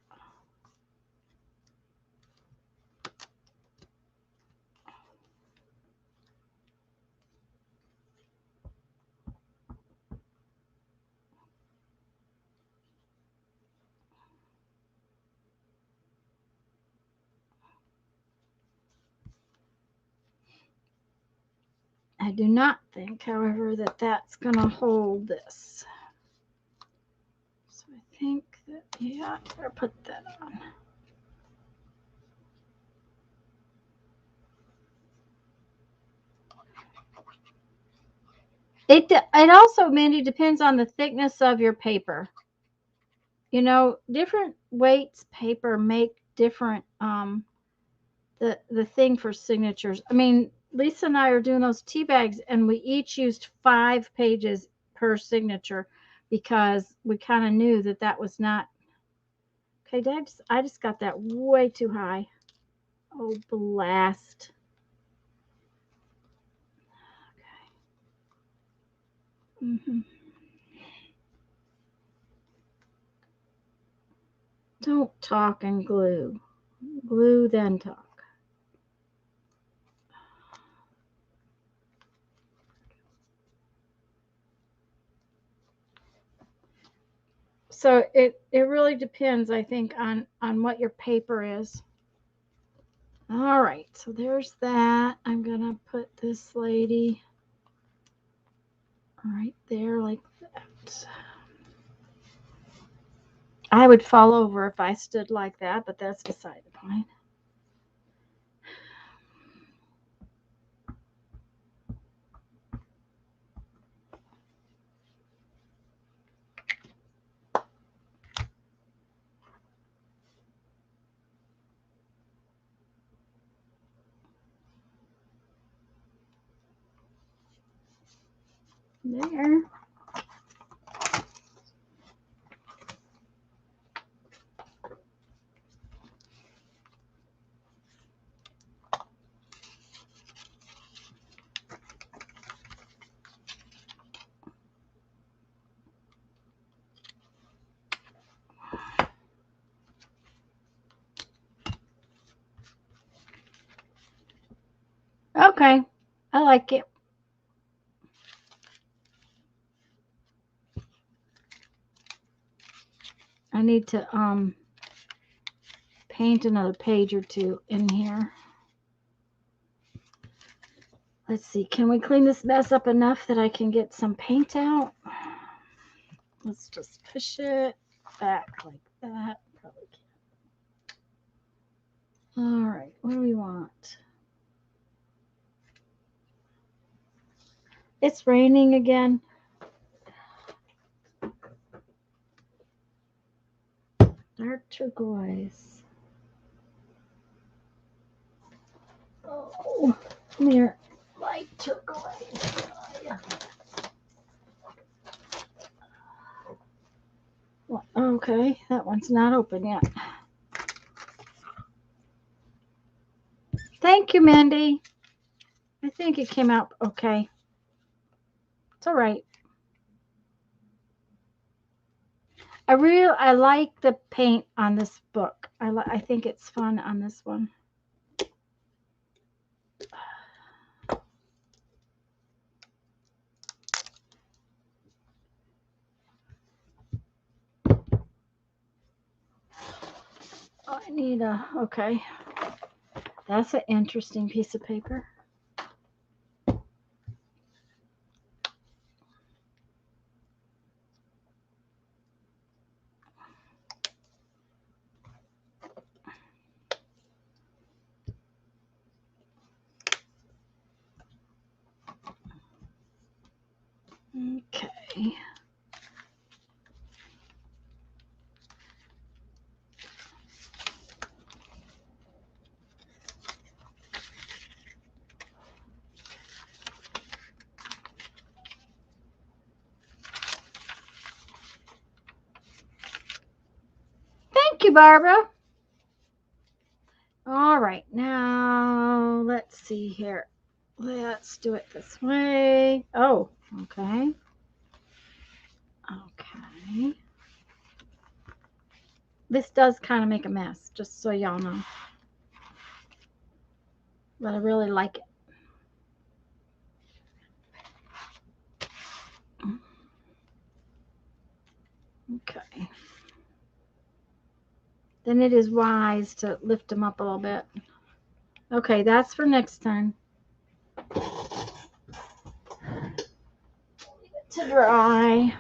I do not think, however, that that's going to hold this. So I think that, yeah, I better put that on. It also, Mindy, depends on the thickness of your paper. You know, different weights paper make different the thing for signatures. I mean, Lisa and I are doing those tea bags, and we each used 5 pages per signature because we kind of knew that that was not okay. I just got that way too high. Oh, blast. Okay. Don't talk and glue. Glue, then talk. So it really depends, I think, on what your paper is. All right, so there's that. I'm gonna put this lady right there like that. I would fall over if I stood like that, but that's beside the point. There. Okay, I like it. I need to paint another page or two in here. Let's see, can we clean this mess up enough that I can get some paint out? Let's just push it back like that. Probably can't. All right, what do we want? It's raining again. Dark turquoise. Oh, come here. Light turquoise. Okay, that one's not open yet. Thank you, Mindy. I think it came out okay. It's all right. I like the paint on this book. I think it's fun on this one. Oh, I need okay. That's an interesting piece of paper. Okay. Thank you, Barbara. All right, now let's see here. Let's do it this way. Oh, okay. Okay. This does kind of make a mess, just so y'all know. But I really like it. Okay. Then it is wise to lift them up a little bit. Okay, that's for next time. To dry.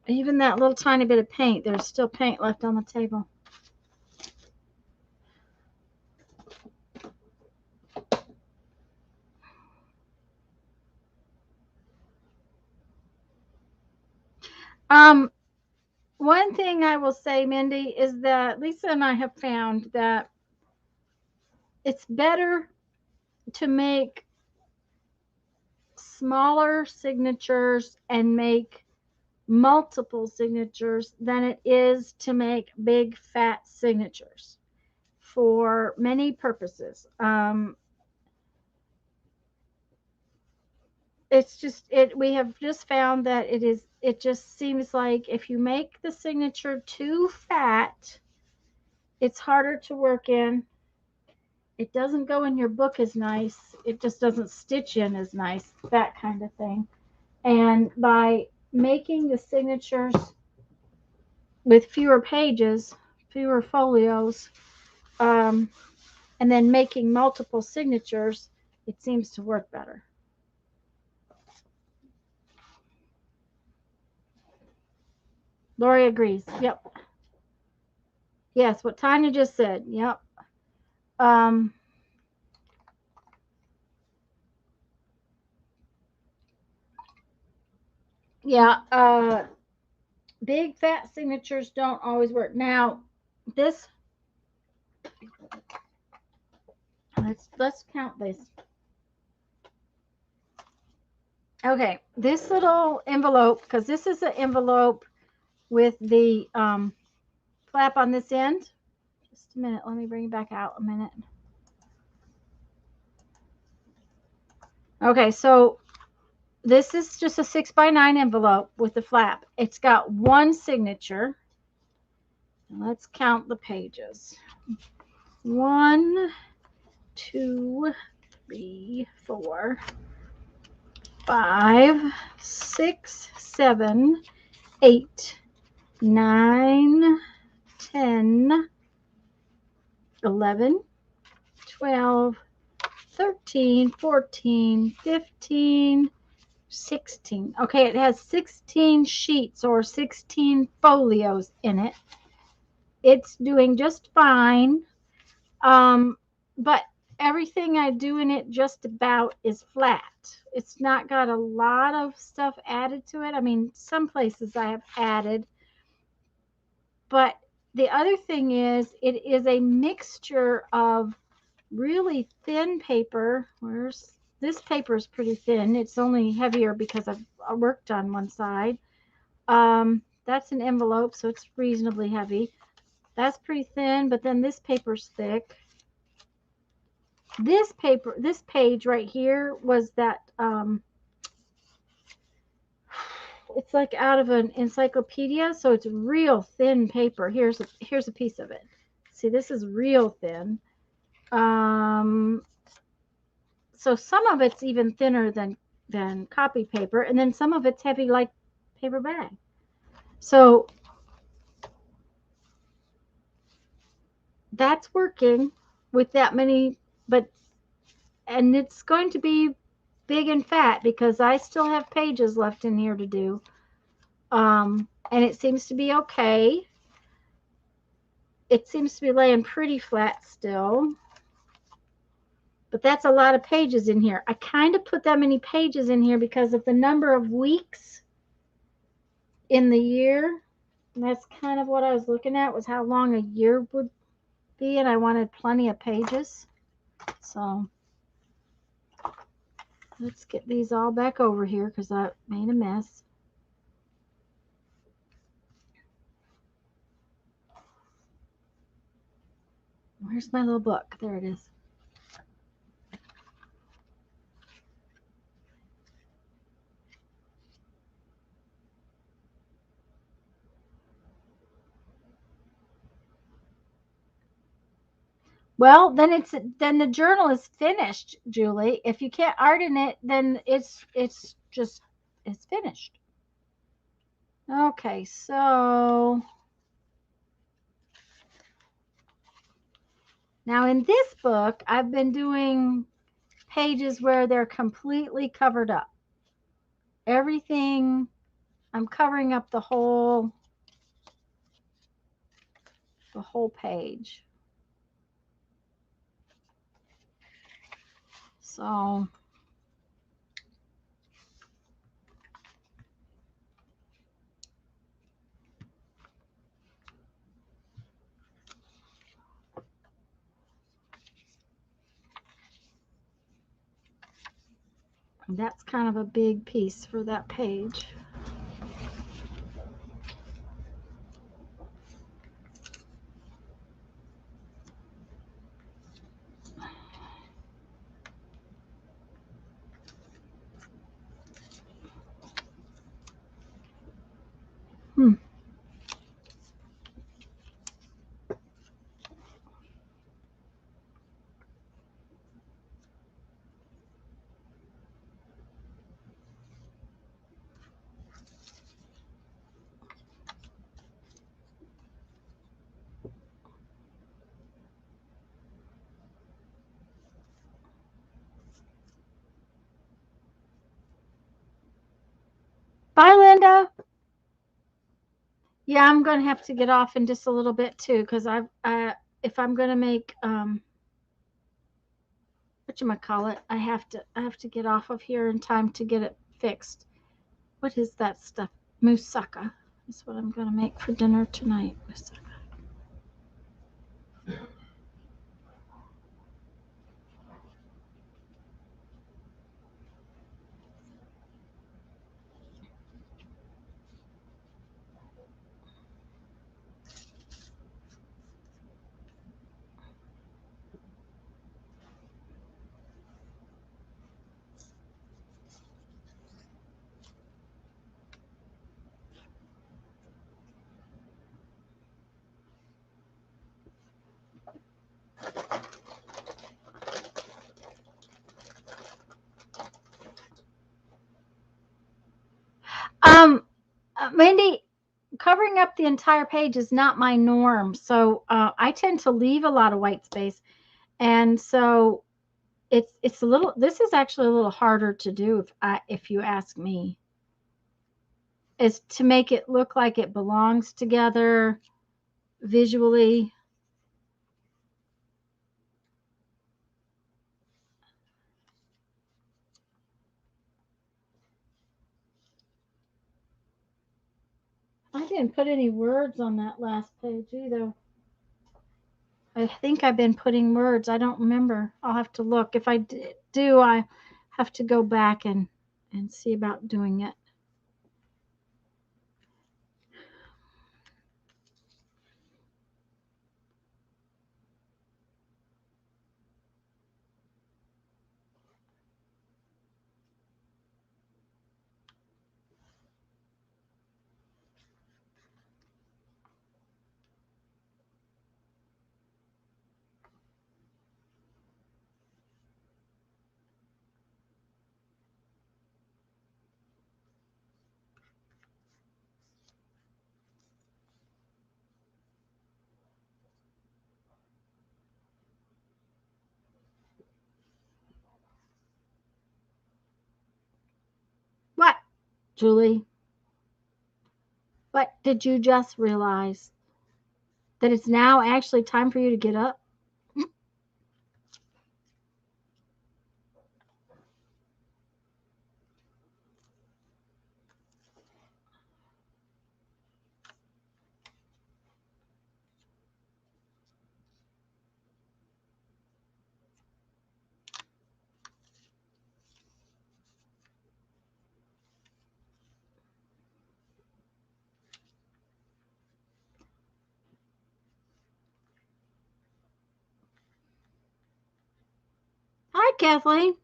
Even that little tiny bit of paint, there's still paint left on the table. One thing I will say, Mindy, is that Lisa and I have found that it's better to make smaller signatures and make multiple signatures than it is to make big fat signatures for many purposes. It's just we have just found that it just seems like if you make the signature too fat, it's harder to work in. It doesn't go in your book as nice. It just doesn't stitch in as nice, that kind of thing. And by making the signatures with fewer pages, fewer folios, and then making multiple signatures, it seems to work better. Lori agrees. Yep. Yes, what Tanya just said. Yep. Yeah, big fat signatures don't always work. Now, this, let's count this. Okay, this little envelope, because this is an envelope with the flap on this end. Just a minute, let me bring it back out a minute. Okay, so this is just a 6x9 envelope with the flap. It's got one signature. Let's count the pages. 1, 2, 3, 4, 5, 6, 7, 8, 9, 10, 11, 12, 13, 14, 15, 16. Okay, it has 16 sheets or 16 folios in it. It's doing just fine. But everything I do in it just about is flat. It's not got a lot of stuff added to it. I mean, some places I have added. But the other thing is, it is a mixture of really thin paper. This paper is pretty thin. It's only heavier because I've worked on one side. That's an envelope, so it's reasonably heavy. That's pretty thin, but then this paper's thick. This page right here was that, it's like out of an encyclopedia, so it's real thin paper. Here's a piece of it. See, this is real thin. So some of it's even thinner than copy paper, and then some of it's heavy like paper bag. So that's working with that many, and it's going to be big and fat because I still have pages left in here to do. And it seems to be okay. It seems to be laying pretty flat still. But that's a lot of pages in here. I kind of put that many pages in here because of the number of weeks in the year. And that's kind of what I was looking at, was how long a year would be, and I wanted plenty of pages. So let's get these all back over here because I made a mess. Where's my little book? There it is. Well, then the journal is finished, Julie. If you can't art in it, then it's just it's finished. Okay, so now in this book, I've been doing pages where they're completely covered up. Everything, I'm covering up the whole page. So that's kind of a big piece for that page. Bye, Linda. Yeah, I'm going to have to get off in just a little bit too, because if I'm going to make whatchamacallit, I have to get off of here in time to get it fixed. What is that stuff? Moussaka is what I'm going to make for dinner tonight. Moussaka. Mandy, covering up the entire page is not my norm, so I tend to leave a lot of white space, and so it's a little. This is actually a little harder to do if you ask me. Is to make it look like it belongs together visually. I didn't put any words on that last page either. I think I've been putting words. I don't remember. I'll have to look. If I do, I have to go back and see about doing it. What, Julie? But did you just realize that it's now actually time for you to get up? Hi, Kathleen.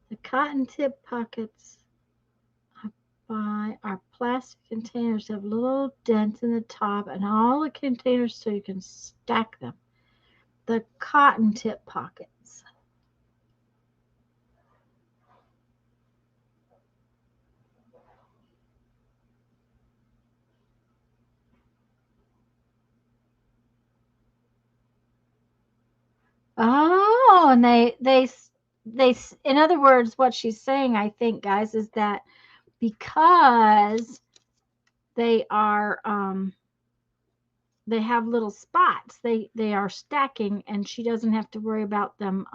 The cotton tip pockets are plastic containers have little dents in the top and all the containers so you can stack them. The cotton tip pockets. Oh, and in other words, what she's saying, I think, guys, is that because they are they have little spots, they are stacking, and she doesn't have to worry about them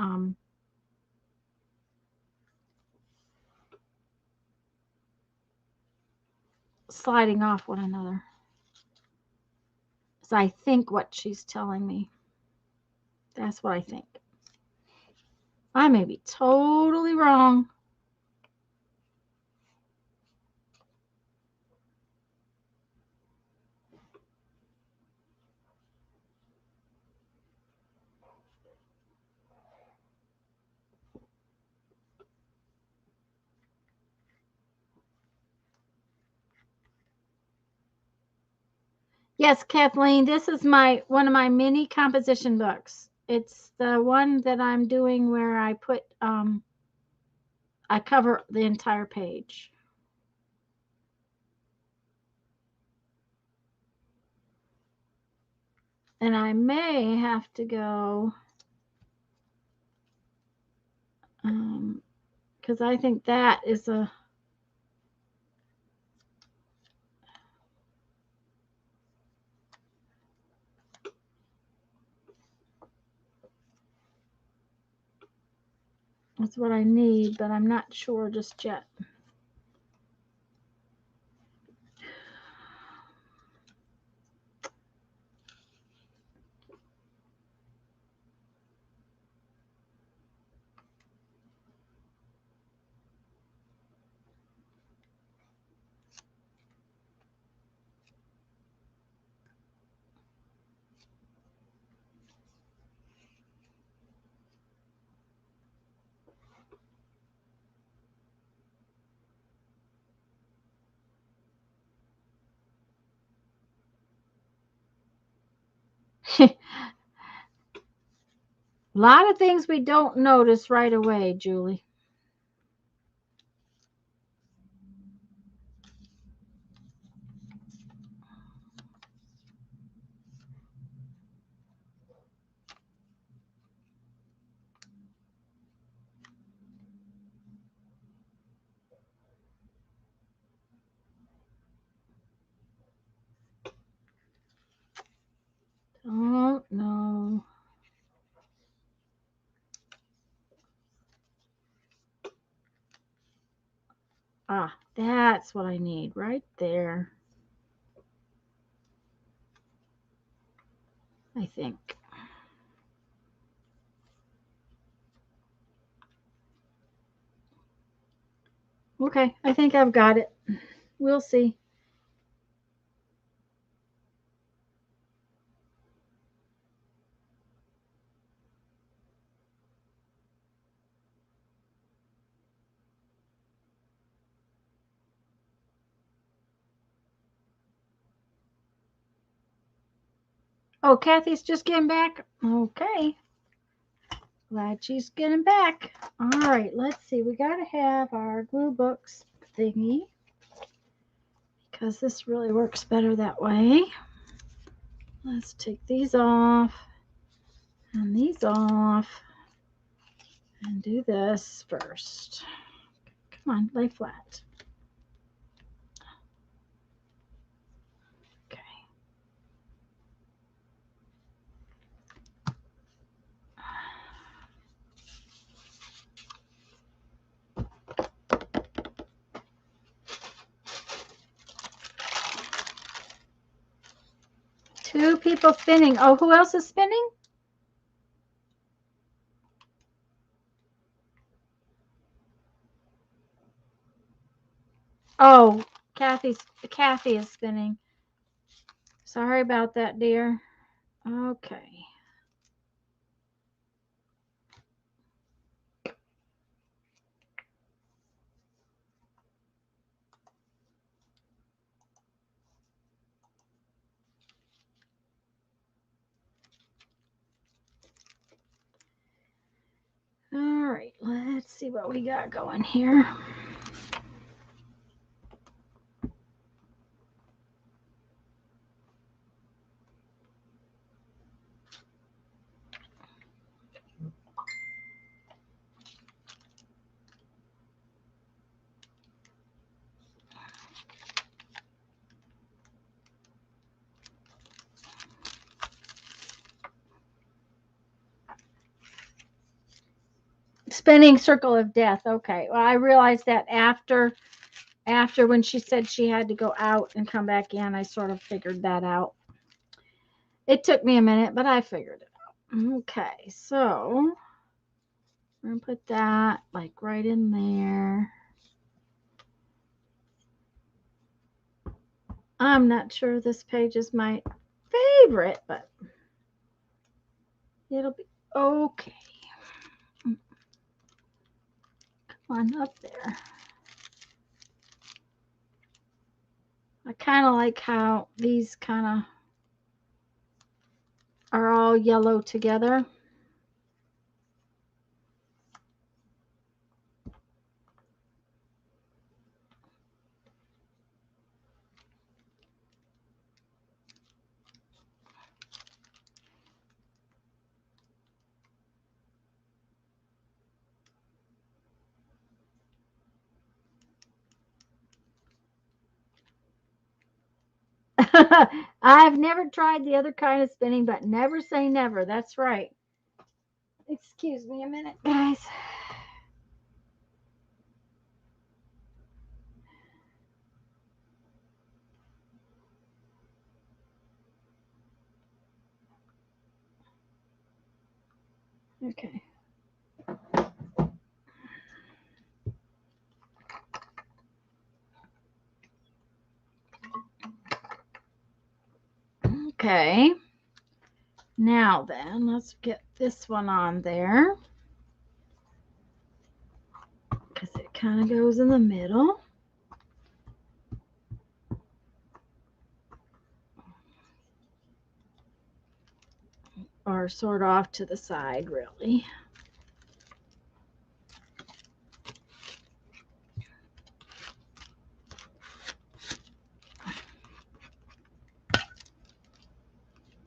sliding off one another. So I think what she's telling me. That's what I think. I may be totally wrong. Yes, Kathleen, this is one of my mini composition books. It's the one that I'm doing where I put I cover the entire page. And I may have to go because I think that is that's what I need, but I'm not sure just yet. A lot of things we don't notice right away, Julie. Don't know. Ah, that's what I need right there. I think. Okay, I think I've got it. We'll see. Oh, Kathy's just getting back. Okay. Glad she's getting back. All right, let's see. We got to have our glue books thingy because this really works better that way. Let's take these off and these off and do this first. Come on, lay flat. Okay. Two people spinning. Oh, who else is spinning? Oh, Kathy is spinning. Sorry about that, dear. Okay. All right, let's see what we got going here. Spinning circle of death. Okay. Well, I realized that after when she said she had to go out and come back in, I sort of figured that out. It took me a minute, but I figured it out. Okay, so we're gonna put that like right in there. I'm not sure this page is my favorite, but it'll be okay. Come on up there. I kind of like how these kind of are all yellow together. I've never tried the other kind of spinning, but never say never. That's right. Excuse me a minute, guys. Okay. Okay. Now then, let's get this one on there because it kind of goes in the middle. Or sort of off to the side, really.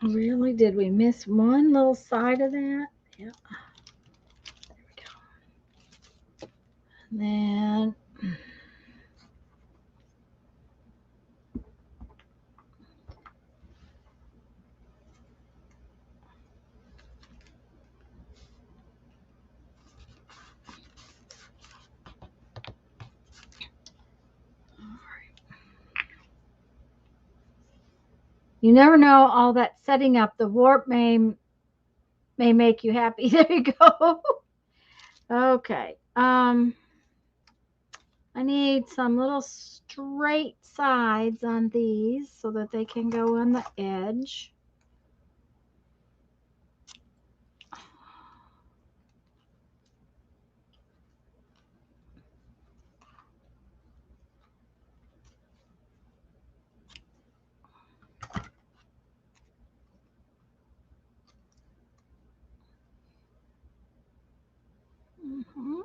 Really? Did we miss one little side of that? Yeah. There we go. And then you never know, all that setting up the warp may make you happy. There you go. Okay. I need some little straight sides on these so that they can go on the edge. Mhm.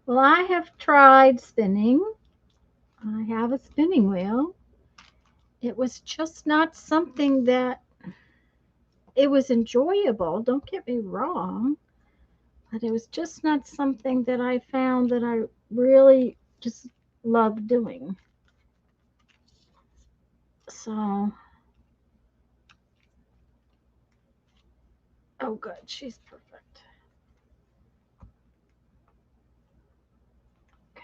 Well, I have tried spinning. I have a spinning wheel. It was just not something that it was enjoyable, don't get me wrong, but it was just not something that I found that I really just loved doing. So, oh, good, she's perfect. Okay.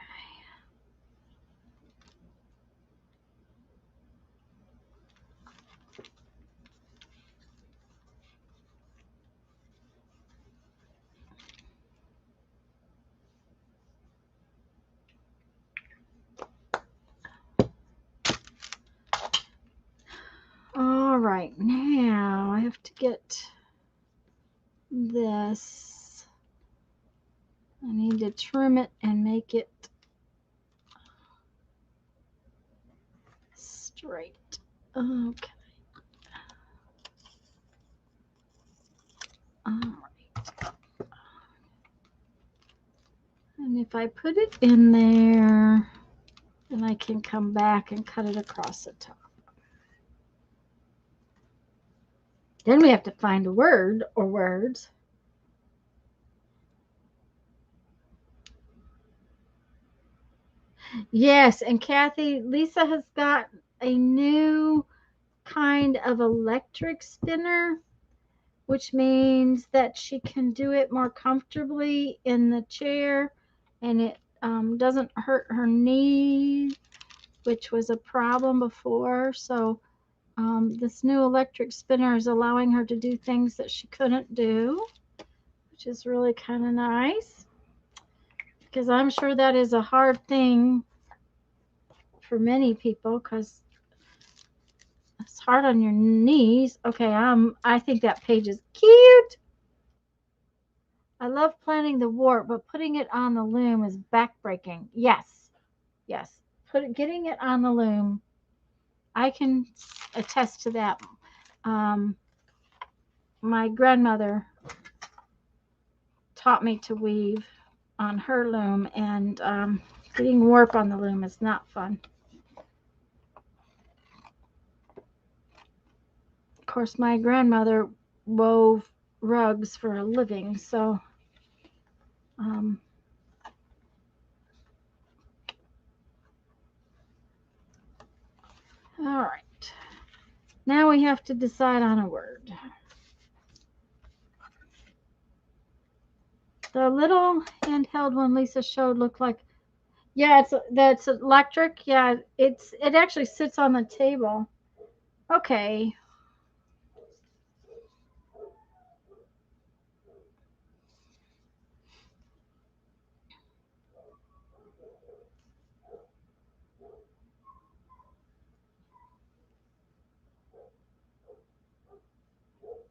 All right, now I have to get this. I need to trim it and make it straight. Okay. All right. And if I put it in there, then I can come back and cut it across the top. Then we have to find a word or words. Yes, and Kathy, Lisa has got a new kind of electric spinner, which means that she can do it more comfortably in the chair and it doesn't hurt her knees, which was a problem before. So, this new electric spinner is allowing her to do things that she couldn't do, which is really kind of nice because I'm sure that is a hard thing for many people because it's hard on your knees. Okay, I think that page is cute. I love planning the warp, but putting it on the loom is backbreaking. Yes, yes. Getting it on the loom, I can attest to that. Um, my grandmother taught me to weave on her loom, and getting warp on the loom is not fun. Of course, my grandmother wove rugs for a living, so um, all right. Now we have to decide on a word. The little handheld one Lisa showed looked like, yeah, that's electric. Yeah, it actually sits on the table. Okay.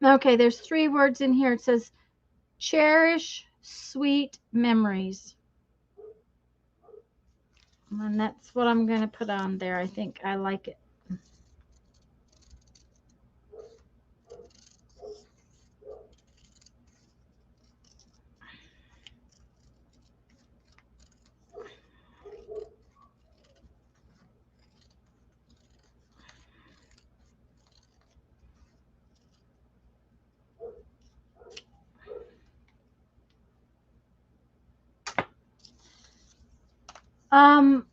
Okay, there's three words in here. It says cherish sweet memories. And that's what I'm going to put on there. I think I like it. Um,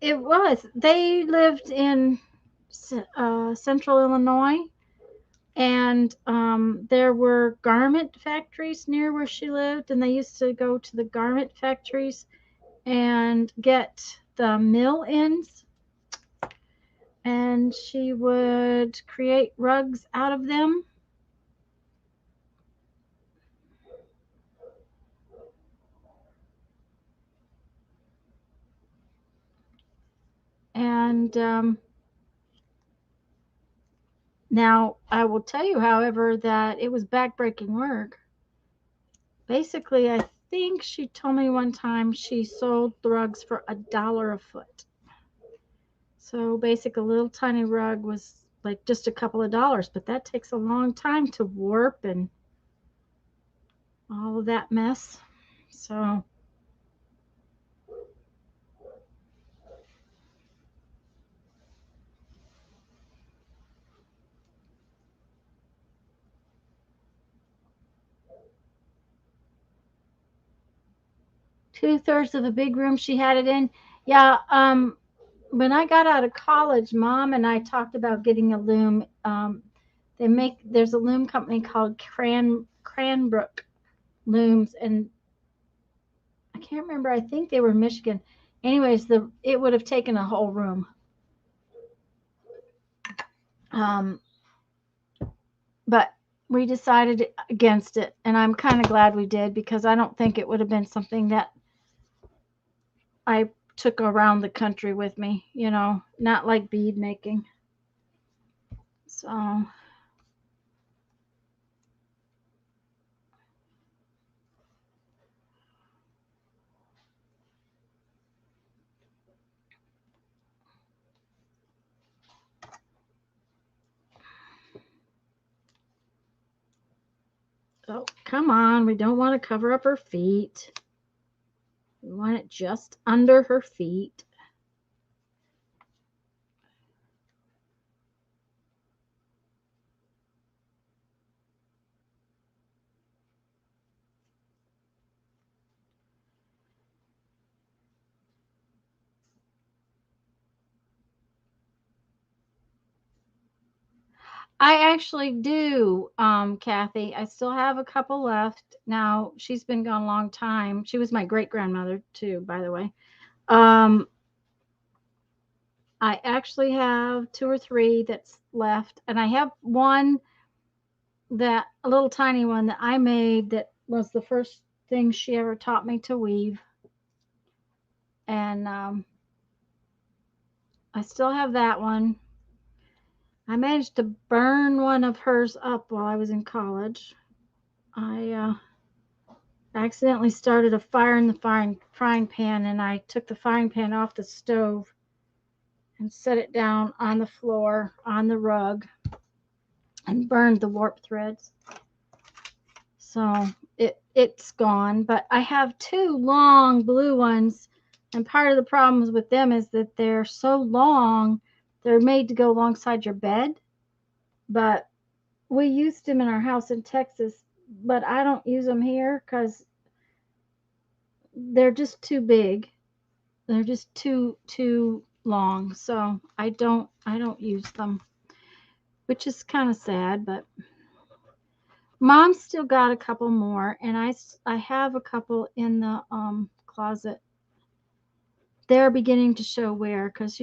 it was. They lived in central Illinois, and there were garment factories near where she lived, and they used to go to the garment factories and get the mill ends, and she would create rugs out of them. And Now, I will tell you, however, that it was backbreaking work. Basically, I think she told me one time she sold the rugs for $1 a foot. So basically, a little tiny rug was like just a couple of dollars, but that takes a long time to warp and all of that mess. So 2/3 of the big room she had it in. Yeah, when I got out of college, Mom and I talked about getting a loom. There's a loom company called Cranbrook Looms, and I can't remember. I think they were Michigan. Anyways, it would have taken a whole room. Um, but we decided against it, and I'm kind of glad we did because I don't think it would have been something that I took around the country with me, not like bead making. So, oh, come on. We don't want to cover up her feet. We want it just under her feet. I actually do, Kathy. I still have a couple left. Now, she's been gone a long time. She was my great grandmother, too, by the way. Um, I actually have 2 or 3 that's left, and I have one a little tiny one that I made that was the first thing she ever taught me to weave. And I still have that one. I managed to burn one of hers up while I was in college. I accidentally started a fire in the frying pan, and I took the frying pan off the stove and set it down on the floor on the rug and burned the warp threads. So it's gone, but I have 2 long blue ones, and part of the problems with them is that they're so long, they're made to go alongside your bed, but we used them in our house in Texas, but I don't use them here because they're just too big. They're just too long, so I don't use them, which is kind of sad, but Mom's still got a couple more, and I have a couple in the closet. They're beginning to show wear because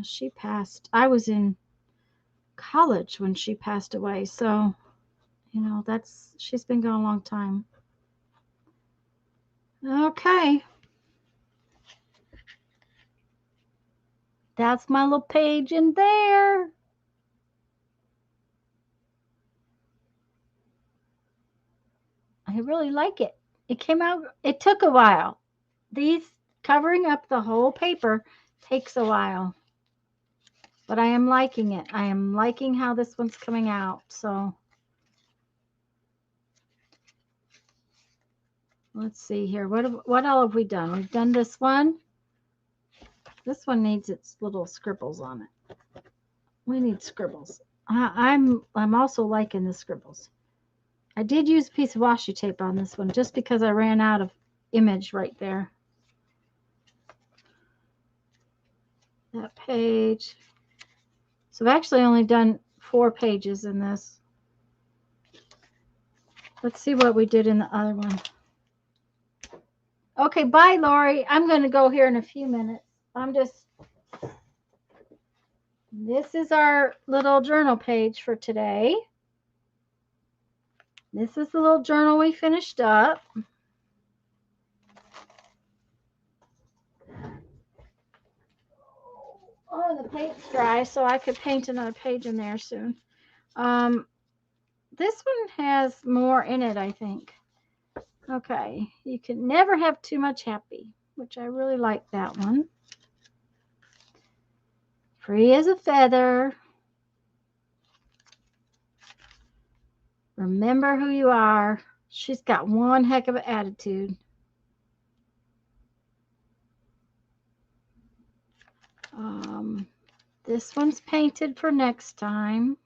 she passed. I was in college when she passed away, so she's been gone a long time. Okay, that's my little page in there. I really like it. It came out. It took a while. These covering up the whole paper takes a while. But I am liking it. I am liking how this one's coming out. So let's see here. What all have we done? We've done this one. This one needs its little scribbles on it. We need scribbles. I'm also liking the scribbles. I did use a piece of washi tape on this one just because I ran out of image right there. That page. So I've actually only done 4 pages in this. Let's see what we did in the other one. Okay, bye, Lori. I'm going to go here in a few minutes. This is our little journal page for today. This is the little journal we finished up. Oh, the paint's dry, so I could paint another page in there soon. This one has more in it, I think. Okay, you can never have too much happy, which I really like that one. Free as a feather. Remember who you are. She's got one heck of an attitude. This one's painted for next time.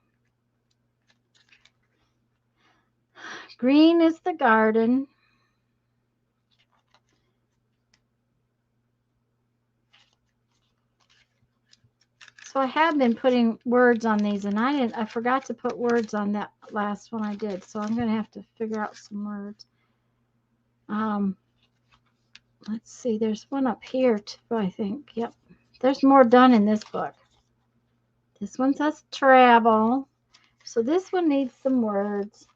Green is the garden. So I have been putting words on these, and I forgot to put words on that last one I did. So I'm going to have to figure out some words. Let's see. There's one up here too, I think. Yep. There's more done in this book. This one says travel. So this one needs some words.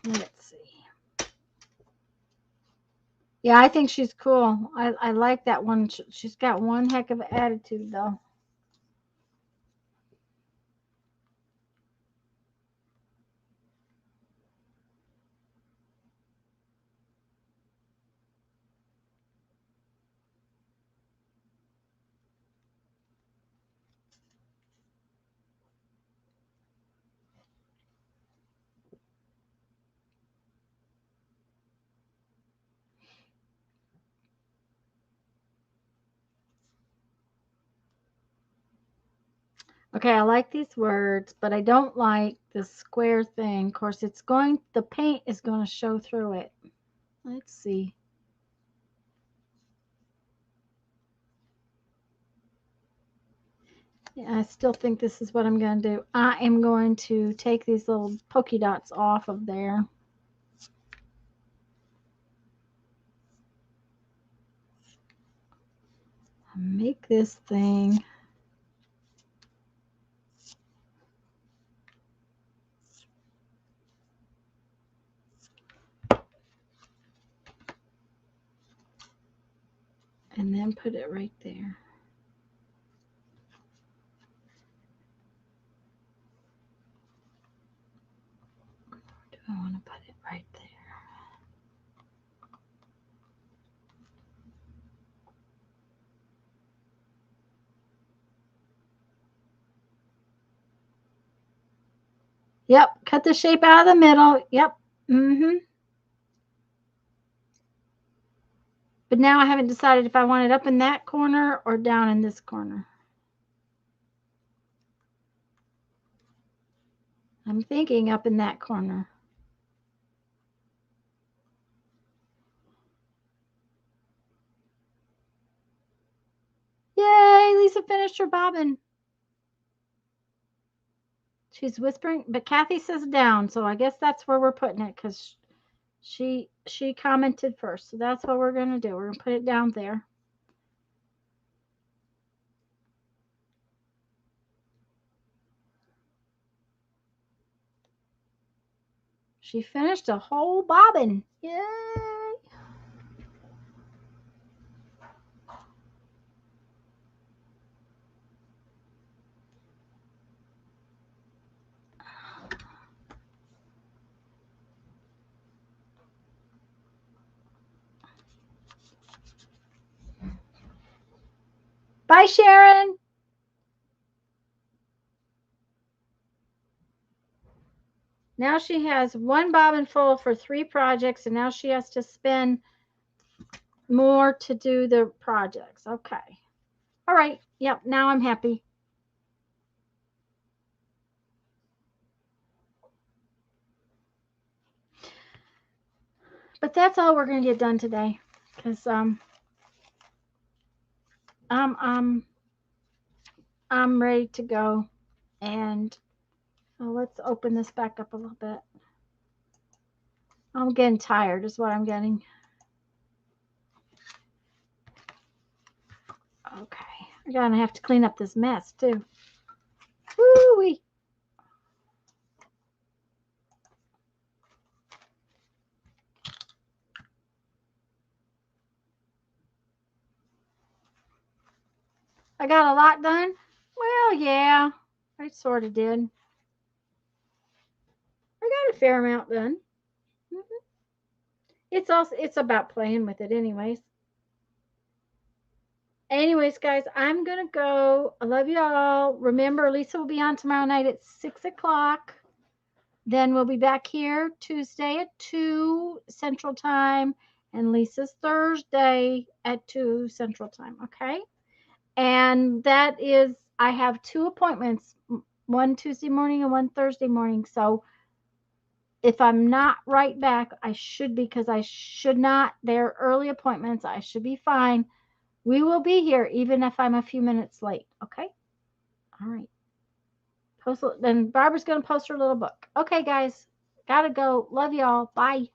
Let's see. Yeah, I think she's cool. I like that one. She's got one heck of an attitude, though. Okay, I like these words, but I don't like the square thing. Of course, the paint is going to show through it. Let's see. Yeah, I still think this is what I'm going to do. I am going to take these little polka dots off of there. Make this thing. And then put it right there. Do I want to put it right there? Yep, cut the shape out of the middle. Yep. But now I haven't decided if I want it up in that corner or down in this corner. I'm thinking up in that corner. Yay, Lisa finished her bobbin. She's whispering, but Kathy says down, so I guess that's where we're putting it because she commented first. So that's what we're going to do. We're going to put it down there. She finished a whole bobbin. Yay! Bye, Sharon. Now she has one bobbin full for 3 projects, and now she has to spend more to do the projects. Okay. All right. Yep. Now I'm happy. But that's all we're going to get done today because I'm ready to go And let's open this back up a little bit. I'm getting tired is what I'm getting. Okay. I'm going to have to clean up this mess too. Woo-wee. I got a lot done? Well, yeah, I sort of did. I got a fair amount done. It's about playing with it anyways. Anyways, guys, I'm going to go. I love you all. Remember, Lisa will be on tomorrow night at 6 o'clock. Then we'll be back here Tuesday at 2 Central Time. And Lisa's Thursday at 2 Central Time. Okay? And that is, I have 2 appointments, one Tuesday morning and one Thursday morning. So if I'm not right back, I should be, because I should not. They're early appointments. I should be fine. We will be here even if I'm a few minutes late. Okay? All right. Then Barbara's going to post her little book. Okay, guys. Gotta go. Love y'all. Bye.